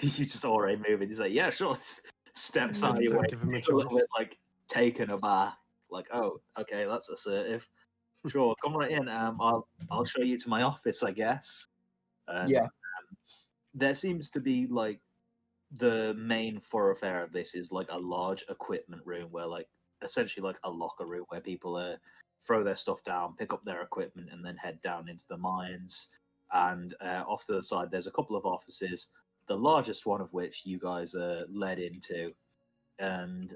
You just already moving. He's like, yeah, sure. Steps out of your Don't way. give him a He's a little choice. bit like taken aback. Like, oh, okay, that's assertive. Sure, come right in. I'll show you to my office, I guess. And, Yeah. there seems to be like the main thoroughfare of this is like a large equipment room where like essentially like a locker room where people throw their stuff down, pick up their equipment, and then head down into the mines. And off to the side, there's a couple of offices, the largest one of which you guys are led into. And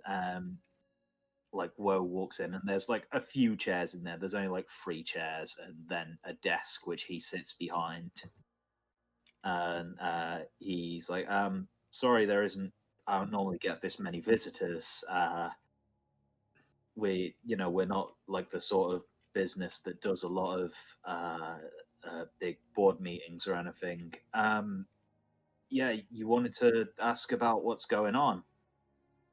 like Woe walks in, and there's like a few chairs in there. There's only like 3 chairs, and then a desk which he sits behind. And he's like, sorry, there isn't. I don't normally get this many visitors. We're not like the sort of business that does a lot of big board meetings or anything. Yeah, you wanted to ask about what's going on.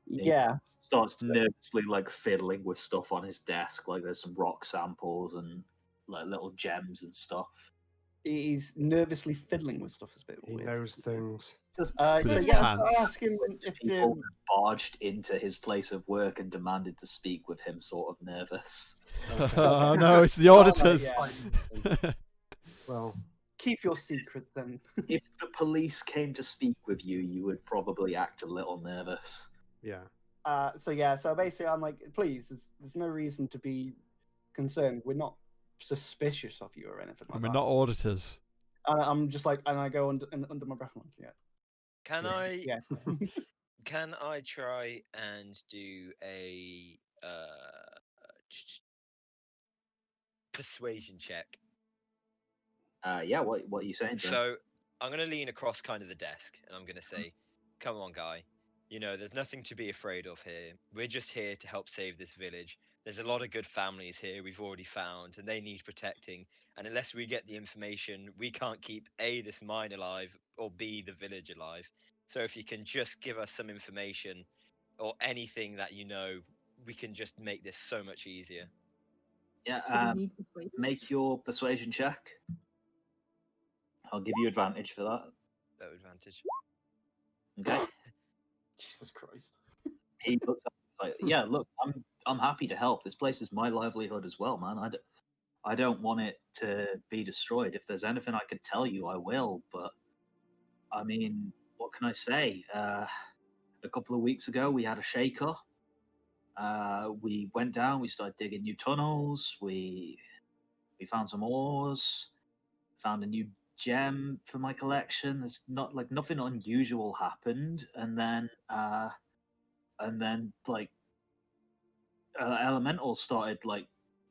He Yeah. starts nervously like fiddling with stuff on his desk, like there's some rock samples and like little gems and stuff. He's nervously fiddling with stuff. That's a bit He weird. knows things. Just So With his yeah, pants. I ask him if people barged into his place of work and demanded to speak with him, sort of nervous. Oh no, it's the Oh, no, auditors. yeah. Well, Keep your secret then. If the police came to speak with you, you would probably act a little nervous. yeah. So basically, I'm like, please, there's no reason to be concerned. We're not suspicious of you or anything like And we're that. not auditors. And I'm just like, and I go under my breath, I'm like, Can Yeah. I yeah. can I try and do a persuasion check? Yeah, what are you saying, John? So I'm going to lean across kind of the desk and I'm going to say, come on, guy. You know, there's nothing to be afraid of here. We're just here to help save this village. There's a lot of good families here we've already found, and they need protecting. And unless we get the information, we can't keep A, this mine alive, or B, the village alive. So if you can just give us some information or anything that you know, we can just make this so much easier. Yeah, So we need persuasion. make your persuasion check. I'll give you advantage for that. No advantage. Okay. Jesus Christ. He looks up like, yeah, look, I'm happy to help. This place is my livelihood as well, man. I don't want it to be destroyed. If there's anything I can tell you, I will. But I mean, what can I say? A couple of weeks ago, we had a shaker. We went down. We started digging new tunnels. We found some ores. Found a new gem for my collection. There's not like nothing unusual happened, and then elementals started like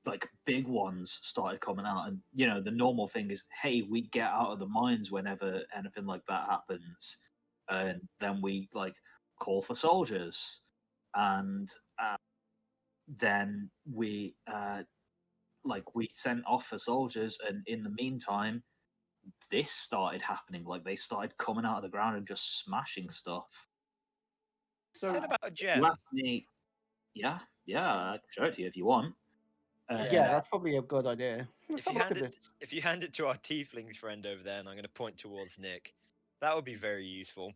like big ones started coming out, and you know the normal thing is, hey, we get out of the mines whenever anything like that happens, and then we like call for soldiers, and then we we sent off for soldiers, and in the meantime this started happening. Like they started coming out of the ground and just smashing stuff. Is it about a gem? Yeah, I can show it to you if you want. Yeah, that's probably a good idea. If you hand it to our tiefling friend over there, and I'm going to point towards Nick, that would be very useful.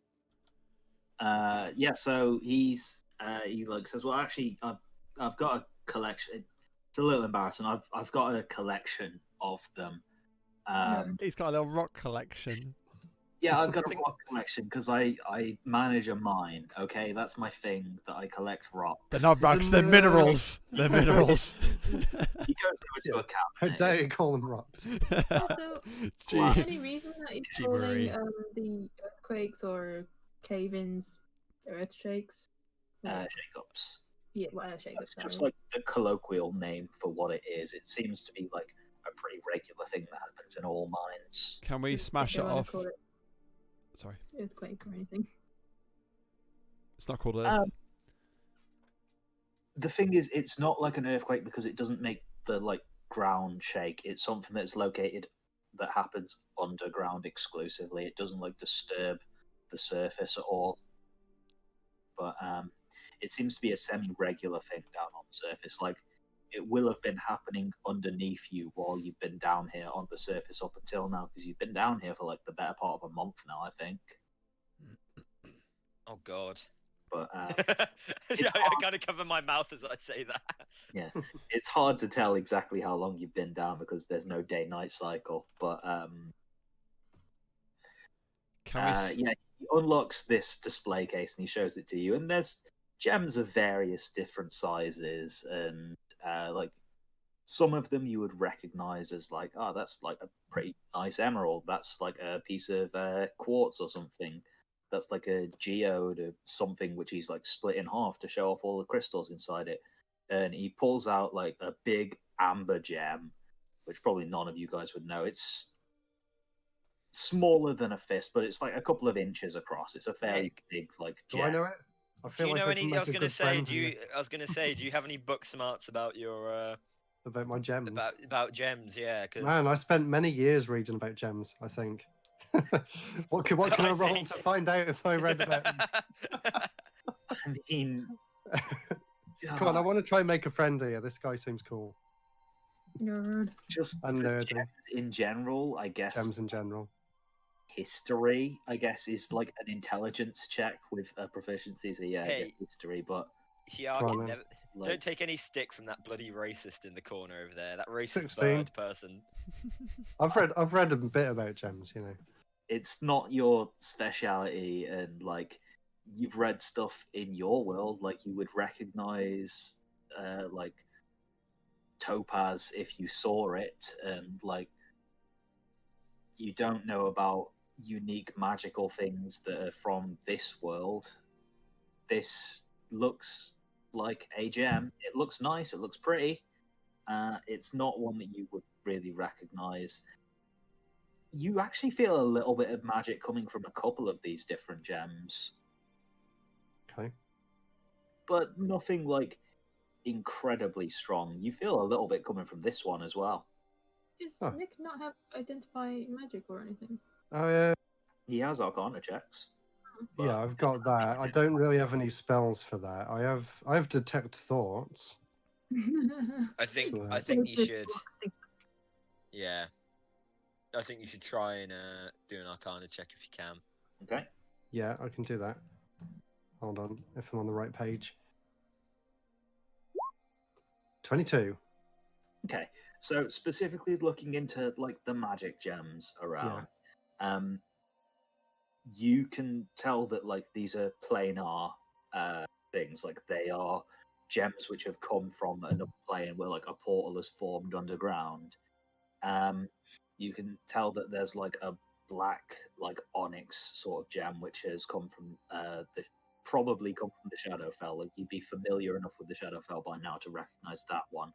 Yeah, so he says, well, actually, I've got a collection. It's a little embarrassing. I've got a collection of them. He's got a little rock collection. Yeah, I've got a rock collection because I manage a mine. Okay, that's my thing. That I collect rocks. They're not rocks. They're minerals. They're minerals. He goes over to a How cabinet. dare you call them rocks? Also, any reason that he's calling the earthquakes or cave-ins earth shakes? Shake-ups. Yeah, shake-ups. That's just like the colloquial name for what it is. It seems to be like a pretty regular thing that happens in all mines. Can we smash it off? Sorry. Earthquake or anything. It's not called Earth. The thing is, it's not like an earthquake because it doesn't make the ground shake. It's something that's located that happens underground exclusively. It doesn't disturb the surface at all. But it seems to be a semi-regular thing down on the surface. Like it will have been happening underneath you while you've been down here on the surface up until now, because you've been down here for the better part of a month now, I think. Oh God. But yeah, I kind of cover my mouth as I say that. Yeah, it's hard to tell exactly how long you've been down because there's no day-night cycle. But yeah, he unlocks this display case and he shows it to you, and there's gems of various different sizes, and some of them you would recognize as that's a pretty nice emerald. That's a piece of quartz or something. That's a geode or something which he's split in half to show off all the crystals inside it. And he pulls out a big amber gem, which probably none of you guys would know. It's smaller than a fist, but it's a couple of inches across. It's a fairly big gem. Do I know it? I feel do you know any? I was going to say. Do you have any book smarts about your? About my gems. About gems, yeah. Cause... Man, I spent many years reading about gems. I think. what can I roll to find out if I read about them? I mean, come on, I want to try and make a friend here. This guy seems cool. Nerd. Just nerdy. Gems in general, I guess. Gems in general. History, I guess, is an intelligence check with a proficiency. So yeah, hey, history, but don't take any stick from that bloody racist in the corner over there. That racist 16. bird person. I've read a bit about gems, you know. It's not your speciality, and you've read stuff in your world, you would recognize topaz if you saw it, and you don't know about unique magical things that are from this world. This looks like a gem. It looks nice. It looks pretty. It's not one that you would really recognize. You actually feel a little bit of magic coming from a couple of these different gems. Okay. But nothing incredibly strong. You feel a little bit coming from this one as well. Does Nick not have identify magic or anything? He has Arcana checks. Yeah, I've got that. I don't really have any spells for that. I have detect thoughts. I think you should. Yeah. I think you should try and do an Arcana check if you can. Okay. Yeah, I can do that. Hold on, if I'm on the right page. 22. Okay, so specifically looking into the magic gems around, you can tell that these are planar things. They are gems which have come from another plane where a portal has formed underground. You can tell that there's a black onyx sort of gem which has come from probably come from the Shadowfell. You'd be familiar enough with the Shadowfell by now to recognize that one.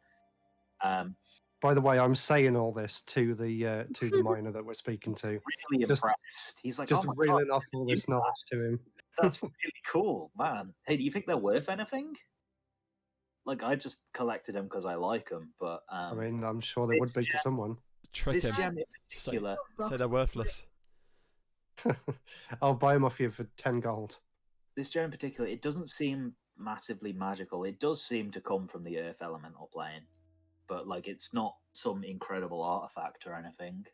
By the way, I'm saying all this to the miner that we're speaking to. Really Just- impressed. He's like, Just oh my reeling God, off all you this do that? knowledge to him. That's really cool, man. Hey, do you think they're worth anything? Like, I just collected them because I like them, but I mean, I'm sure they would be to someone. Trick this him. gem in Just say, particular, say they're worthless. I'll buy them off you for 10 gold. this gem in particular, it doesn't seem massively magical. It does seem to come from the Earth Elemental plane, but like, it's not some incredible artifact or anything.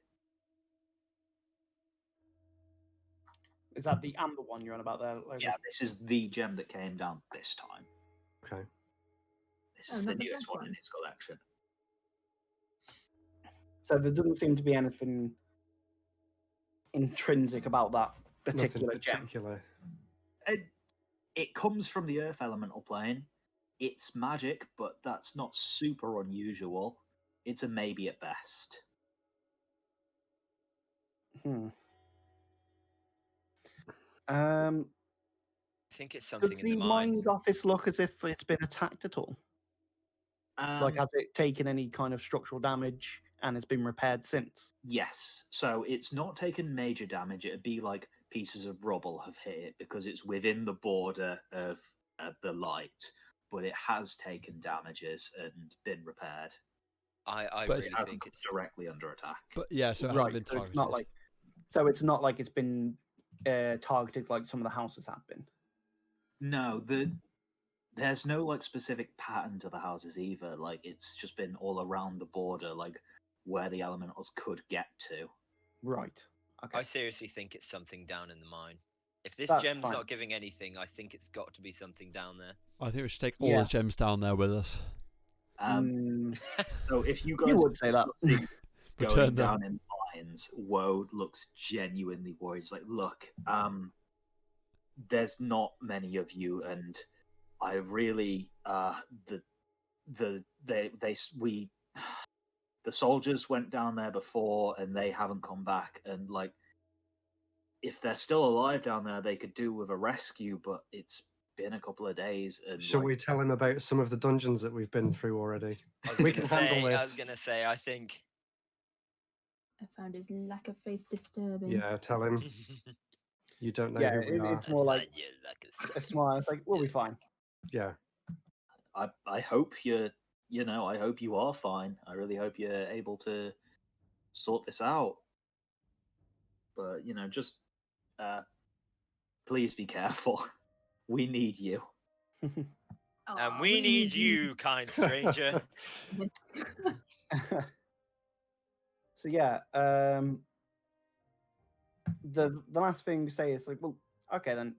Is that the amber one you're on about there, Logan? Yeah, this is the gem that came down this time. Okay. This Oh, is the not the newest black one in one. his collection. So there doesn't seem to be anything intrinsic about that particular Nothing gem. particular. It comes from the Earth Elemental plane. It's magic, but that's not super unusual. It's a maybe at best. I think it's something Does in the the mine. mines office look as if it's been attacked at all? Like, has it taken any kind of structural damage and has been repaired since? Yes. So it's not taken major damage. It'd be like pieces of rubble have hit it because it's within the border of the light, but it has taken damages and been repaired. I But really it's- It hasn't think come it's directly under attack. But yeah, so it Right, hasn't been so targeted. it's not like it's been targeted like some of the houses have been. No, there's no like specific pattern to the houses either. Like, it's just been all around the border, like where the elementals could get to. Right. Okay. I seriously think it's something down in the mine. If this That's gem's fine. not giving anything, I think it's got to be something down there. I think we should take all Yeah. the gems down there with us. So if you guys You would say that. discussing Return going them. down in mines, Woe looks genuinely worried. He's like, look, there's not many of you, and I really the soldiers went down there before and they haven't come back, and like, if they're still alive down there, they could do with a rescue, but it's been a couple of days. And Shall like, we tell him about some of the dungeons that we've been through already? We can handle I was this. gonna say, I think. I found his lack of faith disturbing. Yeah, tell him you don't know Yeah, who we are. it's more like a smile. It's like, we'll be fine. Yeah. I hope I hope you are fine. I really hope you're able to sort this out. But just please be careful. We need you. And we need you, kind stranger. So yeah, the last thing we say is like, well, okay then.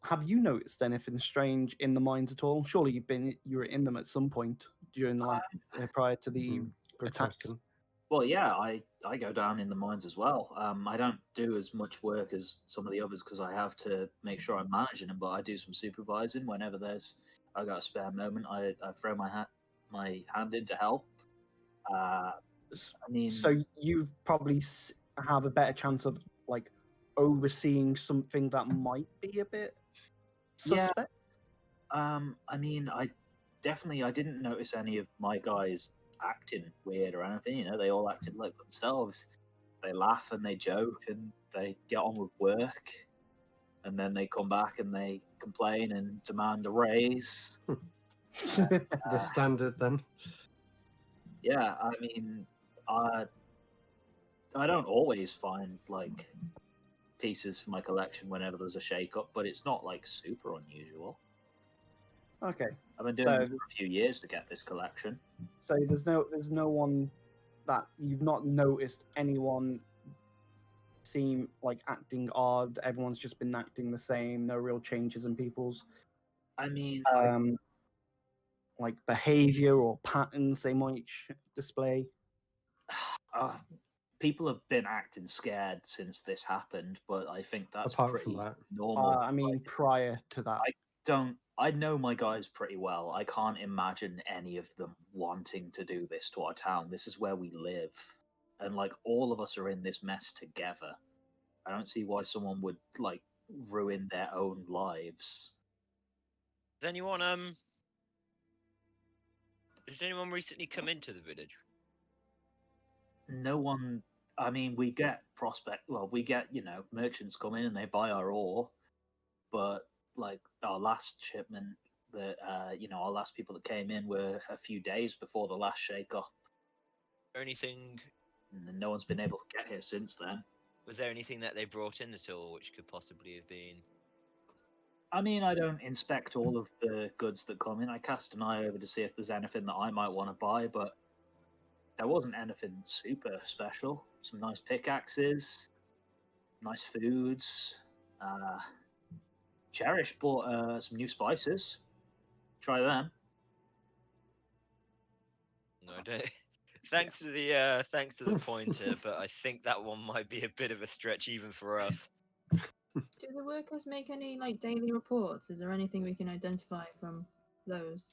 Have you noticed anything strange in the mines at all? Surely you were in them at some point during the last prior to the Good attacks. question. Well, yeah, I go down in the mines as well. I don't do as much work as some of the others because I have to make sure I'm managing them, but I do some supervising whenever I got a spare moment. I throw my hand in to help. I mean, So you probably have a better chance of like overseeing something that might be a bit suspect. I mean, I didn't notice any of my guys acting weird or anything. They all acted like themselves. They laugh and they joke and they get on with work, and then they come back and they complain and demand a raise. The standard then. Yeah, I mean, I don't always find like pieces for my collection whenever there's a shake-up, but it's not like super unusual. Okay. I've been doing it for a few years to get this collection. So there's no one that you've not noticed anyone seem like acting odd. Everyone's just been acting the same. No real changes in people's I mean, like behavior or patterns they might display. people have been acting scared since this happened, but I think that's Apart pretty from that. normal. I mean, prior to that. I know my guys pretty well. I can't imagine any of them wanting to do this to our town. This is where we live. And like, all of us are in this mess together. I don't see why someone would like ruin their own lives. Does anyone Has anyone recently come into the village? No one. I mean, we get we get merchants come in and they buy our ore, but like our last shipment, that our last people that came in were a few days before the last shake up, Or anything? and no one's been able to get here since then. Was there anything that they brought in at all which could possibly have been? I mean, I don't inspect all of the goods that come in. I cast an eye over to see if there's anything that I might want to buy, but there wasn't anything super special. Some nice pickaxes, nice foods. Cherish bought some new spices. Try them. No, I don't. Thanks to the pointer, but I think that one might be a bit of a stretch even for us. Do the workers make any like daily reports? Is there anything we can identify from those?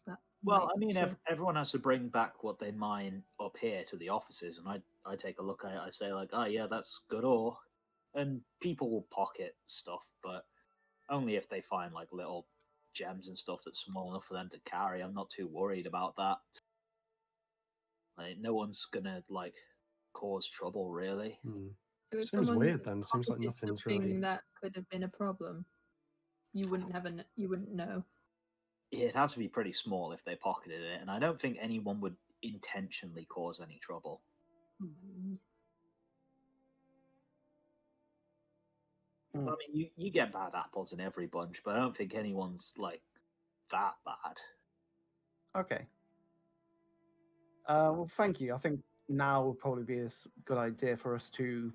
Well, might I mean, show- everyone has to bring back what they mine up here to the offices, and I take a look at it. I say like, oh yeah, that's good ore, and people will pocket stuff, but only if they find like little gems and stuff that's small enough for them to carry. I'm not too worried about that. Like, no one's gonna like cause trouble, really. So if Seems someone weird then. Seems like pocketed nothing's something really. that could have been a problem, you wouldn't you wouldn't know. It'd have to be pretty small if they pocketed it, and I don't think anyone would intentionally cause any trouble. I mean, you get bad apples in every bunch, but I don't think anyone's like that bad. Okay. Well, thank you. I think now would probably be a good idea for us to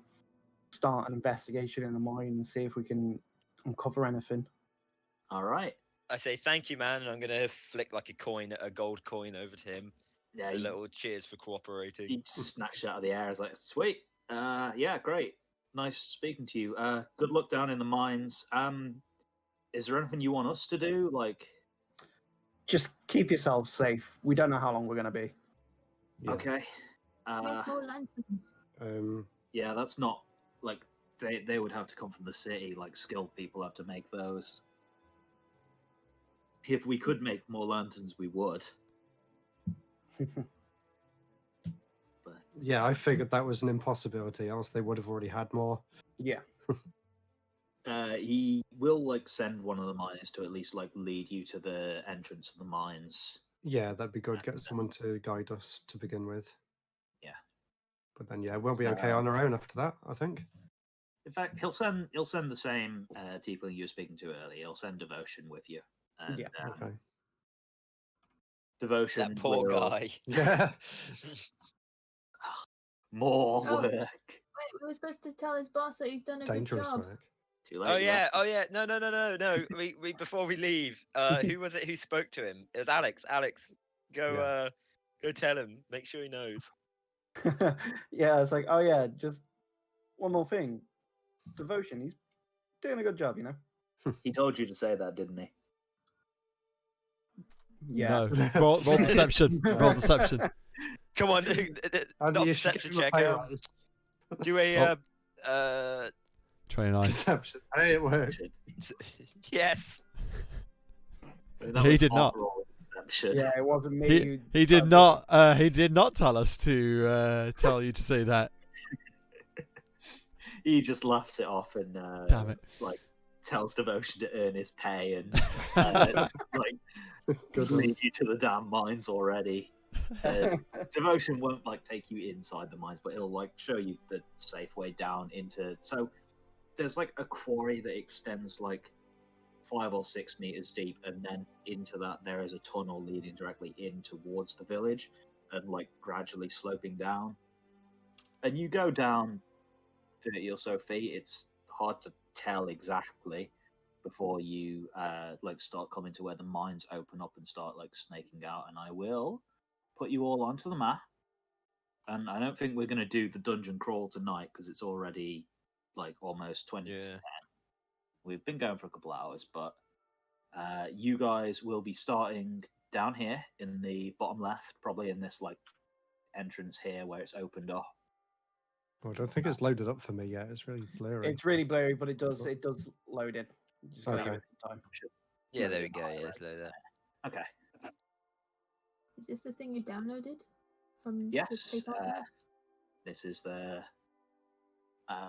start an investigation in the mine and see if we can uncover anything. All right. I say thank you, man, and I'm gonna flick like a gold coin over to him. Yeah, It's a little cheers for cooperating. he snatched it out of the air. It's like, sweet. Yeah, great. Nice speaking to you. Good luck down in the mines. Is there anything you want us to do? Like, Just keep yourselves safe. We don't know how long we're going to be. Yeah. okay. Make more lanterns. Yeah, that's not like they would have to come from the city. Like skilled people have to make those. If we could make more lanterns, we would. But Yeah, I figured that was an impossibility, else they would have already had more. Yeah. he will like send one of the miners to at least like lead you to the entrance of the mines. Yeah, that'd be good. Get someone to guide us to begin with. Yeah. But then, yeah, we'll be okay on our own after that, I think. In fact, he'll send the same tiefling you were speaking to earlier. He'll send Devotion with you. And, Yeah. Okay. Devotion. That poor will- guy. Yeah. More Oh. work. Wait, we were supposed to tell his boss that he's done a Dangerous good job. work. Too late. Oh you yeah, left. no. We before we leave, who was it who spoke to him? It was Alex. Alex, go tell him. Make sure he knows. Yeah, it's like, oh yeah, just one more thing. Devotion, he's doing a good job, you know? He told you to say that, didn't he? Yeah. No. Roll deception. Roll deception. Come on, And not you should perception give him a check. pay rise. Do a 29. Deception. Hey, it worked. yes. That He was did hot not. roll deception. Yeah, it wasn't me. He did not. He did not tell us to tell you to say that. He just laughs it off and Damn it. like tells Devotion to earn his pay and just, like Good one. lead you to the damn mines already. Devotion won't like take you inside the mines, but he'll like show you the safe way down into. So there's like a quarry that extends like 5 or 6 meters deep, and then into that there is a tunnel leading directly in towards the village, and like gradually sloping down. And you go down 30 or so feet. It's hard to tell exactly before you like start coming to where the mines open up and start like snaking out. And I will put you all onto the map. And I don't think we're going to do the dungeon crawl tonight because it's already like almost 20 to 10. We've been going for a couple hours, but you guys will be starting down here in the bottom left, probably in this like entrance here where it's opened up. Well, I don't think it's loaded up for me yet. It's really blurry. It's really blurry, but it does load in. You just gotta Okay. give it some time. Yeah, there we go. Yeah, it's like that. Okay. Is this the thing you downloaded from Yes, the PayPal? this is the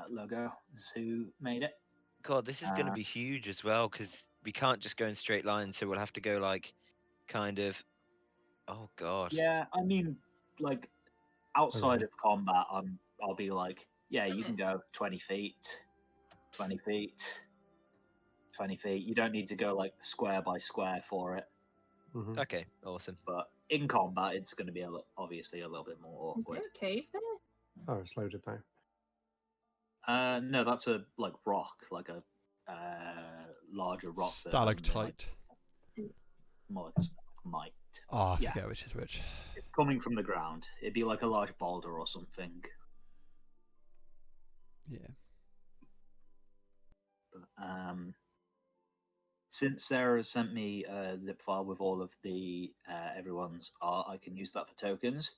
logo. This is who made it. God, this is going to be huge as well because we can't just go in straight lines, so we'll have to go like, kind of. Oh God. Yeah, I mean, like outside of combat, I'll be like, yeah, you can go 20 feet, 20 feet, 20 feet. You don't need to go like square by square for it. Mhm. Okay, awesome. But in combat, it's going to be obviously a little bit more Is awkward. there a cave there? Oh, it's loaded now. No, that's a like rock, like a larger rock. that hasn't been, like, Stalactite. more like a stalagmite. Oh, I Yeah. forget which is which. It's coming from the ground. It'd be like a large boulder or something. Yeah. But, since Sarah has sent me a zip file with all of the everyone's art, I can use that for tokens,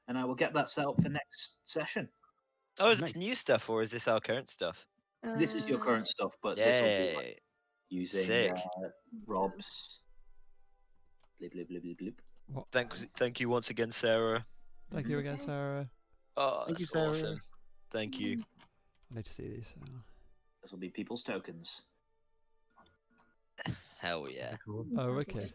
and I will get that set up for next session. Oh, is Nice. this new stuff or is this our current stuff? This is your current stuff, but this will be Yeah. like, using Sick. Rob's. Blip, blip, blip, blip, blip. What? Thank you once again, Sarah. Thank you again, Okay. Sarah. Oh, Thank you, that's Sarah. awesome. Thank you. I need to see these. This will be people's tokens. Hell yeah. Cool. Oh, okay.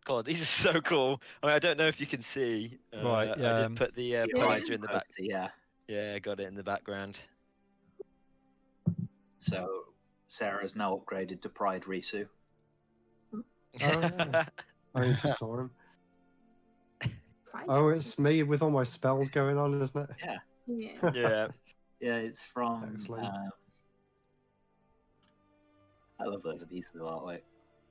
God, these are so cool. I mean, I don't know if you can see. Right, I yeah, did put the Yeah, prizer in the back. Yeah. Yeah, I got it in the background. So Sarah's now upgraded to Pride Risu. yeah. I just saw him. Pride? Oh, it's me with all my spells going on, isn't it? Yeah. Yeah. Yeah. Yeah, it's from. Excellent. I love those pieces of artwork.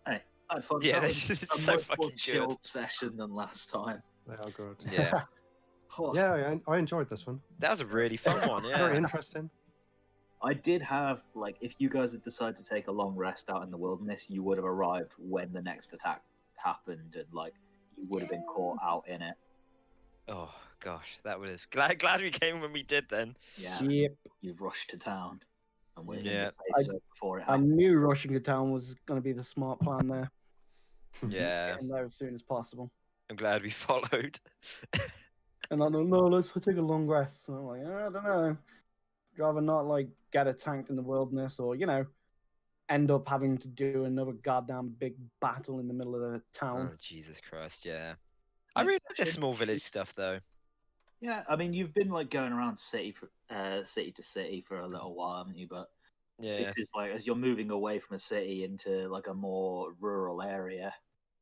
Hey, I had fun. Yeah, That it's was a so much more fucking good. chilled session than last time. They are good. Yeah. Oh, Yeah, I enjoyed this one. That was a really fun one, Very yeah. interesting. I did have, like, if you guys had decided to take a long rest out in the wilderness, you would have arrived when the next attack happened, and like you would have been caught out in it. Oh gosh, that would have glad we came when we did then. Yeah, Yep. you rushed to town, and we're in Yeah. the safe zone before it I happened. knew rushing to town was going to be the smart plan there. Yeah. Getting there as soon as possible. I'm glad we followed. And I don't know, let's take a long rest. So I'm like, I don't know. I'd rather not like get attacked in the wilderness or, end up having to do another goddamn big battle in the middle of the town. Oh Jesus Christ, yeah. I really like the small village stuff though. Yeah, I mean, you've been like going around city to city for a little while, haven't you? But Yeah. this is like as you're moving away from a city into like a more rural area.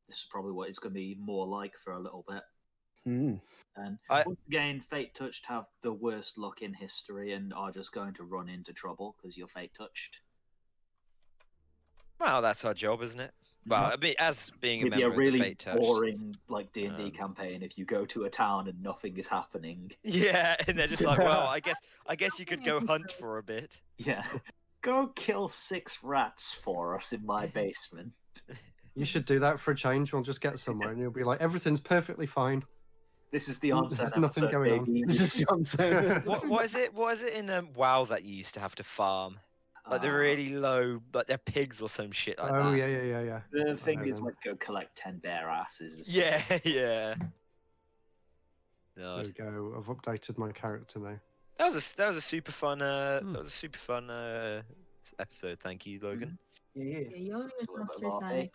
This is probably what it's going to be more like for a little bit. Hmm. And I- once again, Fate Touched have the worst luck in history and are just going to run into trouble because you're Fate Touched. Well, that's our job, isn't it? Well, I mean, as being a It'd be member a really of the Fate Touch. boring like D&D Um, campaign if you go to a town and nothing is happening. Yeah, and they're just like, well, I guess you could go hunt for a bit. Yeah. Go kill 6 rats for us in my basement. You should do that for a change. We'll just get somewhere, and you'll be like, everything's perfectly fine. This is the There's onset nothing episode, going on. baby. This is what I'm saying. What is it? What is it in WoW that you used to have to farm? Like they're really low, but they're pigs or some shit like Oh that. yeah. The thing know is, them. like, go collect 10 bare asses. Yeah, yeah. No, There we go. I've updated my character now. that was a super fun episode. Thank you, Logan. Yeah. Yeah, you're It's a little bit master of RP. science.